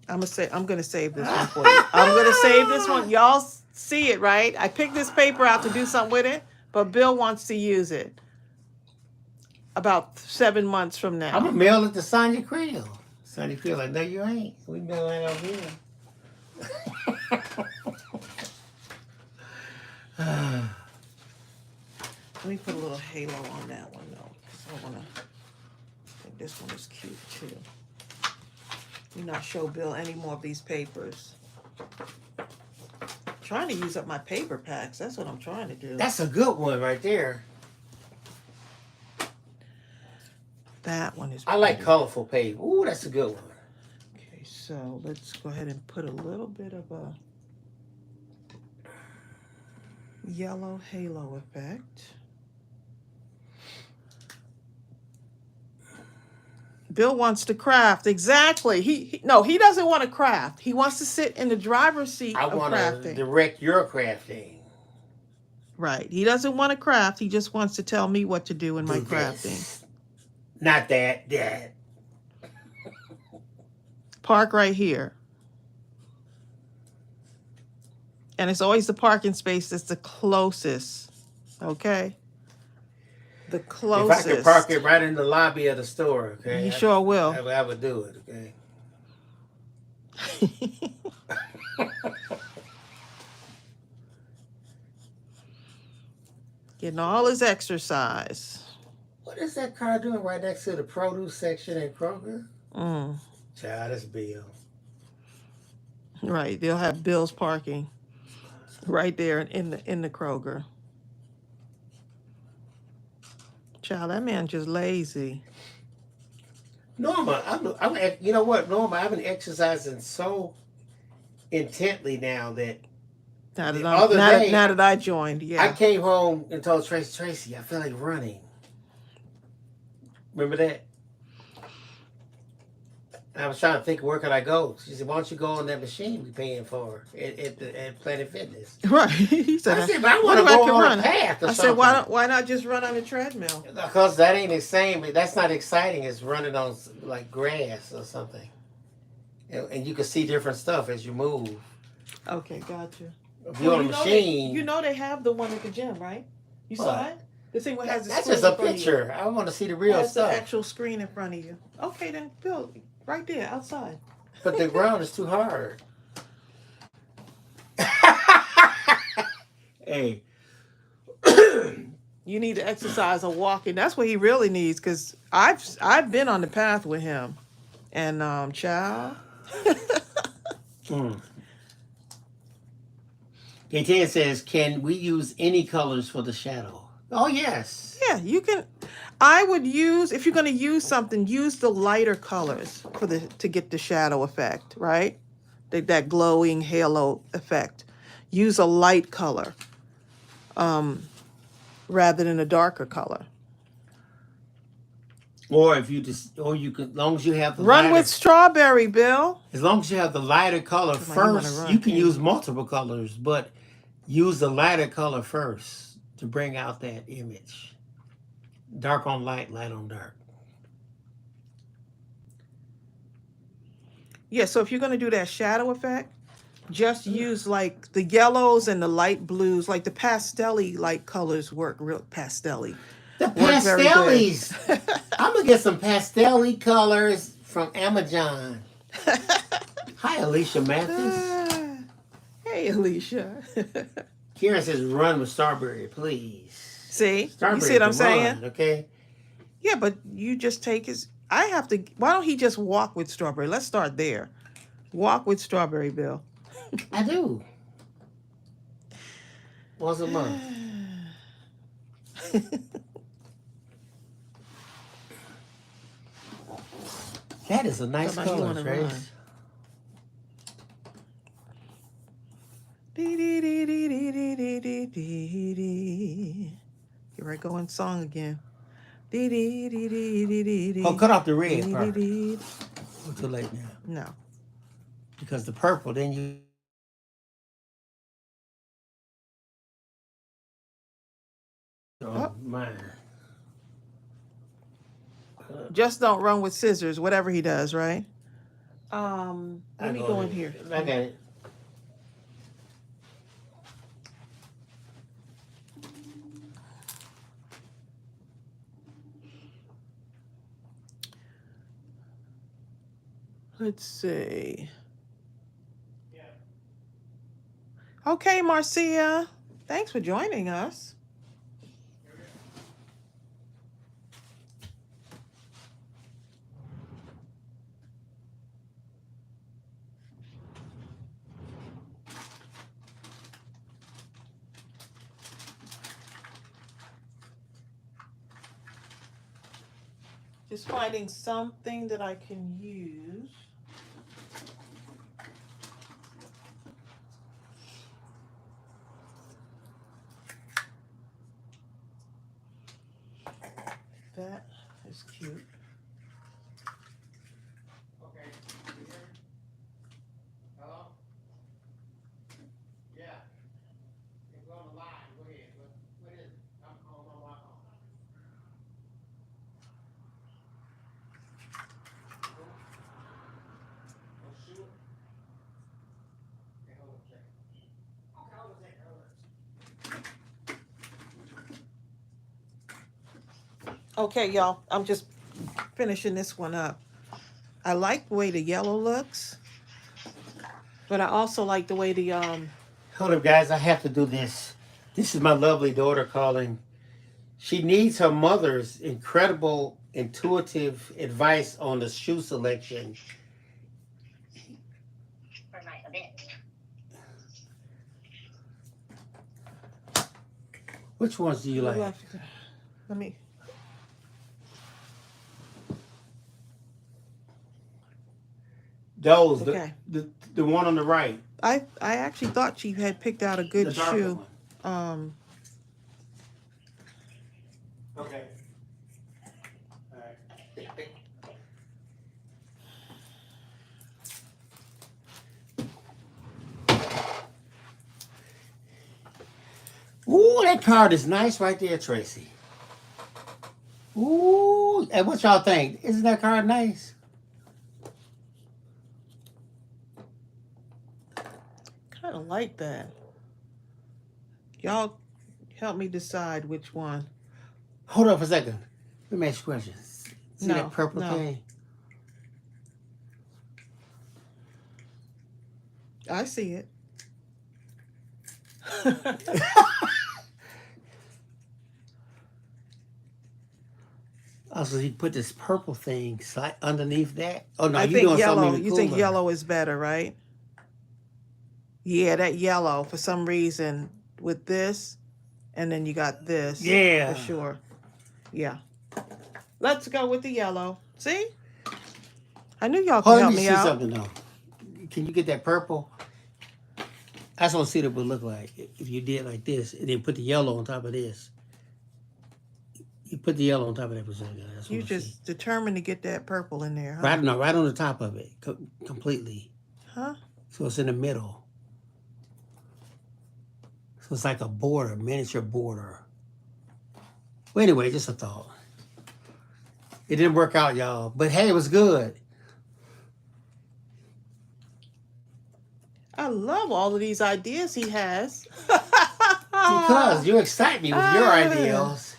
Speaker 1: I'm gonna save this one for you. I'm gonna save this one. Y'all see it, right? I picked this paper out to do something with it, but Bill wants to use it about 7 months from now.
Speaker 2: I'm gonna mail it to Sonia Creel. Sonia Creel, like, no, you ain't. We mail that over here.
Speaker 1: Let me put a little halo on that one though, 'cause I think this one is cute too. Let me not show Bill any more of these papers. Trying to use up my paper packs. That's what I'm trying to do.
Speaker 2: That's a good one right there.
Speaker 1: That one is
Speaker 2: I like
Speaker 1: pretty.
Speaker 2: colorful paper. Ooh, that's a good one.
Speaker 1: Okay, so let's go ahead and put a little bit of a yellow halo effect. Bill wants to craft. Exactly. He doesn't want to craft. He wants to sit in the driver's seat
Speaker 2: I
Speaker 1: of
Speaker 2: want to
Speaker 1: crafting.
Speaker 2: direct your crafting.
Speaker 1: Right. He doesn't want to craft. He just wants to tell me what to do in my
Speaker 2: Do
Speaker 1: crafting.
Speaker 2: this. Not that. That.
Speaker 1: Park right here. And it's always the parking space that's the closest. Okay? The closest.
Speaker 2: If I could park it right in the lobby of the store, okay?
Speaker 1: You sure will.
Speaker 2: I would do it, okay?
Speaker 1: Getting all his exercise.
Speaker 2: What is that car doing right next to the produce section at Kroger?
Speaker 1: Mm.
Speaker 2: Child, that's Bill.
Speaker 1: Right. They'll have Bill's parking right there in the Kroger. Child, that man just lazy.
Speaker 2: Norma, you know what, Norma, I've been exercising so intently now that
Speaker 1: Now
Speaker 2: The
Speaker 1: that,
Speaker 2: other day,
Speaker 1: now that I joined,
Speaker 2: I
Speaker 1: yeah.
Speaker 2: came home and told Tracy, I feel like running. Remember that? I was trying to think, where could I go? She said, why don't you go on that machine we paying for at Planet Fitness?
Speaker 1: Right. He said,
Speaker 2: I said, but I want to go on a path or
Speaker 1: I
Speaker 2: something.
Speaker 1: said, why not just run on a treadmill?
Speaker 2: Because that ain't the same. That's not exciting as running on like grass or something. And you can see different stuff as you move.
Speaker 1: Okay, gotcha.
Speaker 2: If you're on a machine.
Speaker 1: You know they have the one at the gym, right? You saw
Speaker 2: What?
Speaker 1: it? The thing that has the
Speaker 2: That's
Speaker 1: screen
Speaker 2: just a
Speaker 1: in front of you.
Speaker 2: picture. I want to see the real
Speaker 1: Has
Speaker 2: stuff.
Speaker 1: the actual screen in front of you. Okay, then, Bill, right there, outside.
Speaker 2: But the ground is too hard. Hey.
Speaker 1: You need to exercise or walking. That's what he really needs, because I've been on the path with him. And, child.
Speaker 2: Gaten says, can we use any colors for the shadow? Oh, yes.
Speaker 1: Yeah, you can. I would use, if you're going to use something, use the lighter colors to get the shadow effect, right? That glowing halo effect. Use a light color rather than a darker color.
Speaker 2: Or if you just, or you could, as long as you have the
Speaker 1: Run
Speaker 2: lighter,
Speaker 1: with strawberry, Bill.
Speaker 2: as long as you have the lighter color
Speaker 1: Come on, you wanna
Speaker 2: first,
Speaker 1: run,
Speaker 2: you can
Speaker 1: can't
Speaker 2: use
Speaker 1: you?
Speaker 2: multiple colors, but use the lighter color first to bring out that image. Dark on light, light on dark.
Speaker 1: Yeah, so if you're going to do that shadow effect, just use like the yellows and the light blues, like the pastel-y light colors work real pastel-y.
Speaker 2: The
Speaker 1: Work very good.
Speaker 2: pastellies. I'm gonna get some pastel-y colors from Amazon. Hi, Alicia Mathis.
Speaker 1: Hey, Alicia.
Speaker 2: Karen says, "Run with strawberry, please."
Speaker 1: See?
Speaker 2: Strawberry
Speaker 1: You see what I'm
Speaker 2: can
Speaker 1: saying?
Speaker 2: run, okay.
Speaker 1: Yeah, but you just take his... Why don't he just walk with strawberry? Let's start there. Walk with strawberry, Bill.
Speaker 2: I do. Once a month. That is a nice
Speaker 1: Somebody
Speaker 2: color,
Speaker 1: wanna
Speaker 2: Trace.
Speaker 1: run. Dee, dee, dee, dee, dee, dee, dee, dee, dee. Here I go in song again. Dee dee dee dee dee dee dee.
Speaker 2: Oh, cut off the
Speaker 1: Dee
Speaker 2: red
Speaker 1: dee
Speaker 2: part.
Speaker 1: dee.
Speaker 2: We're too late now.
Speaker 1: No.
Speaker 2: Because the purple, then you.
Speaker 1: Oh.
Speaker 2: Mine.
Speaker 1: Just don't run with scissors, whatever he does, right? Let me go in here.
Speaker 2: I got it.
Speaker 1: Let's see. Okay, Marcia. Thanks for joining us. Just finding something that I can use. That is cute.
Speaker 2: Okay. Hello? Yeah. It's on the line. Go ahead. What is it? I'm on my phone. Oh, shoot. Okay, hold on a second. Okay, hold on a second.
Speaker 1: Okay, y'all. I'm just finishing this one up. I like the way the yellow looks, but I also like the way the
Speaker 2: Hold up, guys. I have to do this. This is my lovely daughter calling. She needs her mother's incredible, intuitive advice on the shoe selection.
Speaker 4: For my event.
Speaker 2: Which ones do you like?
Speaker 1: Let me.
Speaker 2: Those,
Speaker 1: Okay.
Speaker 2: the one on the right.
Speaker 1: I actually thought she had picked out a good
Speaker 2: The darker
Speaker 1: shoe.
Speaker 2: one. Okay. All right. Ooh, that card is nice right there, Tracy. Ooh, and what y'all think? Isn't that card nice?
Speaker 1: Kind of like that. Y'all help me decide which one.
Speaker 2: Hold on for a second. Let me ask you a question. See
Speaker 1: No,
Speaker 2: that purple
Speaker 1: no.
Speaker 2: thing?
Speaker 1: I see it.
Speaker 2: Also, you put this purple thing underneath that. Oh no,
Speaker 1: I
Speaker 2: you
Speaker 1: think
Speaker 2: doing
Speaker 1: yellow.
Speaker 2: something even
Speaker 1: You think
Speaker 2: cooler.
Speaker 1: yellow is better, right? Yeah, that yellow for some reason with this, and then you got this.
Speaker 2: Yeah.
Speaker 1: For sure. Yeah. Let's go with the yellow. See? I knew y'all could
Speaker 2: Hold on,
Speaker 1: help
Speaker 2: let me
Speaker 1: me
Speaker 2: see
Speaker 1: out.
Speaker 2: something though. Can you get that purple? I just want to see what it would look like if you did like this and then put the yellow on top of this. You put the yellow on top of that for a second. That's
Speaker 1: You
Speaker 2: what I see.
Speaker 1: just determined to get that purple in there, huh?
Speaker 2: Right, no, right on the top of it, completely.
Speaker 1: Huh?
Speaker 2: So it's in the middle. So it's like a border, miniature border. Well, anyway, just a thought. It didn't work out, y'all. But hey, it was good.
Speaker 1: I love all of these ideas he has.
Speaker 2: Because you excite me with your ideals.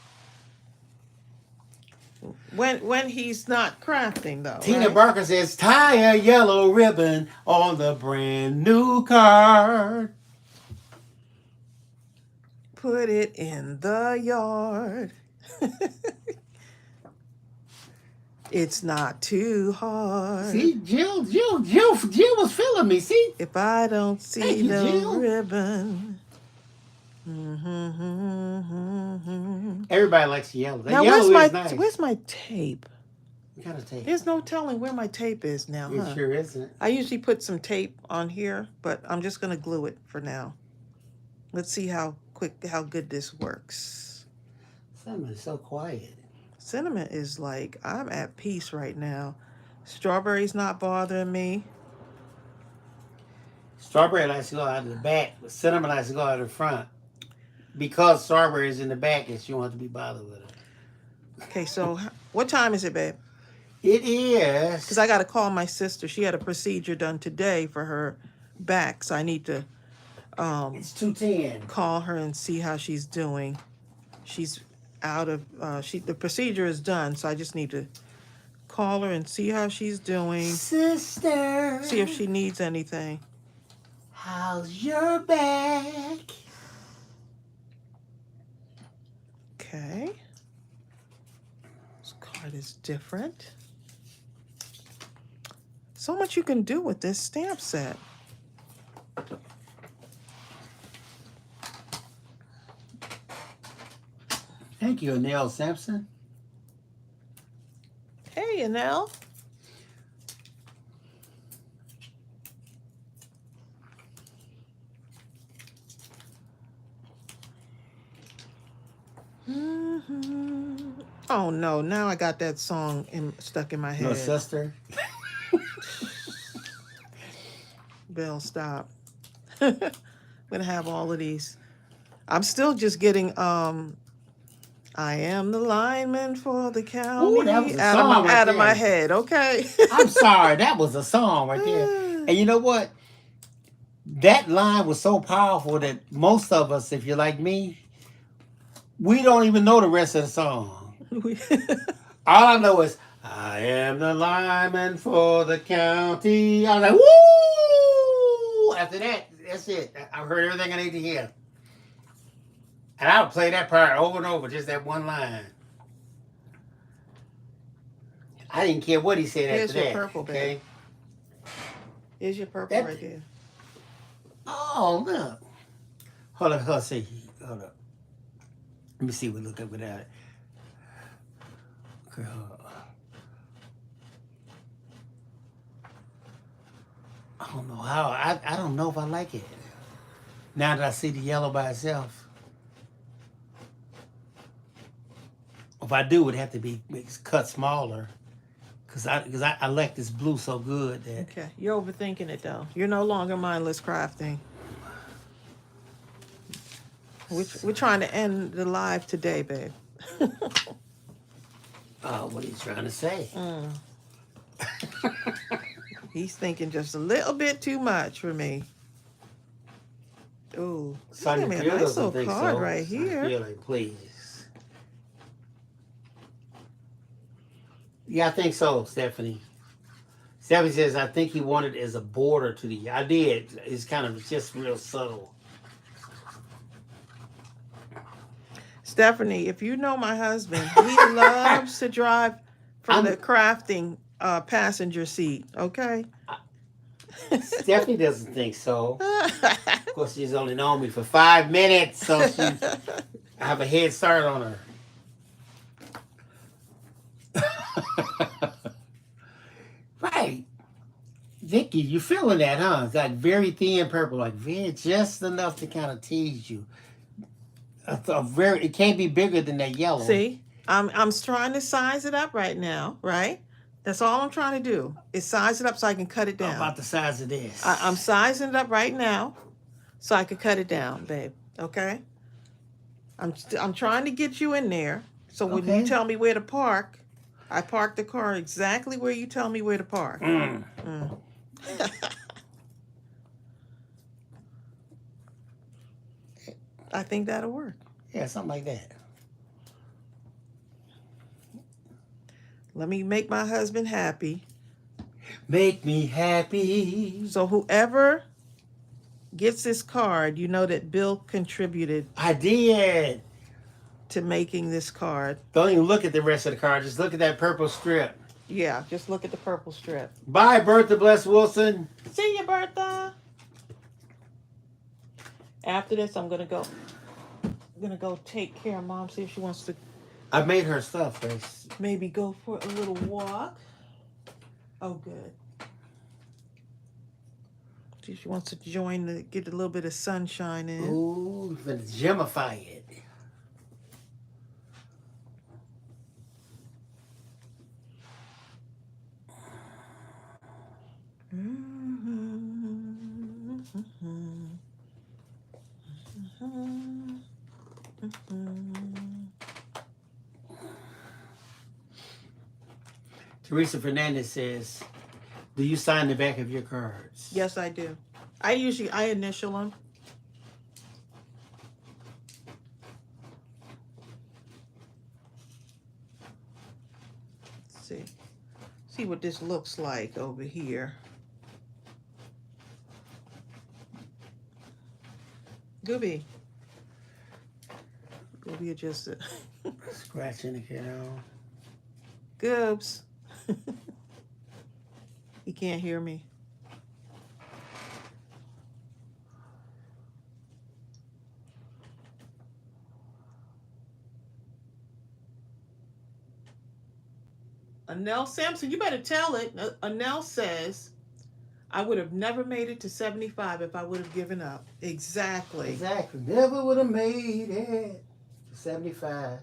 Speaker 1: When he's not crafting though.
Speaker 2: Tina
Speaker 1: right?
Speaker 2: Barker says, tie a yellow ribbon on the brand new card.
Speaker 1: Put it in the yard. It's not too hard.
Speaker 2: See, Jill was feeling me. See,
Speaker 1: If I don't see
Speaker 2: Thank you,
Speaker 1: no
Speaker 2: Jill.
Speaker 1: ribbon. Mm-hmm.
Speaker 2: everybody likes yellow. That
Speaker 1: Now
Speaker 2: yellow is nice.
Speaker 1: where's my tape?
Speaker 2: What kind of tape?
Speaker 1: There's no telling where my tape is now,
Speaker 2: It
Speaker 1: huh?
Speaker 2: sure isn't.
Speaker 1: I usually put some tape on here, but I'm just gonna glue it for now. Let's see how good this works.
Speaker 2: Cinnamon is so quiet.
Speaker 1: Cinnamon is like, I'm at peace right now. Strawberry's not bothering me.
Speaker 2: Strawberry likes to go out of the back, but cinnamon likes to go out of the front. Because strawberry is in the back, and she wants to be bothered with her.
Speaker 1: Okay, so what time is it, babe?
Speaker 2: It is.
Speaker 1: Because I got to call my sister. She had a procedure done today for her back, so I need to
Speaker 2: It's 2:10.
Speaker 1: call her and see how she's doing. She's out of the procedure is done, so I just need to call her and see how she's doing.
Speaker 2: Sister.
Speaker 1: See if she needs anything.
Speaker 2: How's your back?
Speaker 1: Okay. This card is different. So much you can do with this stamp set.
Speaker 2: Thank you, Anel Sampson.
Speaker 1: Hey, Anel. Oh no! Now I got that song stuck in my head.
Speaker 2: No, sister.
Speaker 1: Bill, stop. I'm gonna have all of these. I'm still just getting I am the lineman for the county.
Speaker 2: Ooh, that was a
Speaker 1: out
Speaker 2: song right
Speaker 1: of my
Speaker 2: there.
Speaker 1: head, okay?
Speaker 2: I'm sorry, that was a song right there. And you know what? That line was so powerful that most of us, if you're like me, we don't even know the rest of the song. All I know is, I am the lineman for the county. I was like, woo! After that, that's it. I've heard everything I need to hear. And I would play that part over and over, just that one line. I didn't care what he said
Speaker 1: Here's
Speaker 2: after
Speaker 1: your
Speaker 2: that.
Speaker 1: purple,
Speaker 2: okay?
Speaker 1: babe. Here's your purple
Speaker 2: That-
Speaker 1: right there.
Speaker 2: Oh, look. Hold up, hold up. Let me see what look up without it. Okay, hold up. I don't know how. I don't know if I like it. Now that I see the yellow by itself. If I do, it'd have to be cut smaller. Because I like this blue so good that.
Speaker 1: Okay, you're overthinking it though. You're no longer mindless crafting. We're trying to end the live today, babe.
Speaker 2: Oh, what are you trying to say?
Speaker 1: He's thinking just a little bit too much for me. Ooh, this is
Speaker 2: Sonia
Speaker 1: gonna be a
Speaker 2: Peel
Speaker 1: nice
Speaker 2: doesn't
Speaker 1: little
Speaker 2: think
Speaker 1: card
Speaker 2: so.
Speaker 1: right
Speaker 2: Sonia
Speaker 1: here.
Speaker 2: Peel, like, please. Yeah, I think so, Stephanie. Stephanie says, I think he wanted it as a border to the. I did. It's kind of just real subtle.
Speaker 1: Stephanie, if you know my husband, he loves to drive from the crafting passenger seat, okay?
Speaker 2: Stephanie doesn't think so. Of course, she's only known me for 5 minutes, so I have a head start on her. Right. Vicky, you feeling that, huh? It's like very thin purple, like very just enough to kind of tease you. It can't be bigger than that yellow.
Speaker 1: See, I'm trying to size it up right now, right? That's all I'm trying to do is size it up so I can cut it down.
Speaker 2: About the size of this.
Speaker 1: I'm sizing it up right now so I can cut it down, babe. Okay? I'm trying to get you in there. So when
Speaker 2: Okay.
Speaker 1: you tell me where to park, I park the car exactly where you tell me where to park. I think that'll work.
Speaker 2: Yeah, something like that.
Speaker 1: Let me make my husband happy.
Speaker 2: Make me happy.
Speaker 1: So whoever gets this card, you know that Bill contributed
Speaker 2: I did.
Speaker 1: to making this card.
Speaker 2: Don't even look at the rest of the card. Just look at that purple strip.
Speaker 1: Yeah, just look at the purple strip.
Speaker 2: Bye, Bertha Bless Wilson.
Speaker 1: See you, Bertha. After this, I'm gonna go take care of Mom. See if she wants to
Speaker 2: I made her stuff, Grace.
Speaker 1: maybe go for a little walk. Oh, good. See if she wants to get a little bit of sunshine in.
Speaker 2: Ooh, you're gonna gemify it. Teresa Fernandez says, "Do you sign the back of your cards?"
Speaker 1: Yes, I do. I initial them. Let's see what this looks like over here. Gooby are just
Speaker 2: Scratching the cow.
Speaker 1: Goobs. He can't hear me. Anel Sampson, you better tell it. Anel says, I would have never made it to 75 if I would have given up. Exactly.
Speaker 2: Exactly. Never would have made it to 75.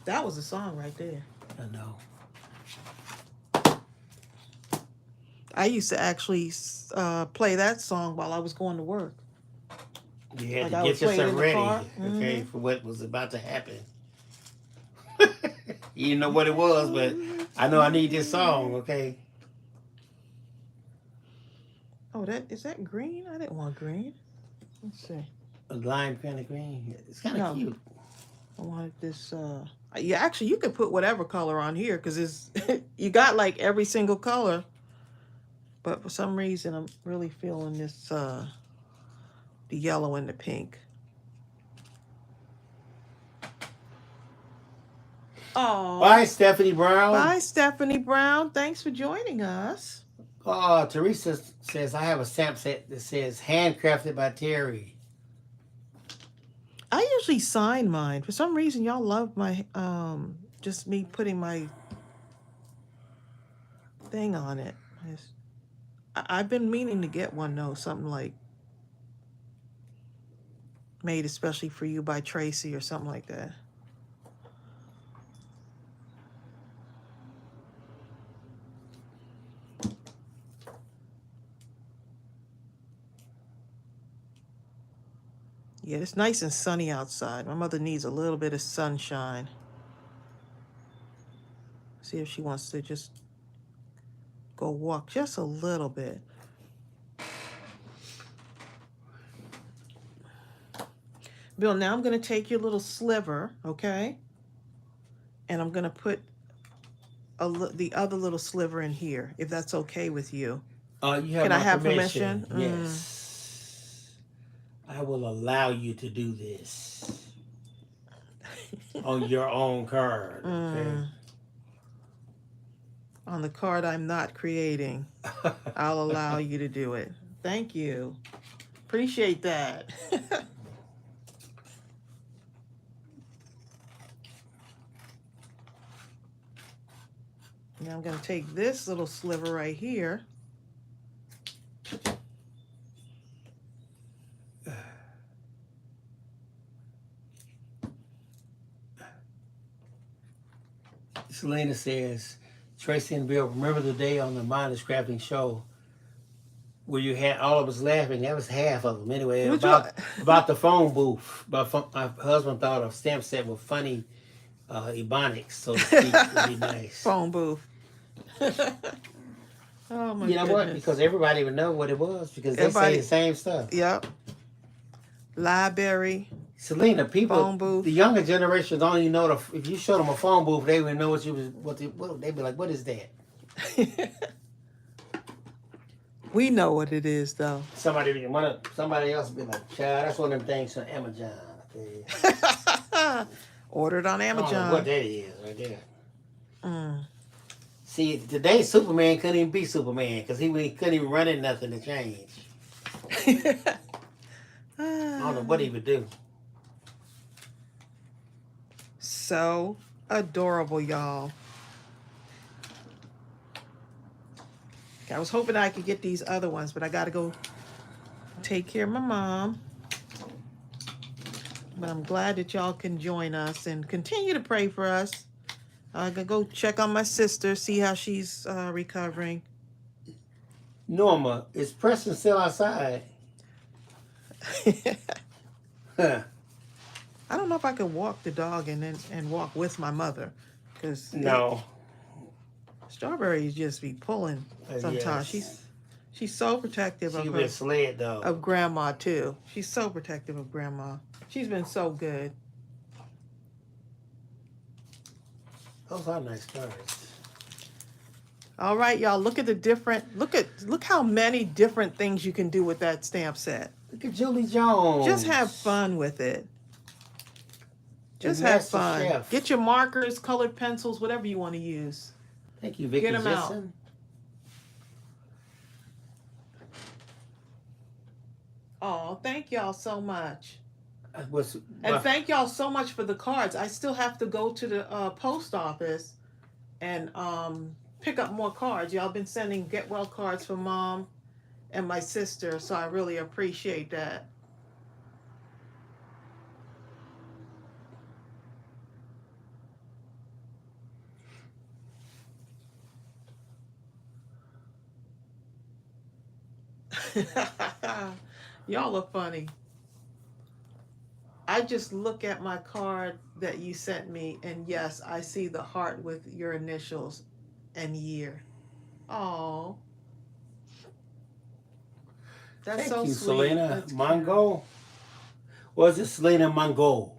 Speaker 1: That was a song right there.
Speaker 2: I know.
Speaker 1: I used to actually play that song while I was going to work.
Speaker 2: You had
Speaker 1: Like
Speaker 2: to
Speaker 1: I
Speaker 2: get
Speaker 1: would play it
Speaker 2: yourself
Speaker 1: in the
Speaker 2: ready,
Speaker 1: car.
Speaker 2: okay, for what was about to happen. You didn't know what it was, but I know I need this song, okay?
Speaker 1: Oh, is that green? I didn't want green. Let's see.
Speaker 2: A lime kind of green. It's kind of
Speaker 1: No.
Speaker 2: cute.
Speaker 1: I wanted this. Yeah, actually, you could put whatever color on here because it's you got like every single color. But for some reason, I'm really feeling this the yellow and the pink. Oh,
Speaker 2: Bye, Stephanie Brown.
Speaker 1: bye, Stephanie Brown. Thanks for joining us.
Speaker 2: Oh, Teresa says, I have a stamp set that says handcrafted by Terry.
Speaker 1: I usually sign mine. For some reason, y'all love my just me putting my thing on it. I've been meaning to get one though, something like made especially for you by Tracy or something like that. Yeah, it's nice and sunny outside. My mother needs a little bit of sunshine. See if she wants to just go walk just a little bit. Bill, now I'm going to take your little sliver, okay? And I'm going to put the other little sliver in here, if that's okay with you.
Speaker 2: You have
Speaker 1: Can
Speaker 2: my
Speaker 1: I have
Speaker 2: permission?
Speaker 1: permission?
Speaker 2: Yes. I will allow you to do this on your own card. Okay?
Speaker 1: On the card I'm not creating, I'll allow you to do it. Thank you. Appreciate that. Now I'm going to take this little sliver right here.
Speaker 2: Selena says, Tracy and Bill, remember the day on the Mindless Crafting show where you had all of us laughing? That was half of them anyway. About the phone booth. My husband thought a stamp set with funny ebonics, so to speak, would be nice.
Speaker 1: Phone booth. Oh my
Speaker 2: You know
Speaker 1: goodness.
Speaker 2: what? Because everybody would know what it was because they say the same stuff.
Speaker 1: Yep. Library.
Speaker 2: Selena, people,
Speaker 1: Phone booth.
Speaker 2: the younger generation don't even know if you showed them a phone booth, they would know they'd be like, what is that?
Speaker 1: We know what it is, though.
Speaker 2: Somebody else would be like, child, that's one of them things from Amazon. Okay?
Speaker 1: Ordered on
Speaker 2: I don't
Speaker 1: Amazon.
Speaker 2: know what that is right there.
Speaker 1: Mm.
Speaker 2: See, today Superman couldn't even be Superman because he couldn't even run in nothing to change. I don't know what he would do.
Speaker 1: So adorable, y'all. I was hoping I could get these other ones, but I got to go take care of my mom. But I'm glad that y'all can join us and continue to pray for us. I'm going to go check on my sister, see how she's recovering.
Speaker 2: Norma, is Preston still outside? Huh.
Speaker 1: I don't know if I could walk the dog and walk with my mother, because
Speaker 2: No.
Speaker 1: Strawberries just be pulling sometimes.
Speaker 2: Yes.
Speaker 1: She's so protective
Speaker 2: She
Speaker 1: of
Speaker 2: can
Speaker 1: her,
Speaker 2: be a sled dog.
Speaker 1: of grandma too. She's so protective of grandma. She's been so good.
Speaker 2: Those are nice cards.
Speaker 1: All right, y'all. Look how many different things you can do with that stamp set.
Speaker 2: Look at Julie Jones.
Speaker 1: Just have fun with it. Just
Speaker 2: And
Speaker 1: have
Speaker 2: Master
Speaker 1: fun.
Speaker 2: Chef.
Speaker 1: Get your markers, colored pencils, whatever you want to use.
Speaker 2: Thank you, Vicky
Speaker 1: Get 'em out.
Speaker 2: Jensen.
Speaker 1: Oh, thank y'all so much.
Speaker 2: Was
Speaker 1: And thank y'all so much for the cards. I still have to go to the post office and pick up more cards. Y'all been sending get well cards for Mom and my sister, so I really appreciate that. Y'all are funny. I just look at my card that you sent me, and yes, I see the heart with your initials and year. Oh, that's
Speaker 2: Thank
Speaker 1: so
Speaker 2: you,
Speaker 1: sweet.
Speaker 2: Selena
Speaker 1: That's cute.
Speaker 2: Mongo. Was it Selena Mongo?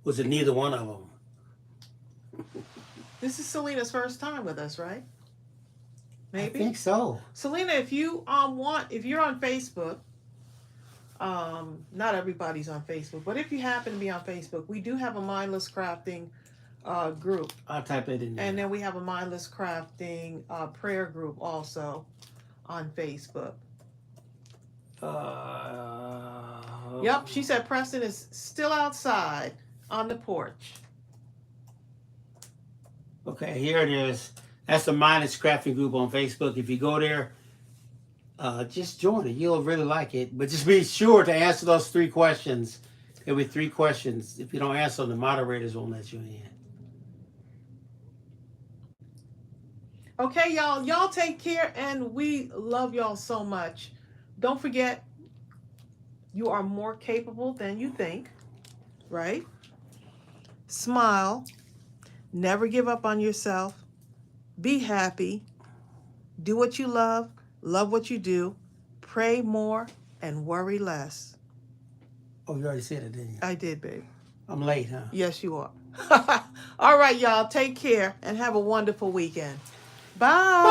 Speaker 2: Was it neither one of them?
Speaker 1: This is Selena's first time with us, right? Maybe.
Speaker 2: I think so.
Speaker 1: Selena, if you if you're on Facebook, not everybody's on Facebook, but if you happen to be on Facebook, we do have a Mindless Crafting group,
Speaker 2: I'll type it in there.
Speaker 1: and then we have a Mindless Crafting prayer group also on Facebook. Yep, she said Preston is still outside on the porch.
Speaker 2: Okay, here it is. That's the Mindless Crafting group on Facebook. If you go there, just join it. You'll really like it. But just be sure to answer those 3 questions. There'll be 3 questions. If you don't answer them, the moderators won't let you in.
Speaker 1: Okay, y'all. Y'all take care, and we love y'all so much. Don't forget, you are more capable than you think, right? Smile. Never give up on yourself. Be happy. Do what you love. Love what you do. Pray more and worry less.
Speaker 2: Oh, you already said it, didn't you?
Speaker 1: I did, babe.
Speaker 2: I'm late, huh?
Speaker 1: Yes, you are. All right, y'all. Take care and have a wonderful weekend. Bye.